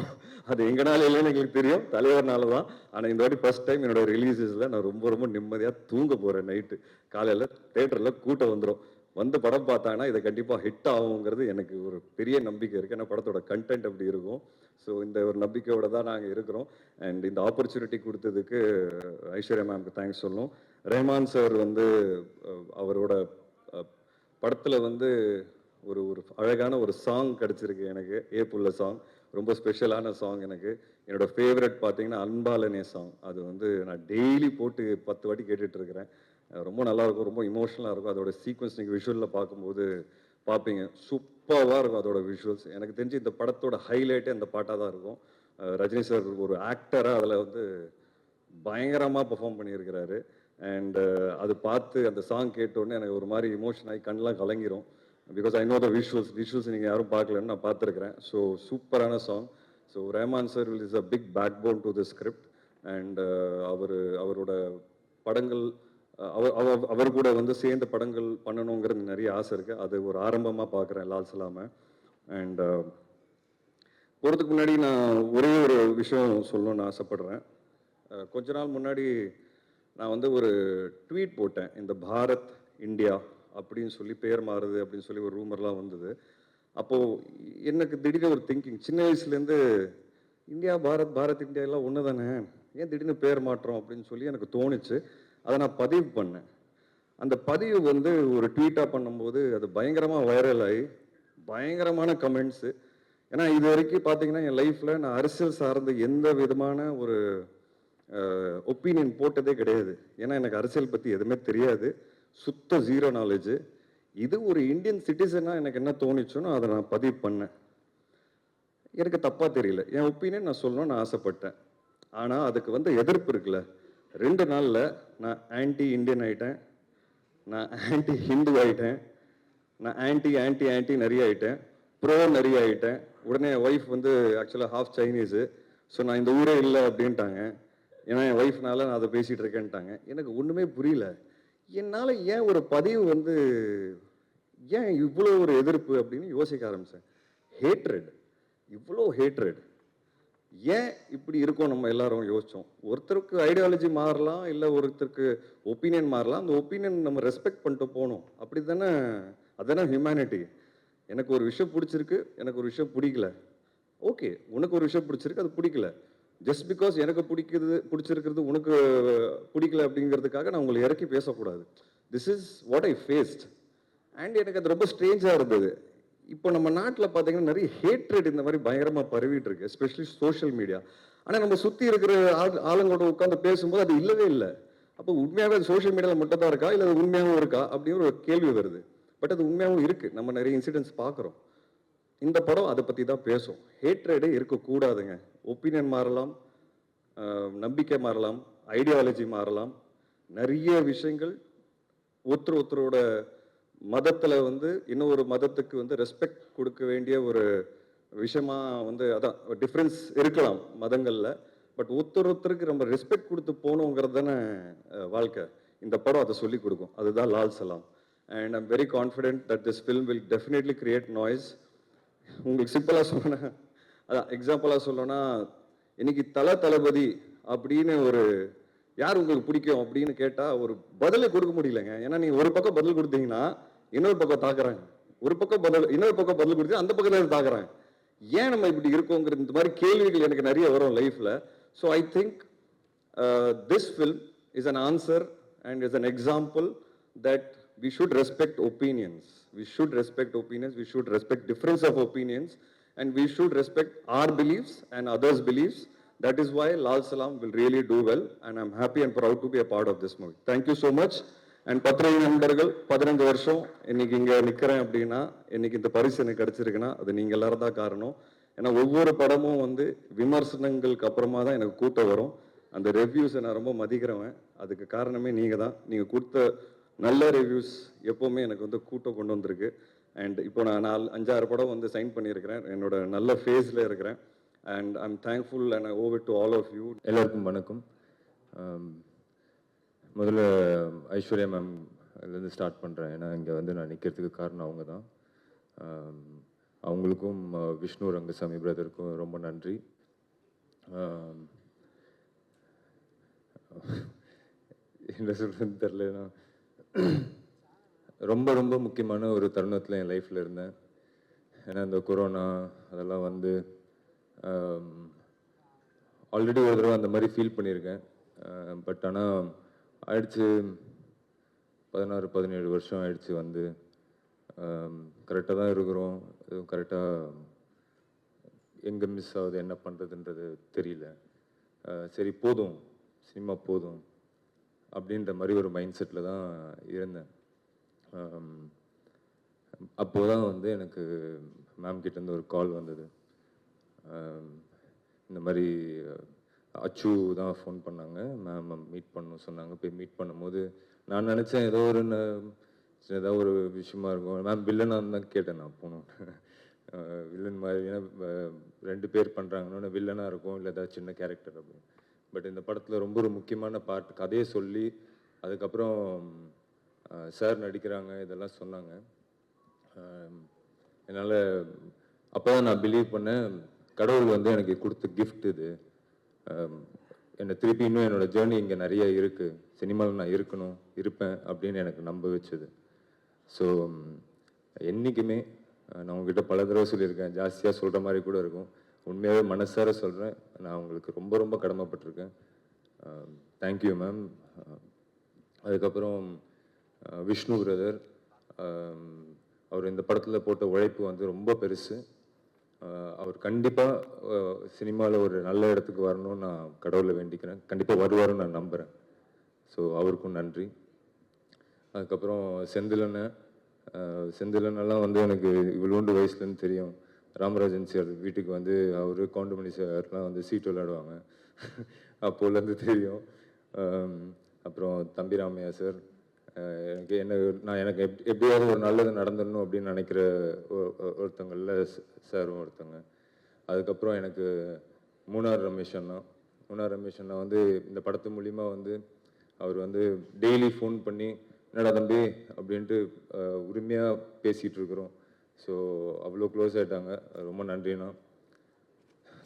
[SPEAKER 4] அது எங்கனால இல்லைன்னு எங்களுக்கு தெரியும், தலைவர்னால தான். ஆனால் இந்த வாட்டி ஃபர்ஸ்ட் டைம் என்னோட ரிலீஸஸில் நான் ரொம்ப நிம்மதியாக தூங்க போகிறேன். நைட்டு காலையில் தேட்டரில் கூட்டம் வந்துடும், வந்து படம் பார்த்தாங்கன்னா இதை கண்டிப்பாக ஹிட் ஆகுங்கிறது எனக்கு ஒரு பெரிய நம்பிக்கை இருக்குது. ஏன்னா படத்தோட கண்டென்ட் அப்படி இருக்கும். ஸோ இந்த ஒரு நம்பிக்கையோட தான் நாங்கள் இருக்கிறோம். அண்ட் இந்த ஆப்பர்ச்சுனிட்டி கொடுத்ததுக்கு ஐஸ்வர்யா மேம்க்கு தேங்க்ஸ் சொல்லணும். ரஹ்மான் சார் வந்து அவரோட படத்தில் வந்து ஒரு அழகான ஒரு சாங் கிடச்சிருக்கு எனக்கு, ஏப்புள்ள சாங். ரொம்ப ஸ்பெஷலான சாங் எனக்கு. என்னோட ஃபேவரட் பார்த்தீங்கன்னா அன்பாலனே சாங். அது வந்து நான் டெய்லி போட்டு 10 வாட்டி கேட்டுட்டு இருக்கிறேன். ரொம்ப நல்லாயிருக்கும், ரொம்ப இமோஷனலாக இருக்கும். அதோட சீக்வன்ஸ் நீங்கள் விஷுவலில் பார்க்கும்போது பார்ப்பீங்க, சூப்பராக இருக்கும் அதோட விஷுவல்ஸ். எனக்கு தெரிஞ்சு இந்த படத்தோட ஹைலைட்டே அந்த பாட்டாக தான் இருக்கும். ரஜினி சார் ஒரு ஆக்டராக அதில் வந்து பயங்கரமாக பெர்ஃபார்ம் பண்ணியிருக்கிறாரு. அண்ட் அது பார்த்து அந்த சாங் கேட்டோடனே எனக்கு ஒரு மாதிரி இமோஷன் ஆகி கண்ணெலாம் கலங்கிரும். Because I know the visuals நீங்கள் யாரும் பார்க்கலன்னு நான் பார்த்துருக்குறேன். ஸோ சூப்பரான song. So Rahman sir is a big backbone to the script. And அவரோட படங்கள் அவர் கூட வந்து சேர்ந்து படங்கள் பண்ணணுங்கிறது நிறைய ஆசை இருக்குது. அது ஒரு ஆரம்பமாக பார்க்குறேன் லால் சலாமை. அண்ட் போகிறதுக்கு முன்னாடி நான் ஒரே ஒரு விஷயம் சொல்லணும்னு ஆசைப்படுறேன். கொஞ்ச நாள் முன்னாடி நான் வந்து ஒரு ட்வீட் போட்டேன், இந்த பாரத் இந்தியா அப்படின்னு சொல்லி பேர் மாறுது அப்படின்னு சொல்லி ஒரு ரூமர்லாம் வந்தது. அப்போது எனக்கு திடீர்னு ஒரு திங்கிங், சின்ன வயசுலேருந்து இந்தியா பாரத் இந்தியா எல்லாம் ஒன்று தானே, ஏன் திடீர்னு பேர் மாற்றோம் அப்படின்னு சொல்லி எனக்கு தோணுச்சு. அதை நான் பதிவு பண்ணேன். அந்த பதிவு வந்து ஒரு ட்வீட்டாக பண்ணும்போது அது பயங்கரமாக வைரல் ஆகி பயங்கரமான கமெண்ட்ஸு. ஏன்னா இது வரைக்கும் பார்த்தீங்கன்னா என் லைஃப்பில் நான் அரசியல் சார்ந்த எந்த விதமான ஒரு ஒப்பீனியன் போட்டதே கிடையாது. ஏன்னா எனக்கு அரசியல் பற்றி எதுவுமே தெரியாது, சுத்த ஜீரோ நாலேஜு. இது ஒரு இந்தியன் சிட்டிசனாக எனக்கு என்ன தோணுச்சுன்னு அதை நான் பதிவு பண்ணேன். எனக்கு தப்பாக தெரியல, என் ஒப்பீனியன் நான் சொல்லணும்னு நான் ஆசைப்பட்டேன். ஆனால் அதுக்கு வந்து எதிர்ப்பு இருக்குல்ல. 2 நாளில் நான் ஆன்டி இண்டியன் ஆகிட்டேன், நான் ஆன்டி ஹிந்து ஆகிட்டேன், நான் ஆன்டி நிறைய ஆகிட்டேன், ப்ரோ நிறைய ஆகிட்டேன். உடனே என் ஒய்ஃப் வந்து ஆக்சுவலாக ஹாஃப் சைனீஸு. ஸோ நான் இந்த ஊரே இல்லை அப்படின்ட்டாங்க. ஏன்னா என் ஒய்ஃப்னால நான் அதை பேசிகிட்டு இருக்கேன்ட்டாங்க. எனக்கு ஒன்றுமே புரியல. என்னால் ஏன் ஒரு பதிவு வந்து ஏன் இவ்வளோ ஒரு எதிர்ப்பு அப்படின்னு யோசிக்க ஆரம்பித்தேன். ஹேட்ரட், இவ்வளோ ஹேட்ரட் ஏன் இப்படி இருக்கோம் நம்ம எல்லாரும் யோசித்தோம். ஒருத்தருக்கு ஐடியாலஜி மாறலாம், இல்லை ஒருத்தருக்கு ஒப்பீனியன் மாறலாம். அந்த ஒப்பீனியன் நம்ம ரெஸ்பெக்ட் பண்ணிட்டு போகணும், அப்படி தானே, அதுதானே ஹியூமனிட்டி. எனக்கு ஒரு விஷயம் பிடிச்சிருக்கு, எனக்கு ஒரு விஷயம் பிடிக்கல, ஓகே, உனக்கு ஒரு விஷயம் பிடிச்சிருக்கு, அது பிடிக்கல. ஜஸ்ட் பிகாஸ் எனக்கு பிடிச்சிருக்கிறது உனக்கு பிடிக்கல அப்படிங்கிறதுக்காக நான் உங்களை இறக்கி பேசக்கூடாது. This is what I faced. And எனக்கு அது ரொம்ப ஸ்ட்ரேஞ்சாக இருந்தது. இப்போ நம்ம நாட்டில் பார்த்தீங்கன்னா நிறைய ஹேட்ரட் இந்த மாதிரி பயங்கரமாக பரவிட்டு இருக்கு, எஸ்பெஷலி சோஷியல் மீடியா. ஆனால் நம்ம சுற்றி இருக்கிற ஆளுங்களோட உட்காந்து பேசும்போது அது இல்லவே இல்லை. அப்போ உண்மையாகவே அது சோஷியல் மீடியாவில் மட்டும் தான் இருக்கா, இல்லை அது உண்மையாகவும் இருக்கா அப்படிங்கிற ஒரு கேள்வி வருது. பட் அது உண்மையாகவும் இருக்குது, நம்ம நிறைய இன்சிடென்ட்ஸ் பார்க்குறோம். இந்த படம் அதை பற்றி தான் பேசும். ஹேட்ரடே இருக்கக்கூடாதுங்க. ஒப்பீனியன் மாறலாம், நம்பிக்கை மாறலாம், ஐடியாலஜி மாறலாம், நிறைய விஷயங்கள் ஒருத்தரோட மதத்தில் வந்து இன்னொரு மதத்துக்கு வந்து ரெஸ்பெக்ட் கொடுக்க வேண்டிய ஒரு விஷயமா வந்து அதான் டிஃப்ரென்ஸ் இருக்கலாம் மதங்களில். பட் ஒருத்தருக்கு நம்ம ரெஸ்பெக்ட் கொடுத்து போகணுங்கிறது தானே வாழ்க்கை. இந்த படம் அதை சொல்லிக் கொடுக்கும். அதுதான் Lal Salaam. And I'm very confident that this film will definitely create noise. உங்களுக்கு சிம்பிளாக சொல்லணும், அதான் எக்ஸாம்பிளாக சொல்லணும்னா, இன்னைக்கு தளபதி அப்படின்னு ஒரு யார் உங்களுக்கு பிடிக்கும் அப்படின்னு கேட்டால் ஒரு பதிலை கொடுக்க முடியலங்க. ஏன்னா நீங்கள் ஒரு பக்கம் பதில் கொடுத்தீங்கன்னா இன்னொரு பக்கம் தாக்குறாங்க, ஒரு பக்கம் இன்னொரு பக்கம் பதில் கொடுத்து அந்த பக்கத்தில் தாக்குறாங்க. ஏன் நம்ம இப்படி இருக்கோங்கிற இந்த மாதிரி கேள்விகள் எனக்கு நிறைய வரும் லைஃப்பில். So I think this film is an answer and is an example that we should respect opinions. We should respect opinions. We should respect difference of opinions, and we should respect our beliefs and others' beliefs. That is why Lal Salam will really do well, and I'm happy and proud to be a part of this movie. Thank you so much. And பத்திரிகை நண்பர்கள், 15 வருஷம் இன்னைக்கு இங்கே நிற்கிறேன் அப்படின்னா, இன்னைக்கு இந்த பரிசு எனக்கு கிடைச்சிருக்குன்னா அது நீங்கள் எல்லாரும் தான் காரணம். ஏன்னா ஒவ்வொரு படமும் வந்து விமர்சனங்களுக்கு அப்புறமா தான் எனக்கு கூட்டம் வரும். அந்த ரிவ்யூஸை நான் ரொம்ப மதிக்கிறவன். அதுக்கு காரணமே நீங்கள் தான். நீங்கள் கொடுத்த நல்ல ரிவ்யூஸ் எப்போவுமே எனக்கு வந்து கூட்டம் கொண்டு வந்திருக்கு. அண்ட் இப்போ நான் 5-6 படம் வந்து சைன் பண்ணியிருக்கிறேன், என்னோட நல்ல ஃபேஸில் இருக்கிறேன். And I am thankful and I owe it to all of you.
[SPEAKER 5] எல்லாருக்கும் வணக்கம். முதல்ல ஐஸ்வர்யா மேம் அதுலேருந்து ஸ்டார்ட் பண்ணுறேன். ஏன்னா இங்கே வந்து நான் நிற்கிறதுக்கு காரணம் அவங்க தான். அவங்களுக்கும் விஷ்ணு ரங்கசாமி பிரதருக்கும் ரொம்ப நன்றி. என்ன சொல்கிறதுன்னு தெரிலனா, ரொம்ப ரொம்ப முக்கியமான ஒரு தருணத்தில் என் லைஃப்பில் இருந்தேன். ஏன்னா இந்த கொரோனா அதெல்லாம் வந்து ஆல்ரெடி ஒரு தடவை அந்த மாதிரி ஃபீல் பண்ணியிருக்கேன். பட் ஆனால் ஆயிடுச்சு, 16-17 வருஷம் ஆயிடுச்சு. வந்து கரெக்டாக தான் இருக்கிறோம். எதுவும் கரெக்டாக எங்கே மிஸ் ஆகுது, என்ன பண்ணுறதுன்றது தெரியல. சரி போதும், சினிமா போதும் அப்படின்ற மாதிரி ஒரு மைண்ட் செட்டில் தான் இருந்தேன். அப்போது தான் வந்து எனக்கு மேம் கிட்டேருந்து ஒரு கால் வந்தது. இந்த மாதிரி அச்சு தான் ஃபோன் பண்ணாங்க, மேம் மீட் பண்ணணும் சொன்னாங்க. போய் மீட் பண்ணும்போது நான் நினச்சேன் ஏதோ ஒரு ஏதாவது ஒரு விஷயமா இருக்கும். மேம் வில்லனாக தான் கேட்டேன் நான் போகணும். வில்லன் மாதிரி, ஏன்னா 2 பேர் பண்ணுறாங்கன்னு வில்லனாக இருக்கும், இல்லை ஏதாவது சின்ன கேரக்டர் அப்படின்னு. பட் இந்த படத்தில் ரொம்ப ஒரு முக்கியமான பார்ட், கதையை சொல்லி அதுக்கப்புறம் சார் நடிக்கிறாங்க இதெல்லாம் சொன்னாங்க. என்னால் அப்போ தான் நான் பிலீவ் பண்ணேன், கடவுள் வந்து எனக்கு கொடுத்த கிஃப்ட் இது. என்னை திருப்பி இன்னும் என்னோடய ஜேர்னி இங்கே நிறைய இருக்குது, சினிமாவில் நான் இருப்பேன் அப்படின்னு எனக்கு நம்ப வச்சுது. ஸோ என்றைக்குமே நான் உங்ககிட்ட பல தடவை சொல்லியிருக்கேன், ஜாஸ்தியாக சொல்கிற மாதிரி கூட இருக்கும். உண்மையாகவே மனசார சொல்கிறேன், நான் உங்களுக்கு ரொம்ப ரொம்ப கடமைப்பட்டிருக்கேன். Thank you ma'am. அதுக்கப்புறம் விஷ்ணு பிரதர், அவர் இந்த படத்தில் போட்ட உழைப்பு வந்து ரொம்ப பெருசு. அவர் கண்டிப்பாக சினிமாவில் ஒரு நல்ல இடத்துக்கு வரணும்னு நான் கடவுளை வேண்டிக்கிறேன். கண்டிப்பாக வருவாருன்னு நான் நம்புகிறேன். ஸோ அவருக்கும் நன்றி. அதுக்கப்புறம் செந்திலனெல்லாம் வந்து எனக்கு இவ்வளோண்டு வயசுலேருந்து தெரியும். ராமராஜன் சார் வீட்டுக்கு வந்து அவர் கவுண்டமணி சார்லாம் வந்து சீட்டு விளையாடுவாங்க, அப்போலேருந்து தெரியும். அப்புறம் தம்பி ராமையா சார், எனக்கு எப்படியாவது ஒரு நல்லது நடந்துடணும் அப்படின்னு நினைக்கிற ஒருத்தங்களில் சாரும் ஒருத்தங்க. அதுக்கப்புறம் எனக்கு மூணார் ரமேஷ் அண்ணா வந்து இந்த படத்து மூலிமா வந்து அவர் வந்து டெய்லி ஃபோன் பண்ணி என்னடா தம்பி அப்படின்ட்டு உரிமையாக பேசிகிட்டு இருக்கிறோம். ஸோ அவ்வளோ க்ளோஸ் ஆகிட்டாங்க, ரொம்ப நன்றிண்ணா.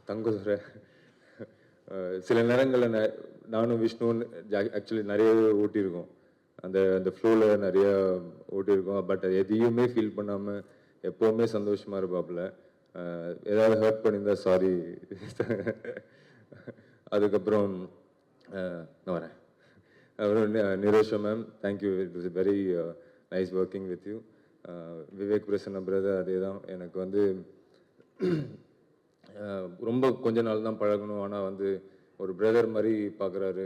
[SPEAKER 5] தங்கதுரை, சில நேரங்களில் நானும் விஷ்ணுன்னு ஆக்சுவலி நிறைய ஓட்டியிருக்கோம், அந்த ஃப்ளோவில் நிறையா ஓட்டியிருக்கோம். பட் அது எதையுமே ஃபீல் பண்ணாமல் எப்போவுமே சந்தோஷமாக இருப்பாப்புல. ஏதாவது ஹர்ட் பண்ணியிருந்தா சாரி. அதுக்கப்புறம் நான் வரேன். அப்புறம் Nirosha ma'am, thank you. It was very nice working with you. Vivek Prasanna brother, அதே தான். எனக்கு வந்து ரொம்ப கொஞ்ச நாள் தான் பழகணும், ஆனால் வந்து ஒரு பிரதர் மாதிரி பார்க்குறாரு.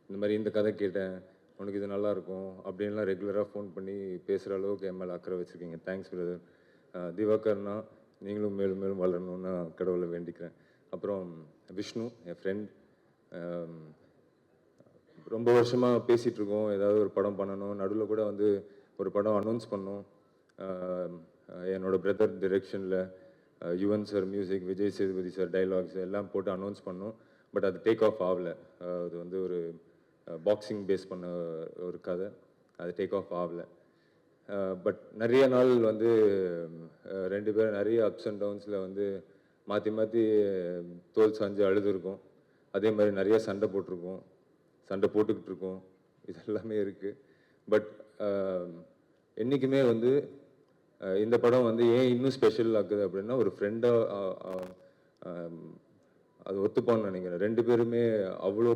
[SPEAKER 5] இந்த மாதிரி இந்த கதை கேட்டேன், உனக்கு இது நல்லா இருக்கும் அப்படின்லாம் ரெகுலராக ஃபோன் பண்ணி பேசுகிற அளவுக்கு என் மேலே அக்கறை வச்சுருக்கீங்க. Thanks brother. திவாகர்னா, நீங்களும் மேலும் மேலும் வளரணும்னு நான் கடவுளை வேண்டிக்கிறேன். அப்புறம் விஷ்ணு, என் ஃப்ரெண்ட். ரொம்ப வருஷமாக பேசிகிட்ருக்கோம், ஏதாவது ஒரு படம் பண்ணணும். நடுவில் கூட வந்து ஒரு படம் அனௌன்ஸ் பண்ணோம், என்னோட பிரதர் டிரெக்ஷனில். Yuvan sir music, Vijay Sethupathi sir dialogues எல்லாம் போட்டு அனௌன்ஸ் பண்ணோம். பட் அது டேக் ஆஃப் ஆகலை. அது வந்து ஒரு பாக்ஸிங் பேஸ் பண்ண ஒரு கதை, அது டேக் ஆஃப் ஆகலை. பட் நிறைய நாள் வந்து ரெண்டு பேரும் நிறைய அப்ஸ் அண்ட் டவுன்ஸில் வந்து மாற்றி மாற்றி தோல் சாஞ்சு அழுதுருக்கோம். அதே மாதிரி நிறைய சண்டை போட்டிருக்கோம், சண்டை போட்டுக்கிட்டு இருக்கோம். இது எல்லாமே இருக்குது. பட் என்றைக்குமே வந்து இந்த படம் வந்து ஏன் இன்னும் ஸ்பெஷல் ஆக்குது அப்படின்னா, ஒரு ஃப்ரெண்டாக அது ஒத்துப்பான்னு நினைக்கிறேன். ரெண்டு பேருமே அவ்வளோ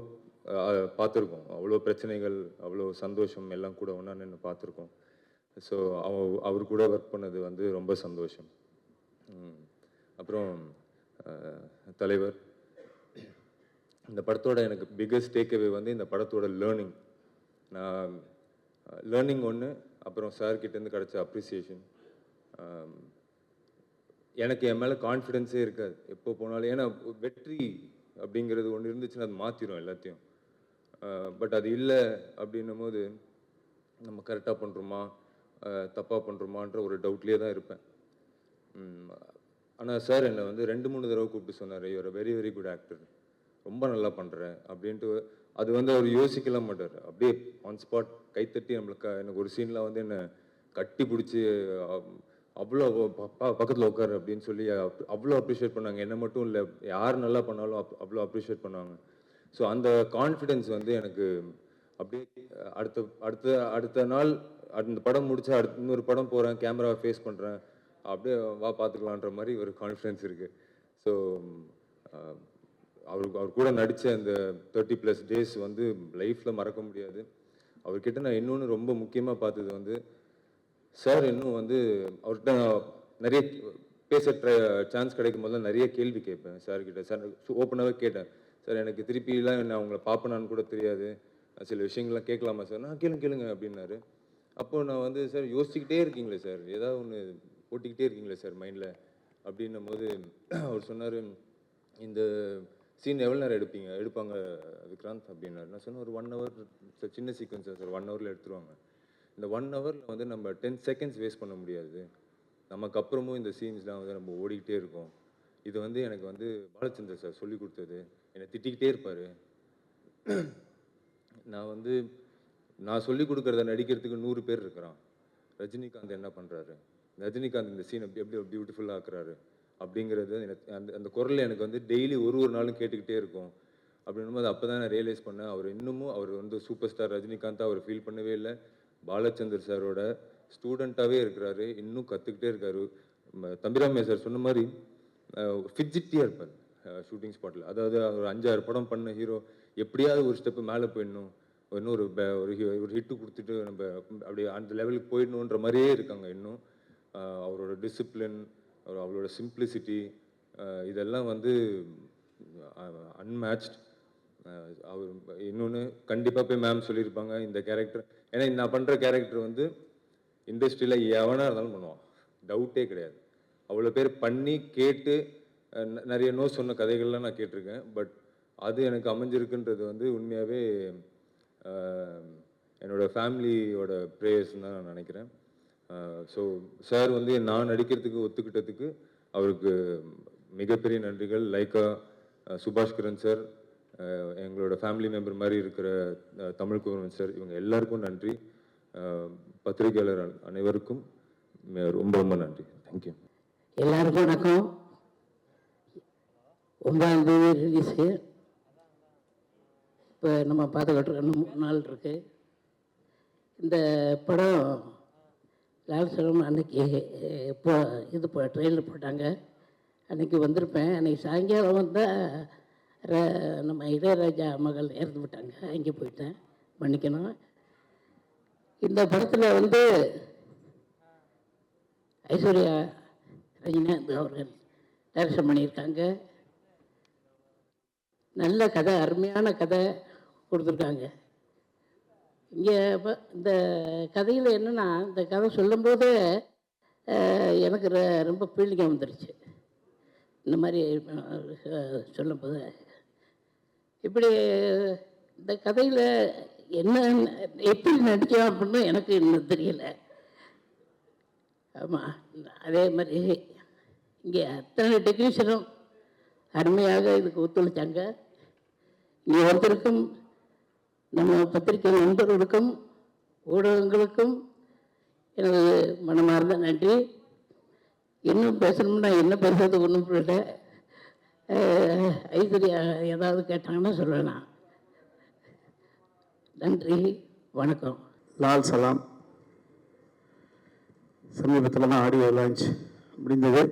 [SPEAKER 5] பார்த்துருக்கோம், அவ்வளோ பிரச்சனைகள், அவ்வளோ சந்தோஷம் எல்லாம் கூட ஒன்றா நின்று பார்த்துருக்கோம். ஸோ அவர் கூட ஒர்க் பண்ணது வந்து ரொம்ப சந்தோஷம். அப்புறம் தலைவர், இந்த படத்தோட எனக்கு பிக்கஸ்ட் டேக்அவே வந்து இந்த படத்தோட லேர்னிங். நான் லேர்னிங் ஒன்று, அப்புறம் சார்கிட்டேருந்து கிடச்ச அப்ரிசியேஷன். எனக்கு என் மேலே கான்ஃபிடென்ஸே இருக்காது எப்போ போனாலும். ஏன்னா வெற்றி அப்படிங்கிறது ஒன்று இருந்துச்சுன்னா அது மாற்றிடும் எல்லாத்தையும். பட் அது இல்லை அப்படின்னும் போது நம்ம கரெக்டாக பண்ணுறோமா தப்பாக பண்ணுறோமான்ற ஒரு டவுட்லேயே தான் இருப்பேன். ஆனால் சார் என்னை வந்து 2-3 தடவை கூப்பிட்டு சொன்னார், you're very very good actor, ரொம்ப நல்லா பண்ணுறேன் அப்படின்ட்டு. அது வந்து அவர் யோசிக்கலாம் மாட்டார், அப்படியே ஆன் ஸ்பாட் கைத்தட்டி நம்மளுக்கு. எனக்கு ஒரு சீனில் வந்து என்னை கட்டி பிடிச்சி அவ்வளோ பக்கத்தில் உட்காரு அப்படின்னு சொல்லி அவ்வளோ அப்ரிஷியேட் பண்ணாங்க. என்னை மட்டும் இல்லை, யார் நல்லா பண்ணாலும் அவ்வளோ அப்ரிஷியேட் பண்ணாங்க. ஸோ அந்த கான்ஃபிடென்ஸ் வந்து எனக்கு அப்படியே அடுத்த நாள் அந்த படம் முடிச்சா இன்னொரு படம் போகிறேன், கேமராவை ஃபேஸ் பண்ணுறேன், அப்படியே வா பார்த்துக்கலான்ற மாதிரி ஒரு கான்ஃபிடென்ஸ் இருக்குது. ஸோ அவர் கூட நடித்த அந்த 30+ டேஸ் வந்து லைஃப்பில் மறக்க முடியாது. அவர்கிட்ட நான் இன்னொன்று ரொம்ப முக்கியமாக பார்த்தது வந்து, சார் இன்னும் வந்து அவர்கிட்ட நிறைய பேச சான்ஸ் கிடைக்கும் போதெல்லாம் நிறைய கேள்வி கேட்பேன் சார்கிட்ட. சார் ஓப்பனாகவே கேட்டேன், சார் எனக்கு திருப்பிலாம் நான் அவங்கள பார்ப்பேனான்னு கூட தெரியாது, சில விஷயங்கள்லாம் கேட்கலாமா சார்? நான் கேளுங்க அப்படின்னாரு. அப்போது நான் வந்து, சார் யோசிச்சுக்கிட்டே இருக்கீங்களே சார், ஏதாவது ஒன்று ஓட்டிக்கிட்டே இருக்கீங்களே சார் மைண்டில் அப்படின்னும் போது அவர் சொன்னார், இந்த சீன் எவ்வளோ நேரம் எடுப்பாங்க விக்ராந்த் அப்படின்னாரு. நான் சொன்னேன், ஒரு 1 hour சார், சின்ன சீக்வன்ஸ் சார், 1 hourல எடுத்துருவாங்க. இந்த 1 hourல வந்து நம்ம 10 seconds வேஸ்ட் பண்ண முடியாது, நமக்கு அப்புறமும் இந்த சீன்ஸ்லாம் வந்து நம்ம ஓடிக்கிட்டே இருக்கோம். இது வந்து எனக்கு வந்து பாலச்சந்தர் சார் சொல்லி கொடுத்தது. என்னை திட்டிக்கிட்டே இருப்பார். நான் சொல்லி கொடுக்குறத நடிக்கிறதுக்கு 100 பேர் இருக்கிறான். ரஜினிகாந்த் என்ன பண்ணுறாரு, ரஜினிகாந்த் இந்த சீன் எப்படி பியூட்டிஃபுல்லாக ஆக்குறாரு அப்படிங்கிறது எனக்கு அந்த குரல் எனக்கு வந்து டெய்லி ஒரு நாளும் கேட்டுக்கிட்டே இருக்கும். அப்படின்னும்போது அப்போ தான் நான் ரியலைஸ் பண்ணேன், அவர் வந்து சூப்பர் ஸ்டார் ரஜினிகாந்தாக அவர் ஃபீல் பண்ணவே இல்லை, பாலச்சந்தர் சாரோட ஸ்டூடெண்ட்டாகவே இருக்கிறாரு, இன்னும் கற்றுக்கிட்டே இருக்காரு. தம்பிராமையா சார் சொன்ன மாதிரி ஃபிட்ஜிட்டியாக இருப்பார் ஷூட்டிங் ஸ்பாட்டில். அதாவது ஒரு 5-6 படம் பண்ண ஹீரோ எப்படியாவது ஒரு ஸ்டெப்பு மேலே போயிடணும், இன்னும் ஒரு ஹிட்டு கொடுத்துட்டு நம்ம அப்படியே அந்த லெவலுக்கு போயிடணுன்ற மாதிரியே இருக்காங்க இன்னும். அவரோட டிசிப்ளின், அவரோட சிம்பிளிசிட்டி, இதெல்லாம் வந்து அன்மேட்ச்ட். அவர் இன்னொன்று கண்டிப்பாக போய் மேம் சொல்லியிருப்பாங்க, இந்த கேரக்டர், ஏன்னா நான் பண்ணுற கேரக்டர் வந்து இண்டஸ்ட்ரியில் எவனாக இருந்தாலும் பண்ணுவான், டவுட்டே கிடையாது. அவ்வளோ பேர் பண்ணி கேட்டு நிறைய நோ சொன்ன கதைகள்லாம் நான் கேட்டிருக்கேன். பட் அது எனக்கு அமைஞ்சிருக்குன்றது வந்து உண்மையாகவே என்னோடய ஃபேமிலியோட ப்ரேயர்ஸ்ன்னு தான் நான் நினைக்கிறேன். ஸோ சார் வந்து நான் நடிக்கிறதுக்கு ஒத்துக்கிட்டதுக்கு அவருக்கு மிகப்பெரிய நன்றிகள். லைக்கா, சுபாஷ்கரன் சார், எங்களோட ஃபேமிலி மெம்பர் மாதிரி இருக்கிற தமிழ்குமரன் சார், இவங்க எல்லாருக்கும் நன்றி. பத்திரிகையாளர் அனைவருக்கும் ரொம்ப ரொம்ப நன்றி. தேங்க்யூ.
[SPEAKER 6] எல்லாருக்கும் வணக்கம். 9ஆம் தேதி ரிலீஸு. இப்போ நம்ம பார்த்துக்கிட்டு 3 நாள் இருக்குது. இந்த படம் லால் சலம் அன்னைக்கு இப்போ ட்ரெயிலர் போட்டாங்க. அன்றைக்கி வந்திருப்பேன். அன்றைக்கி சாயங்காலம் வந்தால் நம்ம இளையராஜா மகள் இறந்து விட்டாங்க. அங்கே போயிட்டேன், மன்னிக்கணும். இந்த படத்தில் வந்து ஐஸ்வர்யா ரஜினிகாந்த் அவர்கள் டைரக்ஷன் பண்ணியிருக்காங்க. நல்ல கதை, அருமையான கதை கொடுத்துருக்காங்க. இங்கே இந்த கதையில் என்னென்னா, இந்த கதை சொல்லும்போது எனக்கு ரொம்ப ஃபீலிங்காக வந்துடுச்சு. இந்த மாதிரி சொல்லும்போது இப்படி இந்த கதையில் என்ன எப்படி நடிக்கலாம் அப்படின்னு எனக்கு இன்னும் தெரியலை. ஆமாம், அதே மாதிரி இங்கே அத்தனை டெக்னீஷியனும் அருமையாக இதுக்கு ஒத்துழைச்சாங்க. இங்கே வந்திருக்கும் நம்ம பத்திரிகை நண்பர்களுக்கும் ஊடகங்களுக்கும் எனது மனமார்ந்த நன்றி. இன்னும் பேசணும்னா என்ன பேசுறது ஒன்றும் புரியல. ஐஸ்வர்யா ஏதாவது கேட்டாங்கன்னா சொல்லலாம். நன்றி, வணக்கம்.
[SPEAKER 7] லால் சலாம். சமீபத்தில் தான் ஆடியோ லான்ச் முடிந்தது.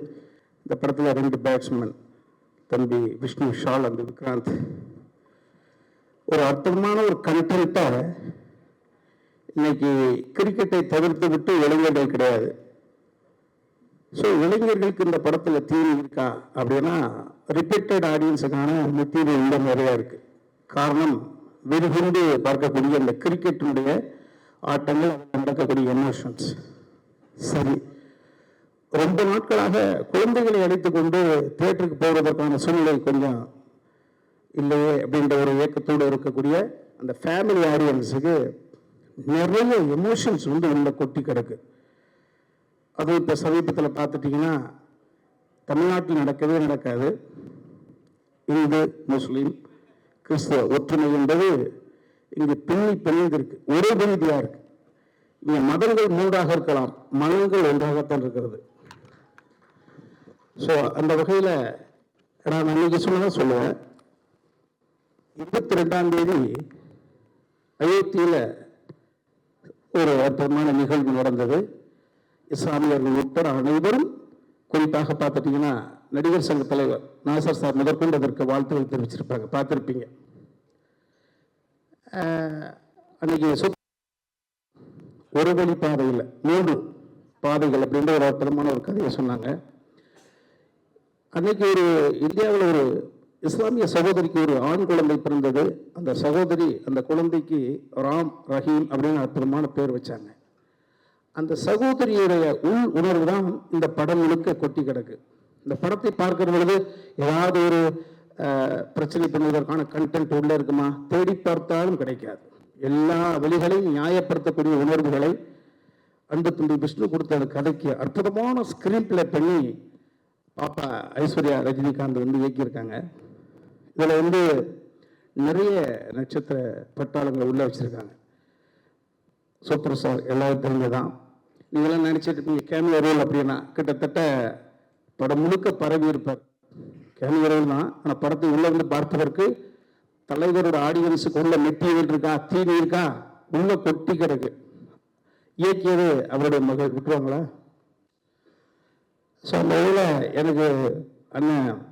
[SPEAKER 7] இந்த படத்தில் 2 பேட்ஸ்மேன், தம்பி விஷ்ணு ஷால் அண்ட் விக்ராந்த், ஒரு அற்புதமான ஒரு கண்டென்ட்டை இன்னைக்கு கிரிக்கெட்டை தவிர்த்து விட்டு இளைஞர்கள் கிடையாது. ஸோ இளைஞர்களுக்கு இந்த படத்தில் தீனி இருக்கா அப்படின்னா, ரிப்பீட்டட் ஆடியன்ஸுக்கான மெட்டீரியல் இந்த நிறையா இருக்குது. காரணம், வெறுகுண்டு பார்க்கக்கூடிய இந்த கிரிக்கெட்டினுடைய ஆட்டங்கள், அதில் நடக்கக்கூடிய எமோஷன்ஸ். சரி, ரொம்ப நாட்களாக குழந்தைகளை அழைத்து கொண்டு தியேட்டருக்கு போவதற்கான சூழ்நிலை கொஞ்சம் இல்லையே அப்படின்ற ஒரு இயக்கத்தோடு இருக்கக்கூடிய அந்த ஃபேமிலி ஆடியன்ஸுக்கு நிறைய எமோஷன்ஸ் வந்து உள்ள கொட்டி கிடக்கு. அதுவும் இப்போ சமீபத்தில் பார்த்துட்டிங்கன்னா தமிழ்நாட்டில் நடக்கவே நடக்காது. இந்து, முஸ்லீம், கிறிஸ்துவ ஒற்றுமை என்பது இங்கு பிணைந்திருக்கு, ஒரே பகுதியாக இருக்கு. இங்கே மதங்கள் 3ஆக இருக்கலாம், மனங்கள் ஒன்றாகத்தான் இருக்கிறது. ஸோ அந்த வகையில் நான் அன்னைக்கு சொன்னதான் சொல்லுவேன். 22ஆம் தேதி அயோத்தியில் ஒரு அற்புதமான நிகழ்வு நடந்தது. இஸ்லாமியர்கள் உட்பட அனைவரும், குறிப்பாக பார்த்துட்டிங்கன்னா நடிகர் சங்க தலைவர் நாசர் சார் முதற்கொண்டு அதற்கு வாழ்த்துக்கள் தெரிவிச்சிருப்பாங்க, பார்த்துருப்பீங்க. அன்னைக்கு ஒரு வழி பாதையில் 3 பாதைகள் அப்படின்ற ஒரு அற்புதமான ஒரு கதையை சொன்னாங்க. அன்னைக்கு ஒரு இந்தியாவில் ஒரு இஸ்லாமிய சகோதரிக்கு ஒரு ஆண் குழந்தை பிறந்தது. அந்த சகோதரி அந்த குழந்தைக்கு ராம் ரஹீம் அப்படின்னு அற்புதமான பேர் வச்சாங்க. அந்த சகோதரியுடைய உள் உணர்வு தான் இந்த படம் முழுக்க கொட்டி கிடக்கு. இந்த படத்தை பார்க்கிற பொழுது ஏதாவது ஒரு பிரச்சனை பண்ணுவதற்கான கண்டென்ட் உள்ள இருக்குமா, தேடி பார்த்தாலும் கிடைக்காது. எல்லா வழிகளையும் நியாயப்படுத்தக்கூடிய உணர்வுகளை அன்பு தம்பி விஷ்ணு கொடுத்த அந்த கதைக்கு அற்புதமான ஸ்கிரீன் பிளே பண்ணி பாப்பா ஐஸ்வர்யா ரஜினிகாந்த் வந்து இயக்கியிருக்காங்க. இதில் வந்து நிறைய நட்சத்திர பட்டாளங்களை உள்ள வச்சிருக்காங்க. சூப்பர் ஸ்டார் எல்லாரும் தெரிஞ்சதான். நீங்களாம் நினச்சிட்டு இருப்பீங்க கேமியோ ரோல் அப்படின்னா, கிட்டத்தட்ட படம் முழுக்க பரவி இருப்பார். கேமியோ ரோல் தான், ஆனால் படத்தை உள்ள வந்து பார்ப்பதற்கு தலைவரோட ஆடியன்ஸுக்கு உள்ள மெட்டீரியல் இருக்கா, தீனி இருக்கா, உள்ள கொட்டி கிடக்கு. இயக்கியது அவருடைய மகள், விட்டுருவாங்களா? ஸோ அந்த வகையில் எனக்கு அண்ணன்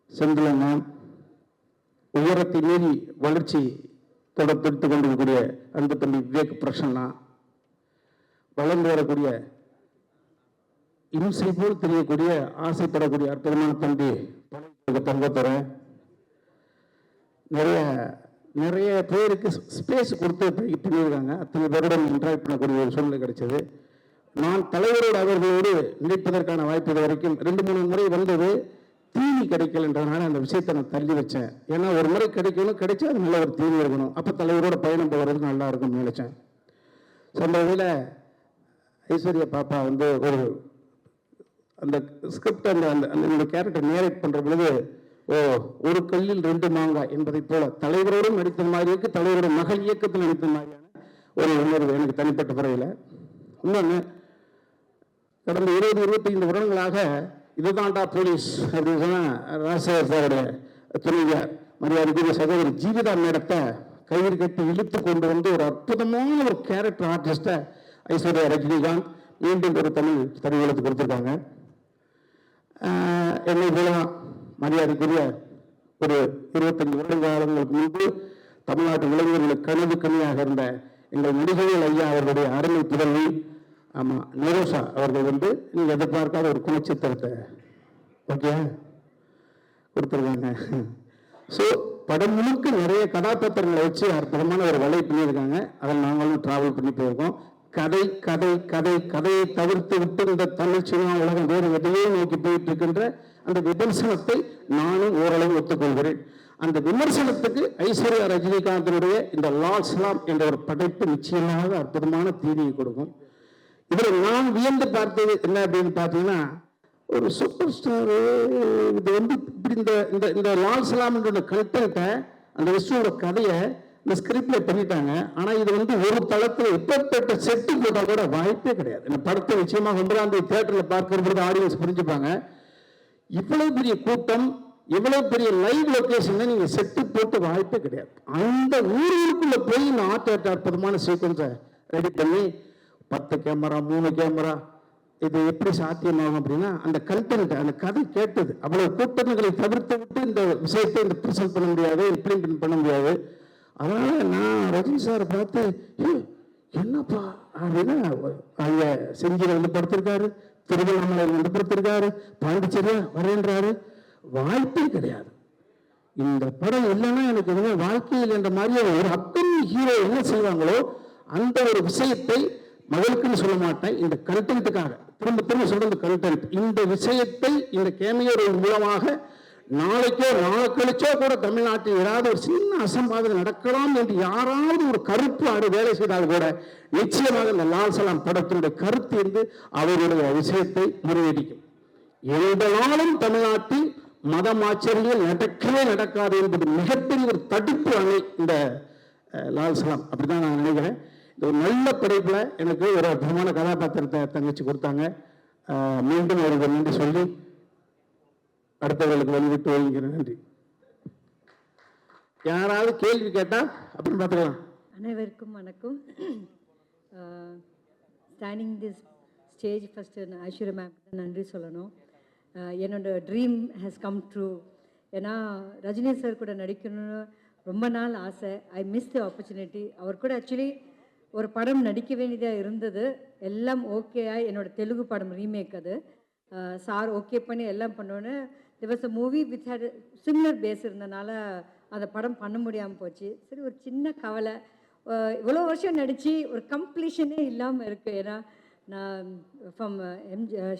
[SPEAKER 7] செந்திலண்ணன், உயரத்தை மீறி வளர்ச்சி தொடர்ந்து கொண்டிருக்கக்கூடிய அன்பு தம்பி விவேக் பிரசன்னா, வளர்ந்து வரக்கூடிய இம்சை போல் தெரியக்கூடிய ஆசைப்படக்கூடிய அற்புதமான தம்பி தங்கத்துறை, நிறைய பேருக்கு ஸ்பேஸ் கொடுத்து பண்ணியிருக்காங்க. அத்தனை பேருடன் இன்ட்ராக்ட் பண்ணக்கூடிய ஒரு சூழ்நிலை கிடைச்சது. நான் தலைவரோடு அவர்களோடு நினைப்பதற்கான வாய்ப்பு இது வரைக்கும் 2-3 முறை வந்தது. தீனி கிடைக்கலன்றதுனால அந்த விஷயத்தை நான் தள்ளி வச்சேன். ஏன்னா ஒரு முறை கிடைக்கணும், கிடைச்சா அது நல்ல ஒரு தீனி இருக்கணும், அப்போ தலைவரோட பயணம் போகிறது நல்லா இருக்கும்னு நினைச்சேன். ஸோ அந்த வகையில் ஐஸ்வர்யா பாப்பா வந்து அந்த ஸ்கிரிப்ட் அந்த கேரக்டர் நேரேட் பண்ணுற பொழுது, ஒரு கல்லில் 2 மாங்காய் என்பதை போல தலைவரோடும் நடித்த மாதிரி இருக்கு, தலைவரோட மகள் இயக்கத்தில் நடித்த மாதிரியான ஒரு உணர்வு எனக்கு தனிப்பட்ட முறையில். இன்னொன்று, கடந்த 20-25 வருடங்களாக இதுதான்டா போலீஸ் அப்படின்னு சொன்னால் ராஜசேகரோடைய துணைவியார் மரியாதைக்குரிய சகோதரி ஜீவிதா மேடத்தை கையில் கட்டி இழுத்து கொண்டு வந்து ஒரு அற்புதமான ஒரு கேரக்டர் ஆர்டிஸ்டை ஐஸ்வர்யா ரஜினிகாந்த் மீண்டும் ஒரு தமிழ் திரையுலகத்துக்கு கொடுத்துருக்காங்க. என்னை போலதான் மரியாதைக்குரிய ஒரு 25 வருடங்களுக்கு முன்பு தமிழ்நாட்டு இளைஞர்களுக்கு கனவு கனியாக இருந்த எங்கள் நடிகைகள் ஐயா அவர்களுடைய அருமை புதல்வி ஆமாம் நிரோஷா அவர்கள் நீங்கள் எதிர்பார்க்காத ஒரு குணச்சித்திரத்தை ஓகே கொடுத்துருக்காங்க. ஸோ படம் முழுக்க நிறைய கதாபாத்திரங்களை வச்சு அற்புதமான ஒரு வலை பண்ணியிருக்காங்க. அதில் நாங்களும் ட்ராவல் பண்ணி போயிருக்கோம். கதை கதை கதை கதையை தவிர்த்து விட்டு இந்த தமிழ் சினிமா உலகம் வேறு எதையோ நோக்கி போயிட்டு இருக்கின்ற அந்த விமர்சனத்தை நானும் ஓரளவு ஒத்துக்கொள்கிறேன். அந்த விமர்சனத்துக்கு ஐஸ்வர்யா ரஜினிகாந்தினுடைய இந்த லால் சலாம் என்ற ஒரு படைப்பு நிச்சயமாக அற்புதமான தீனியை கொடுக்கும். இதில் நான் வியந்து பார்த்தது என்ன அப்படின்னு பார்த்தீங்கன்னா, ஒரு சூப்பர் ஸ்டாரு இது இப்படி இந்த இந்த லால் சலாம்ன்ற கண்டென்ட்டை அந்த விஷ்ணுவோட கதையை இந்த ஸ்கிரிப்ட்ல பண்ணிட்டாங்க. ஆனால் இது ஒரு தளத்தில் எப்பேற்பட்ட செட்டு போட்டால் கூட வாய்ப்பே கிடையாது. இந்த படத்தை நிச்சயமாக 9ஆம் தேதி தியேட்டரில் பார்க்கறது ஆடியன்ஸ் புரிஞ்சுப்பாங்க. இவ்வளவு பெரிய கூட்டம், இவ்வளவு பெரிய லைவ் லொகேஷன்ல நீங்க செட்டு போட்டு வாய்ப்பே கிடையாது. அந்த ஊருக்குள்ள போய் இந்த ஆர்ட் அற்புதமான சீக்வன்ஸை ரெடி பண்ணி 10 கேமரா 3 கேமரா இது எப்படி சாத்தியமாகும் அப்படின்னா, அந்த கண்டென்ட் அந்த கதை கேட்டது அவ்வளவு கூட்டங்களை தவிர்த்து விட்டு இந்த விஷயத்தை இந்த ப்ரெசென்ட் பண்ண முடியாது, இம்ப்ளிமெண்ட் பண்ண முடியாது. அதனால நான் ரஜினி சாரை பார்த்து என்னப்பா அப்படின்னா, அங்க செஞ்சியில் படுத்திருக்காரு, திருவண்ணாமலையில் படுத்திருக்காரு, பாண்டிச்சேரியா வரேன்றாரு. வாய்ப்பே கிடையாது. இந்த படம் இல்லைன்னா எனக்கு எதுவுமே வாழ்க்கையில் என்ற மாதிரி ஒரு அப்பன் ஹீரோ என்ன செய்வாங்களோ அந்த ஒரு விஷயத்தை மகளுக்குன்னு சொல்ல மாட்டேன், இந்த கண்டென்ட்டுக்காக திரும்ப திரும்ப சொல்றது கண்டென்ட். இந்த விஷயத்தை இந்த கேமியோ மூலமாக நாளைக்கோ நாளை கழிச்சோ கூட தமிழ்நாட்டில் ஏதாவது ஒரு சின்ன அசம்பாவிதம் நடக்கலாம் என்று யாராவது ஒரு கருப்பு ஆடு வேலை செய்தால் கூட நிச்சயமாக இந்த லால் சலாம் படத்தினுடைய கருத்து இருந்து அவருடைய விஷயத்தை முறியடிக்கும். எந்த நாளும் தமிழ்நாட்டில் மதம் ஆச்சரியங்கள் நடக்கவே நடக்காது என்பது மிகப்பெரிய ஒரு தடுப்பு அணை இந்த லால் சலாம். அப்படிதான் நான் நினைக்கிறேன். இந்த ஒரு நல்ல படைப்புல எனக்கு ஒரு அற்புதமான கதாபாத்திரத்தை தங்கச்சி கொடுத்தாங்க. மீண்டும் ஒரு நன்றி சொல்லி அடுத்தவர்களுக்கு வழிவிட்டு வைக்கிறேன். நன்றி. யாராவது கேள்வி கேட்டா அப்படின்னு பார்த்துக்கலாம்.
[SPEAKER 8] அனைவருக்கும் வணக்கம். Standing this stage first Aishwarya ma'am நன்றி சொல்லணும். என்னோட ட்ரீம் ஹேஸ் கம் ட்ரூ. ஏன்னா ரஜினி சார் கூட நடிக்கணும்னு ரொம்ப நாள் ஆசை. I miss the opportunity. அவர் கூட ஆக்சுவலி ஒரு படம் நடிக்க வேண்டியதாக இருந்தது. எல்லாம் ஓகேயா என்னோட தெலுங்கு படம் ரீமேக் அது சார் ஓகே பண்ணி எல்லாம் பண்ணோன்னு there was a movie which had similar base இருந்தனால அந்த படம் பண்ண முடியாமல் போச்சு. சரி ஒரு சின்ன கவலை. இவ்வளோ வருஷம் நடித்து ஒரு கம்ப்ளீஷனே இல்லாமல் இருக்குது. ஏன்னா நான் ஃப்ரம்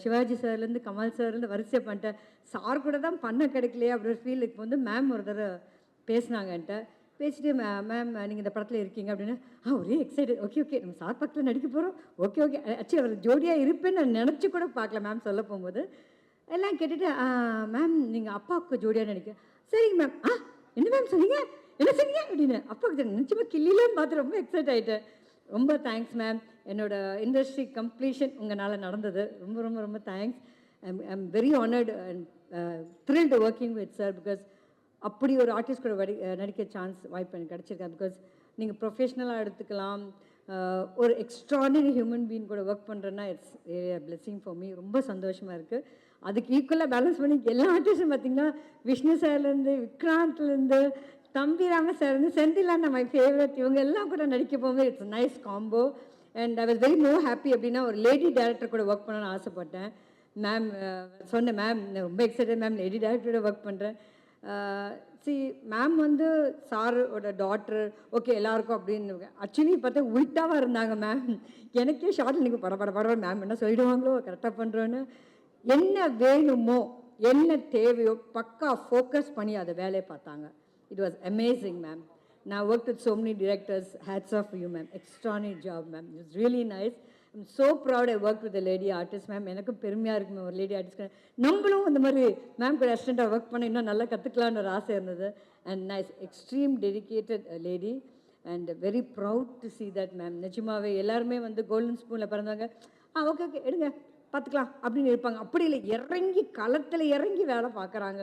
[SPEAKER 8] சிவாஜி சார்லேருந்து கமல் சார்லேருந்து வரிசை பண்ணிட்டேன். சார் கூட தான் பண்ண கிடைக்கலையே அப்படி ஒரு ஃபீல். இப்போ மேம் ஒரு தடவை பேசினாங்க என்கிட்ட. பேசிட்டு மேம் நீங்கள் இந்த படத்தில் இருக்கீங்க அப்படின்னு ஒரே எக்ஸைட்டட். ஓகே ஓகே நம்ம சார் பக்கத்தில் நடிக்க போகிறோம். ஓகே ஓகே ஆக்சுவலி அவர் ஜோடியாக இருப்பேன்னு நான் நினச்சி கூட பார்க்கல. மேம் சொல்ல போகும்போது எல்லாம் கேட்டுட்டு மேம் நீங்கள் அப்பாவுக்கு ஜோடியாக நடிக்க. சரிங்க மேம். என்ன மேம் சொன்னீங்க, என்ன சொன்னீங்க அப்படின்னு அப்பாவுக்கு நினச்சிமா கிள்ளிலாம் பார்த்து ரொம்ப எக்ஸைட் ஆகிட்டேன். ரொம்ப தேங்க்ஸ் மேம். என்னோட இண்டஸ்ட்ரி கம்ப்ளீஷன் உங்களால் நடந்தது. ரொம்ப ரொம்ப ரொம்ப thanks. I'm very honoured and thrilled working with sir. Because அப்படி ஒரு ஆர்டிஸ்ட் கூட நடிக்க சான்ஸ் வாய்ப்பு எனக்கு கிடச்சிருக்கேன். பிகாஸ் நீங்கள் ப்ரொஃபஷ்னலாக எடுத்துக்கலாம். ஒரு எக்ஸ்ட்ராடினரி ஹியூமன் பீயிங் கூட ஒர்க் பண்ணுறேன்னா இட்ஸ் பிளெஸிங் ஃபார் மீ. ரொம்ப சந்தோஷமாக இருக்குது. அதுக்கு ஈக்குவலாக பேலன்ஸ் பண்ணி எல்லா ஆர்டிஸ்டும் பார்த்திங்கன்னா விஷ்ணு சார்லேருந்து விக்ராந்த்லேருந்து தம்பி ராம சார்லேருந்து செந்திலான மை ஃபேவரட் இவங்க எல்லாம் கூட நடிக்க போகும்போது it's nice combo. And I was very happy. அப்படின்னா ஒரு லேடி டேரக்டர் கூட ஒர்க் பண்ணணும்னு ஆசைப்பட்டேன். மேம் சொன்னேன் மேம் ரொம்ப எக்ஸைட்டட் மேம் லேடி டேரக்டரோட ஒர்க் பண்ணுறேன். மேம் சாரோட டாக்டர் ஓகே எல்லாருக்கும் அப்படின்னு ஆக்சுவலி பார்த்தா உல்ட்டாவாக இருந்தாங்க மேம். எனக்கே ஷார்ட்டில் நீங்கள் பட மேம் என்ன சொல்லிடுவாங்களோ கரெக்டாக பண்ணுறோன்னு. என்ன வேணுமோ என்ன தேவையோ பக்கா ஃபோக்கஸ் பண்ணி அதை வேலையை பார்த்தாங்க. It was amazing ma'am. நான் work with so many directors. Hats off you ma'am. Extraordinary job ma'am. It was really nice. I'm so proud I worked with a lady artist ma'am. எனக்கும் பெருமையாக இருக்குமே ஒரு லேடி ஆர்டிஸ்ட் நம்மளும் இந்த மாதிரி மேம் கூட அசிஸ்டண்ட்டாக ஒர்க் பண்ண இன்னும் நல்லா கற்றுக்கலான்னு ஒரு ஆசை இருந்தது. And nice extreme dedicated lady and very proud to see that ma'am. நிஜமாவே எல்லாருமே கோல்டன் ஸ்பூனில் பிறந்தவங்க ஓகே ஓகே எடுங்க பார்த்துக்கலாம் அப்படின்னு இருப்பாங்க. அப்படி இல்லை, இறங்கி களத்தில் இறங்கி வேலை பார்க்குறாங்க.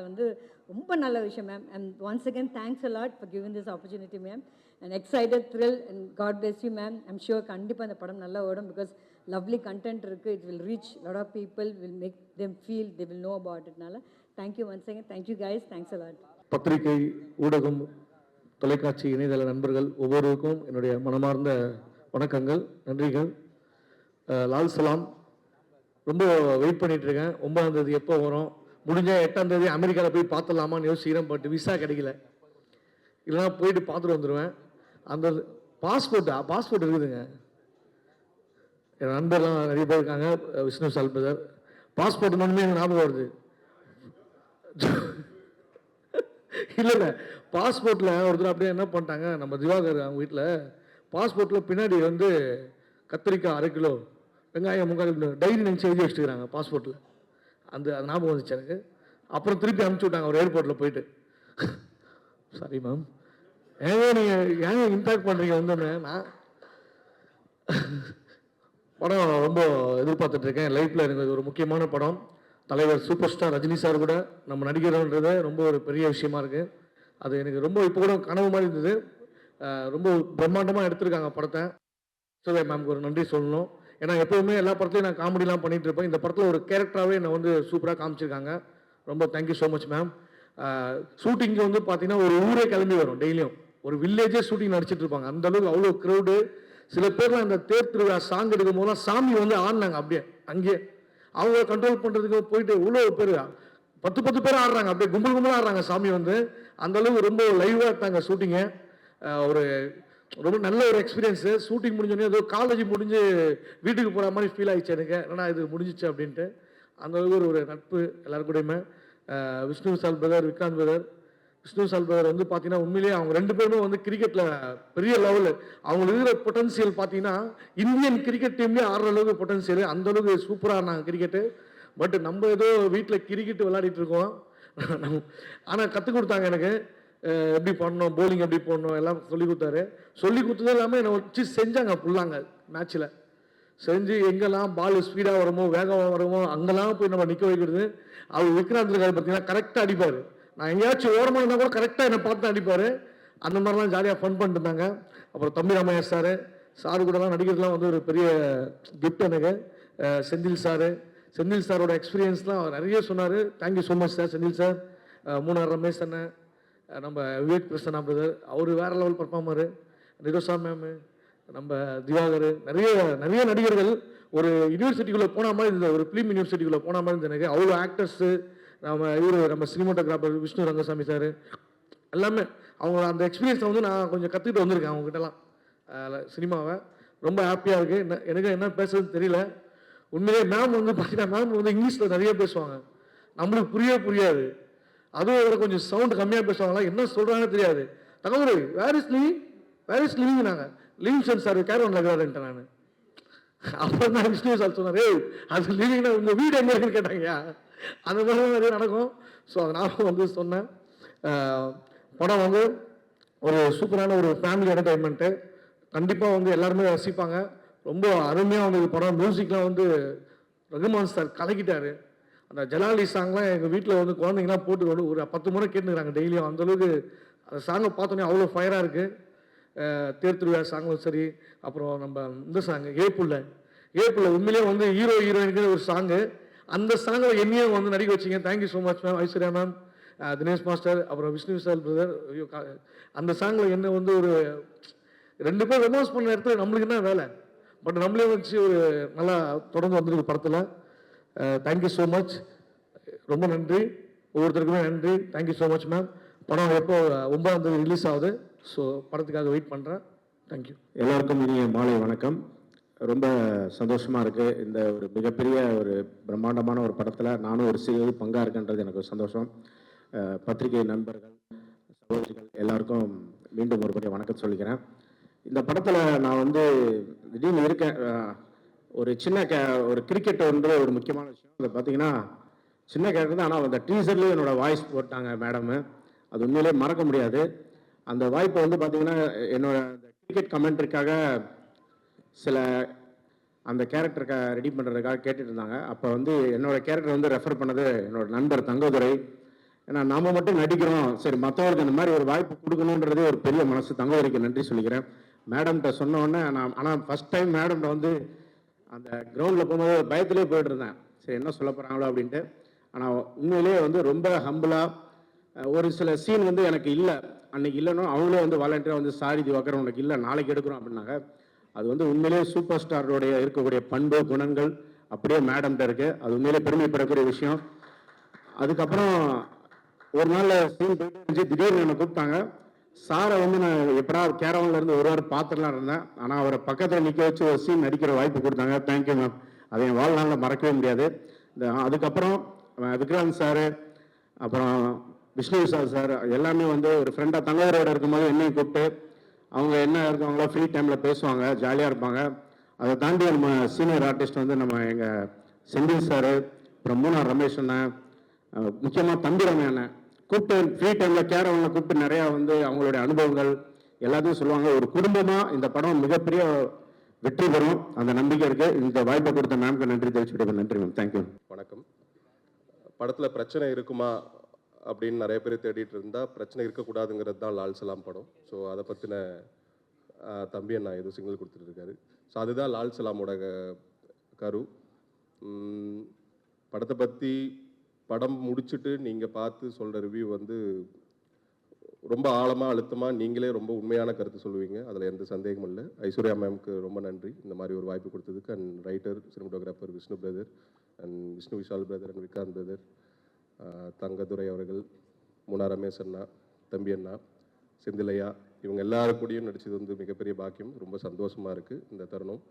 [SPEAKER 8] ரொம்ப நல்ல விஷயம் ma'am. And once again thanks a lot for giving this opportunity ma'am. And excited thrill and God bless you ma'am. I'm sure கண்டிப்பாக இந்த படம் நல்லா ஓடும். பிகாஸ் லவ்லி கண்டென்ட் இருக்குது. It will reach lot of people, will make them feel, they will know about இட்னால thank you once again. Thank you guys, thanks a lot.
[SPEAKER 9] பத்திரிகை, ஊடகம், தொலைக்காட்சி, இணையதள நண்பர்கள் ஒவ்வொருவருக்கும் என்னுடைய மனமார்ந்த வணக்கங்கள், நன்றிகள். லால் சலாம் ரொம்ப வெயிட் பண்ணிகிட்ருக்கேன். 9ஆம் தேதி எப்போ வரும், முடிஞ்சால் 8ஆம் தேதி அமெரிக்காவில் போய் பார்த்துடலாமான்னு யோசிக்கிறேன். பட் விசா கிடைக்கல, இல்லைனா போயிட்டு பார்த்துட்டு வந்துடுவேன். அந்த பாஸ்போர்ட் இருக்குதுங்க. என் நண்பர்லாம் நிறைய பேர் இருக்காங்க, விஷ்ணு சால் பிரதர். பாஸ்போர்ட் மட்டுமே எனக்கு ஞாபகம் வருது. இல்லை பாஸ்போர்ட்டில் ஒருத்தர் அப்படியே என்ன பண்ணிட்டாங்க, நம்ம திவாகர் அவங்க வீட்டில் பாஸ்போர்ட்டில் பின்னாடி வந்து கத்திரிக்காய் 1/2 கிலோ, வெங்காயம் 3/4 கிலோ டைரி நினச்சி எழுதி வச்சுக்கிறாங்க பாஸ்போர்ட்டில். அந்த ஞாபகம் வந்துச்சு எனக்கு. அப்புறம் திருப்பி அனுப்பிச்சி விட்டாங்க ஒரு ஏர்போர்ட்டில் போயிட்டு. சாரி மேம், ஏங்க இன்டாக்ட் பண்ணுறீங்க வந்தோன்னே. நான் படம் ரொம்ப எதிர்பார்த்துட்ருக்கேன். லைஃப்பில் எனக்கு ஒரு முக்கியமான படம். தலைவர் சூப்பர் ஸ்டார் ரஜினி சார் கூட நம்ம நடிக்கிறோன்றது ரொம்ப ஒரு பெரிய விஷயமா இருக்குது. அது எனக்கு ரொம்ப இப்போ கூட கனவு மாதிரி இருந்தது. ரொம்ப பிரம்மாண்டமாக எடுத்திருக்காங்க படத்தை. சோதா மேம்க்கு ஒரு நன்றி சொல்லணும். ஏன்னா எப்போவுமே எல்லா படத்துலையும் நான் காமெடிலாம் பண்ணிகிட்டு இருப்பேன். இந்த படத்தில் ஒரு கேரக்டராகவே என்னை வந்து சூப்பராக காமிச்சிருக்காங்க. ரொம்ப thank you so much ma'am. Shooting வந்து பார்த்தீங்கன்னா ஒரு ஊரே கிளம்பி வரும். டெய்லியும் ஒரு வில்லேஜே ஷூட்டிங் நடிச்சிட்டு இருப்பாங்க. அந்தளவுக்கு அவ்வளோ க்ரௌடு. சில பேர்லாம் அந்த தேர் திருவிழா சாங் எடுக்கும் போதெல்லாம் சாமி வந்து ஆடினாங்க அப்படியே அங்கேயே. அவங்க கண்ட்ரோல் பண்ணுறதுக்கு போயிட்டு இவ்வளோ பேர் 10 பேர் ஆடுறாங்க, அப்படியே கும்பல் ஆடுறாங்க சாமி வந்து. அந்தளவுக்கு ரொம்ப லைவாக எடுத்தாங்க ஷூட்டிங்கை. ஒரு ரொம்ப நல்ல ஒரு எக்ஸ்பீரியன்ஸு. ஷூட்டிங் முடிஞ்சோடனே ஏதோ காலேஜ் முடிஞ்சு வீட்டுக்கு போகிற மாதிரி ஃபீல் ஆகிடுச்சு எனக்கு. ஏன்னா இது முடிஞ்சிச்சு அப்படின்ட்டு. அந்தளவுக்கு ஒரு நட்பு எல்லாருக்கூடையுமே. விஷ்ணு சால் பிரதர், விக்ராந்த் பிரதர். விஷ்ணு சால் பிரதர் வந்து பார்த்தீங்கன்னா உண்மையிலேயே அவங்க 2 பேருமே வந்து கிரிக்கெட்டில் பெரிய லெவலு. அவங்களுக்கு இருக்கிற பொட்டன்சியல் பார்த்தீங்கன்னா இந்தியன் கிரிக்கெட் டீம்லேயே ஆடுற அளவுக்கு பொட்டன்சியல். அந்தளவுக்கு சூப்பராக ஆடினாங்க கிரிக்கெட்டு. பட் நம்ம ஏதோ வீட்டில் கிரிக்கெட்டு விளையாடிட்டு இருக்கோம். ஆனால் கற்றுக் கொடுத்தாங்க எனக்கு எப்படி பண்ணணும், போலிங் எப்படி போடணும் எல்லாம் சொல்லி கொடுத்தாரு. சொல்லி கொடுத்தது இல்லாமல் என்னை வச்சு செஞ்சாங்க ஃபுல்லாங்க மேட்ச்சில். செஞ்சு எங்கெல்லாம் பால் ஸ்பீடாக வருமோ வேகமாக வருமோ அங்கெல்லாம் போய் நம்ம நிற்க வைக்கிறது. அவர் விக்ராந்த் இருக்காரு பார்த்தீங்கன்னா கரெக்டாக அடிப்பார். நான் எங்கேயாச்சும் ஓரமாக இருந்தால் கூட கரெக்டாக என்னை பார்த்து அடிப்பார். அந்த மாதிரிலாம் ஜாலியாக ஃபன் பண்ணிட்டு இருந்தாங்க. அப்புறம் தம்பி ராமையா சார் கூடலாம் நடிக்கிறதுலாம் வந்து ஒரு பெரிய கிஃப்ட் எனக்கு. செந்தில் சாரோட எக்ஸ்பீரியன்ஸ்லாம் நிறைய சொன்னார். Thank you so much sir. Senthil sir, Munnar Ramesh அண்ணன், நம்ம விவேக் பிரசன்னா பிரதர், அவர் வேறு லெவல் பர்ஃபார்மரு, நிரோஷா மேமு, நம்ம திவாகர், நிறைய நடிகர்கள். ஒரு யூனிவர்சிட்டிக்குள்ளே போன மாதிரி இருந்தது, ஒரு ஃபிலிம் யூனிவர்சிட்டிக்குள்ளே போன மாதிரி இருந்தது எனக்கு. அவ்வளோ ஆக்டர்ஸு, நம்ம சினிமாட்டோகிராஃபர் விஷ்ணு ரங்கசாமி சார் எல்லாமே. அவங்க அந்த எக்ஸ்பீரியன்ஸை வந்து நான் கொஞ்சம் கற்றுக்கிட்டு வந்திருக்கேன் அவங்ககிட்டலாம் சினிமாவை. ரொம்ப ஹாப்பியாக இருக்குது. எனக்கு என்ன பேசுறதுன்னு தெரியல. உண்மையிலே மேம் வந்து பார்த்தீங்கன்னா மேம் வந்து இங்கிலீஷில் நிறைய பேசுவாங்க, நம்மளுக்கு புரியாது. அதுவும் வேறு கொஞ்சம் சவுண்டு கம்மியாக பேசுவாங்களா, என்ன சொல்கிறாங்கன்னு தெரியாது. தகவல் வேர் இஸ் லிவிங் நாங்கள் லிவிங்ஸ்டன் சார் கேரவனில் இருக்கிறாருன்ட்டேன் நான். அப்புறம் தான் விஷ்ணு சார் சொன்னார், அது லிவிங்னா உங்கள் வீடு எங்கே இருக்குன்னு கேட்டாங்க. அந்த மாதிரி நிறைய நடக்கும். ஸோ அதனால் வந்து சொன்னேன். படம் வந்து ஒரு சூப்பரான ஒரு ஃபேமிலி என்டர்டைன்மெண்ட்டு. கண்டிப்பாக வந்து எல்லாருமே ரசிப்பாங்க. ரொம்ப அருமையாக வந்து படம். மியூசிக்லாம் வந்து ரகுமான் சார் கலக்கிட்டார். அந்த ஜலாலி சாங்லாம் எங்கள் வீட்டில் வந்து குழந்தைங்களாம் போட்டு வந்து ஒரு 10 முறை கேட்டுக்கிறாங்க டெய்லியும். அந்தளவுக்கு அந்த சாங்கை பார்த்தோன்னே அவ்வளோ ஃபயராக இருக்குது. தேர் திருவிழா சாங்கும் சரி, அப்புறம் நம்ம இந்த சாங்கு ஏப்புள்ள உண்மையிலே வந்து ஹீரோயினுக்கு ஒரு சாங்கு. அந்த சாங்கை என்னையும் வந்து நடிக்க வச்சிங்க. Thank you so much ma'am. Aishwarya ma'am, Dinesh master, அப்புறம் விஷ்ணு விசால் பிரதர். அந்த சாங்கில் என்ன வந்து ஒரு 2 பேர் ரொமான்ஸ் பண்ண இடத்துல நம்மளுக்கு என்ன வேலை, பட் நம்மளே வச்சு ஒரு நல்லா தொடர்ந்து வந்துருக்கு படத்தில். Thank you so much. ரொம்ப நன்றி, ஒவ்வொருத்தருக்குமே நன்றி. Thank you so much ma'am. படம் எப்போ 9ஆம் தேதி ரிலீஸ் ஆகுது. ஸோ படத்துக்காக வெயிட் பண்ணுறேன். தேங்க்யூ.
[SPEAKER 7] எல்லாருக்கும் இனிய மாலை வணக்கம். ரொம்ப சந்தோஷமாக இருக்குது. இந்த ஒரு மிகப்பெரிய ஒரு பிரம்மாண்டமான ஒரு படத்தில் நானும் ஒரு சிறிய பங்காக இருக்கேன்றது எனக்கு ஒரு சந்தோஷம். பத்திரிகை நண்பர்கள், சகோதரிகள் எல்லாருக்கும் மீண்டும் ஒருபடி வணக்கம் சொல்லிக்கிறேன். இந்த படத்தில் நான் வந்து திடீர்னு இருக்கேன். ஒரு சின்ன ஒரு கிரிக்கெட் வந்து ஒரு முக்கியமான விஷயம். அதை பார்த்தீங்கன்னா சின்ன கேரக்டர் தான், ஆனால் அந்த டீசர்லேயும் என்னோடய வாய்ஸ் போட்டாங்க மேடமு. அது உண்மையிலே மறக்க முடியாது. அந்த வாய்ப்பை வந்து பார்த்தீங்கன்னா என்னோட அந்த கிரிக்கெட் கமெண்ட்ரிக்காக சில அந்த கேரக்டருக்கு ரெடி பண்ணுறதுக்காக கேட்டுட்டு இருந்தாங்க. அப்போ வந்து என்னோடய கேரக்டர் வந்து ரெஃபர் பண்ணது என்னோட நண்பர் தங்கதுரை. ஏன்னா நாம் மட்டும் நடிக்கிறோம், சரி மற்றவருக்கு இந்த மாதிரி ஒரு வாய்ப்பு கொடுக்கணுன்றதே ஒரு பெரிய மனசு. தங்கதுரைக்கு நன்றி சொல்லிக்கிறேன். மேடம்கிட்ட சொன்ன உடனே ஆனால் ஃபஸ்ட் டைம் மேடம்கிட்ட வந்து அந்த கிரவுண்டில் போகும்போது பயத்திலே போயிட்டு இருந்தேன், சரி என்ன சொல்ல போகிறாங்களோ அப்படின்ட்டு. ஆனால் உண்மையிலேயே வந்து ரொம்ப ஹம்பிளாக ஒரு சில சீன் வந்து எனக்கு இல்லை, அன்னைக்கு இல்லைன்னா அவங்களே வந்து வாலண்டியராக வந்து சாரி திவாகர் உனக்கு இல்லை நாளைக்கு எடுக்கிறோம் அப்படின்னாங்க. அது வந்து உண்மையிலேயே சூப்பர் ஸ்டாரோடைய இருக்கக்கூடிய பண்பு குணங்கள் அப்படியே மேடம்கிட்ட இருக்குது. அது உண்மையிலே பெருமைப்படக்கூடிய விஷயம். அதுக்கப்புறம் ஒரு நாள் சீன் போயிட்டு இருந்துச்சு, திடீர்னு என்னை கூப்பிட்டாங்க. சாரை வந்து நான் எப்படா கேரவன்லேருந்து ஒரு வாரம் பார்த்துடலாம் இருந்தேன், ஆனால் அவரை பக்கத்தில் நிற்க வச்சு ஒரு சீன் நடிக்கிற வாய்ப்பு கொடுத்தாங்க. தேங்க்யூ மேம், அதை என் வாழ்நாளில் மறக்கவே முடியாது. அதுக்கப்புறம் விக்ராந்த் சார், அப்புறம் விஷ்ணு விஷால் சார் எல்லாமே வந்து ஒரு ஃப்ரெண்டாக தங்கவரோட இருக்கும்போது என்னையும் கூப்பிட்டு அவங்க என்ன இருக்காங்களோ ஃப்ரீ டைமில் பேசுவாங்க, ஜாலியாக இருப்பாங்க. அதை தாண்டி நம்ம சீனியர் ஆர்டிஸ்ட் வந்து நம்ம எங்கள் செந்தில் சார், அப்புறம் மூணார் ரமேஷ் அண்ணன், முக்கியமாக தம்பி ரமே அண்ணன் கூப்பிட்டு ஃப்ரீ டைமில் கேரவங்களை கூப்பிட்டு நிறையா வந்து அவங்களுடைய அனுபவங்கள் எல்லாத்தையும் சொல்லுவாங்க. ஒரு குடும்பமாக இந்த படம் மிகப்பெரிய வெற்றி பெறும் அந்த நம்பிக்கை இருக்குது. இந்த வாய்ப்பை கொடுத்த மேம்க்கு நன்றி தெரிவிச்சுட்டு நன்றி மேம், தேங்க்யூ.
[SPEAKER 10] வணக்கம். படத்தில் பிரச்சனை இருக்குமா அப்படின்னு நிறைய பேர் தேடிட்டு இருந்தால் பிரச்சனை இருக்கக்கூடாதுங்கிறது தான் லால் சலாம் படம். ஸோ அதை பற்றின தம்பி அண்ணா ஏதோ சிங்கிள் கொடுத்துட்ருக்காரு. ஸோ அதுதான் லால் சலாமோட கரு. படத்தை பற்றி படம் முடிச்சுட்டு நீங்கள் பார்த்து சொல்கிற ரிவ்யூ வந்து ரொம்ப ஆழமாக அழுத்தமாக நீங்களே ரொம்ப உண்மையான கருத்து சொல்லுவீங்க, அதில் எந்த சந்தேகமும் இல்லை. ஐஸ்வர்யா மேம்க்கு ரொம்ப நன்றி இந்த மாதிரி ஒரு வாய்ப்பு கொடுத்ததுக்கு. And writer cinematographer Vishnu brother and Vishnu Vishal brother and Vikranth brother, Thangadurai அவர்கள், முனா ரமேஷ் அண்ணா, தம்பி அண்ணா, செந்திலையா, இவங்க எல்லாருக்கூடையும் நடித்தது வந்து மிகப்பெரிய பாக்கியம். ரொம்ப சந்தோஷமாக இருக்குது இந்த தருணம்.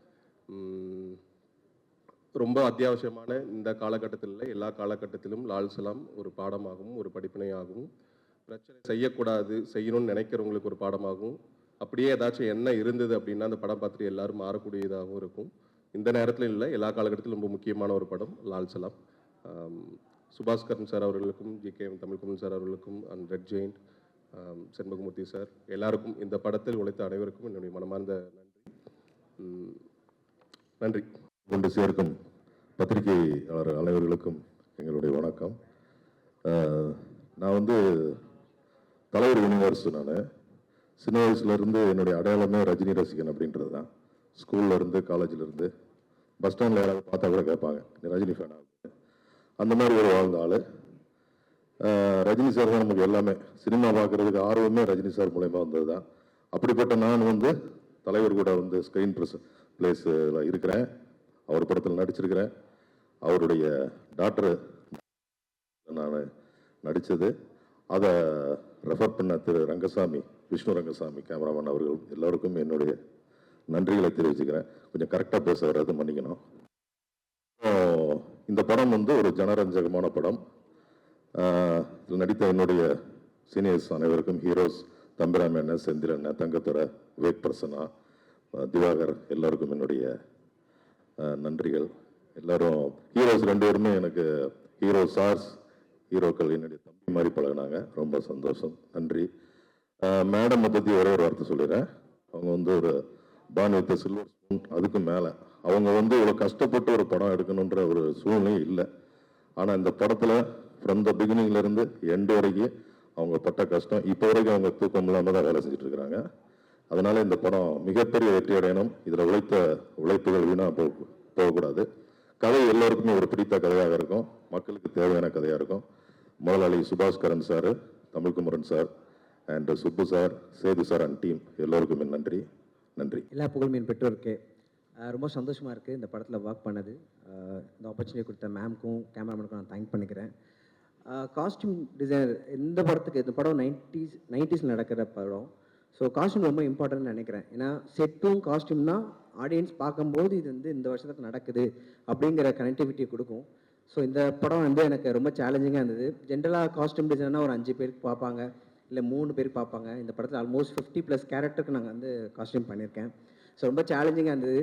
[SPEAKER 10] ரொம்ப அத்தியாவசியமான இந்த காலகட்டத்தில் இல்லை, எல்லா காலகட்டத்திலும் லால் சலாம் ஒரு பாடமாகவும் ஒரு படிப்பினையாகவும், பிரச்சனை செய்யக்கூடாது செய்யணும்னு நினைக்கிறவங்களுக்கு ஒரு பாடமாகவும், அப்படியே ஏதாச்சும் என்ன இருந்தது அப்படின்னா அந்த படம் பார்த்துட்டு எல்லாரும் மாறக்கூடியதாகவும் இருக்கும். இந்த நேரத்தில் இல்லை, எல்லா காலகட்டத்திலும் ரொம்ப முக்கியமான ஒரு படம் லால் சலாம். சுபாஸ்கரன் சார் அவர்களுக்கும், GKM தமிழ்குமரன் சார் அவர்களுக்கும், and red giant Shenbagamoorthy sir எல்லாருக்கும், இந்த படத்தில் உழைத்த அனைவருக்கும் என்னுடைய மனமார்ந்த நன்றி.
[SPEAKER 11] கொண்டு சேர்க்கும் பத்திரிகையாளர் அனைவர்களுக்கும் எங்களுடைய வணக்கம். நான் வந்து தலைவர் யூனிவர்ஸ். நான் சின்ன வயசுலேருந்து என்னுடைய அடையாளமே ரஜினி ரசிகன் அப்படின்றது தான். ஸ்கூல்லேருந்து காலேஜிலேருந்து பஸ் ஸ்டாண்டில் யாராவது பார்த்தா கூட கேட்பாங்க நீ ரஜினி ஃபேன் ஆகுது, அந்த மாதிரி ஒரு வாழ்ந்த ஆள். ரஜினி சார் தான் நமக்கு எல்லாமே. சினிமா பார்க்குறதுக்கு ஆர்வமே ரஜினி சார் மூலயமா வந்தது தான். அப்படிப்பட்ட நான் வந்து தலைவர் கூட வந்து ஸ்க்ரீன் பிளேஸில் இருக்கிறேன், அவர் படத்தில் நடிச்சிருக்கிறேன். அவருடைய டாக்டர் நான் நடித்தது, அதை ரெஃபர் பண்ண திரு ரங்கசாமி, விஷ்ணு ரங்கசாமி கேமராமேன் அவர்கள் எல்லோருக்கும் என்னுடைய நன்றிகளை தெரிவிச்சுக்கிறேன். கொஞ்சம் கரெக்டாக பேச வர்றது மன்னிக்கணும். இந்த படம் வந்து ஒரு ஜனரஞ்சகமான படம். இதில் நடித்த என்னுடைய சீனியர்ஸ் அனைவருக்கும், ஹீரோஸ் தம்பிராம அண்ணன், செந்தில் அண்ணன், தங்கத்துறை, விவேக் பிரசன்னா, திவாகர் எல்லோருக்கும் என்னுடைய நன்றிகள். எல்லாரும் ஹீரோஸ் 2 பேருமே எனக்கு ஹீரோ சார்ஸ், ஹீரோக்கள் என்னுடைய தம்பி மாதிரி பழகினாங்க. ரொம்ப சந்தோஷம், நன்றி. மேடமை பற்றி ஒரே ஒரு வார்த்தை சொல்லிடுறேன். அவங்க வந்து ஒரு பான் வித் சில்வர் ஸ்பூன், அதுக்கு மேலே அவங்க வந்து இவ்வளோ கஷ்டப்பட்டு ஒரு படம் எடுக்கணுன்ற ஒரு சூழ்நிலை இல்லை. ஆனால் இந்த படத்தில் ஃப்ரம் த பிகினிங்லேருந்து எண்டு வரைக்கும் அவங்க பட்ட கஷ்டம், இப்போ வரைக்கும் அவங்க தூக்கம் இல்லாமல் தான் வேலை செஞ்சுட்டு இருக்கிறாங்க. அதனால இந்த படம் மிகப்பெரிய வெற்றி அடையணும். இதில் உழைத்த உழைப்புகள் வீணாக போகக்கூடாது. கதை எல்லோருக்குமே ஒரு பிடித்த கதையாக இருக்கும், மக்களுக்கு தேவையான கதையாக இருக்கும். முதலாளி Subaskaran sir, Tamilkumaran sir and Subbu sir, Sethu sir and team எல்லோருக்குமே நன்றி. நன்றி.
[SPEAKER 12] எல்லா புகழும் என் பெற்றோருக்கு. ரொம்ப சந்தோஷமாக இருக்குது இந்த படத்தில் ஒர்க் பண்ணது. இந்த ஆப்பர்ச்சுனிட்டி கொடுத்த மேம்க்கும் கேமராமேனுக்கும் நான் தேங்க் பண்ணிக்கிறேன். காஸ்டியூம் டிசைனர் இந்த படத்துக்கு, இந்த படம் 90s நடக்கிற படம். ஸோ காஸ்டியூம் ரொம்ப இம்பார்ட்டன்ட்னு நினைக்கிறேன். ஏன்னா செட்டும் காஸ்டியூம்னா ஆடியன்ஸ் பார்க்கும்போது இது வந்து இந்த வருஷத்துக்கு நடக்குது அப்படிங்கிற கனெக்டிவிட்டியை கொடுக்கும். ஸோ இந்த படம் வந்து எனக்கு ரொம்ப சேலஞ்சிங்காக இருந்தது. ஜென்ரலாக காஸ்டியூம் டிசைனர்னால் ஒரு 5 பேருக்கு பார்ப்பாங்க, இல்லை 3 பேருக்கு பார்ப்பாங்க. இந்த படத்தில் ஆல்மோஸ்ட் 50+ கேரக்டருக்கு நாங்கள் வந்து காஸ்டியூம் பண்ணியிருக்கேன். ஸோ ரொம்ப சேலஞ்சிங்காக இருந்தது.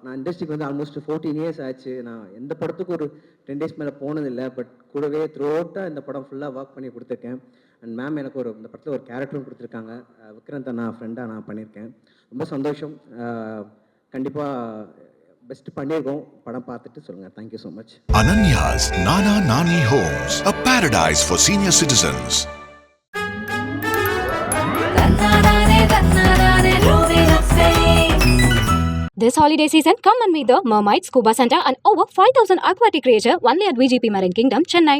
[SPEAKER 12] நான் இண்டஸ்ட்ரிக்கு வந்து ஆல்மோஸ்ட் 14 இயர்ஸ் ஆச்சு. நான் எந்த படத்துக்கு ஒரு 10 days மேலே போனதில்லை. பட் கூடவே த்ரூ அவுட்டாக இந்த படம் ஃபுல்லாக ஒர்க் பண்ணி கொடுத்துருக்கேன். அண்ட் மேம் எனக்கு இந்த படத்தில் ஒரு கேரக்டரும் கொடுத்துருக்காங்க. விக்ராந்த் அண்ணா ஃப்ரெண்டாக நான் பண்ணியிருக்கேன். ரொம்ப சந்தோஷம். கண்டிப்பாக பெஸ்ட் பண்ணியிருக்கோம். படம் பார்த்துட்டு சொல்லுங்கள். Thank you so much.
[SPEAKER 1] Ananya's Nana Nani Homes, a paradise for senior citizens.
[SPEAKER 2] This holiday season, come and meet the Mermaid Scuba Center and over 5,000 aquatic creature only at VGP Marine Kingdom, Chennai.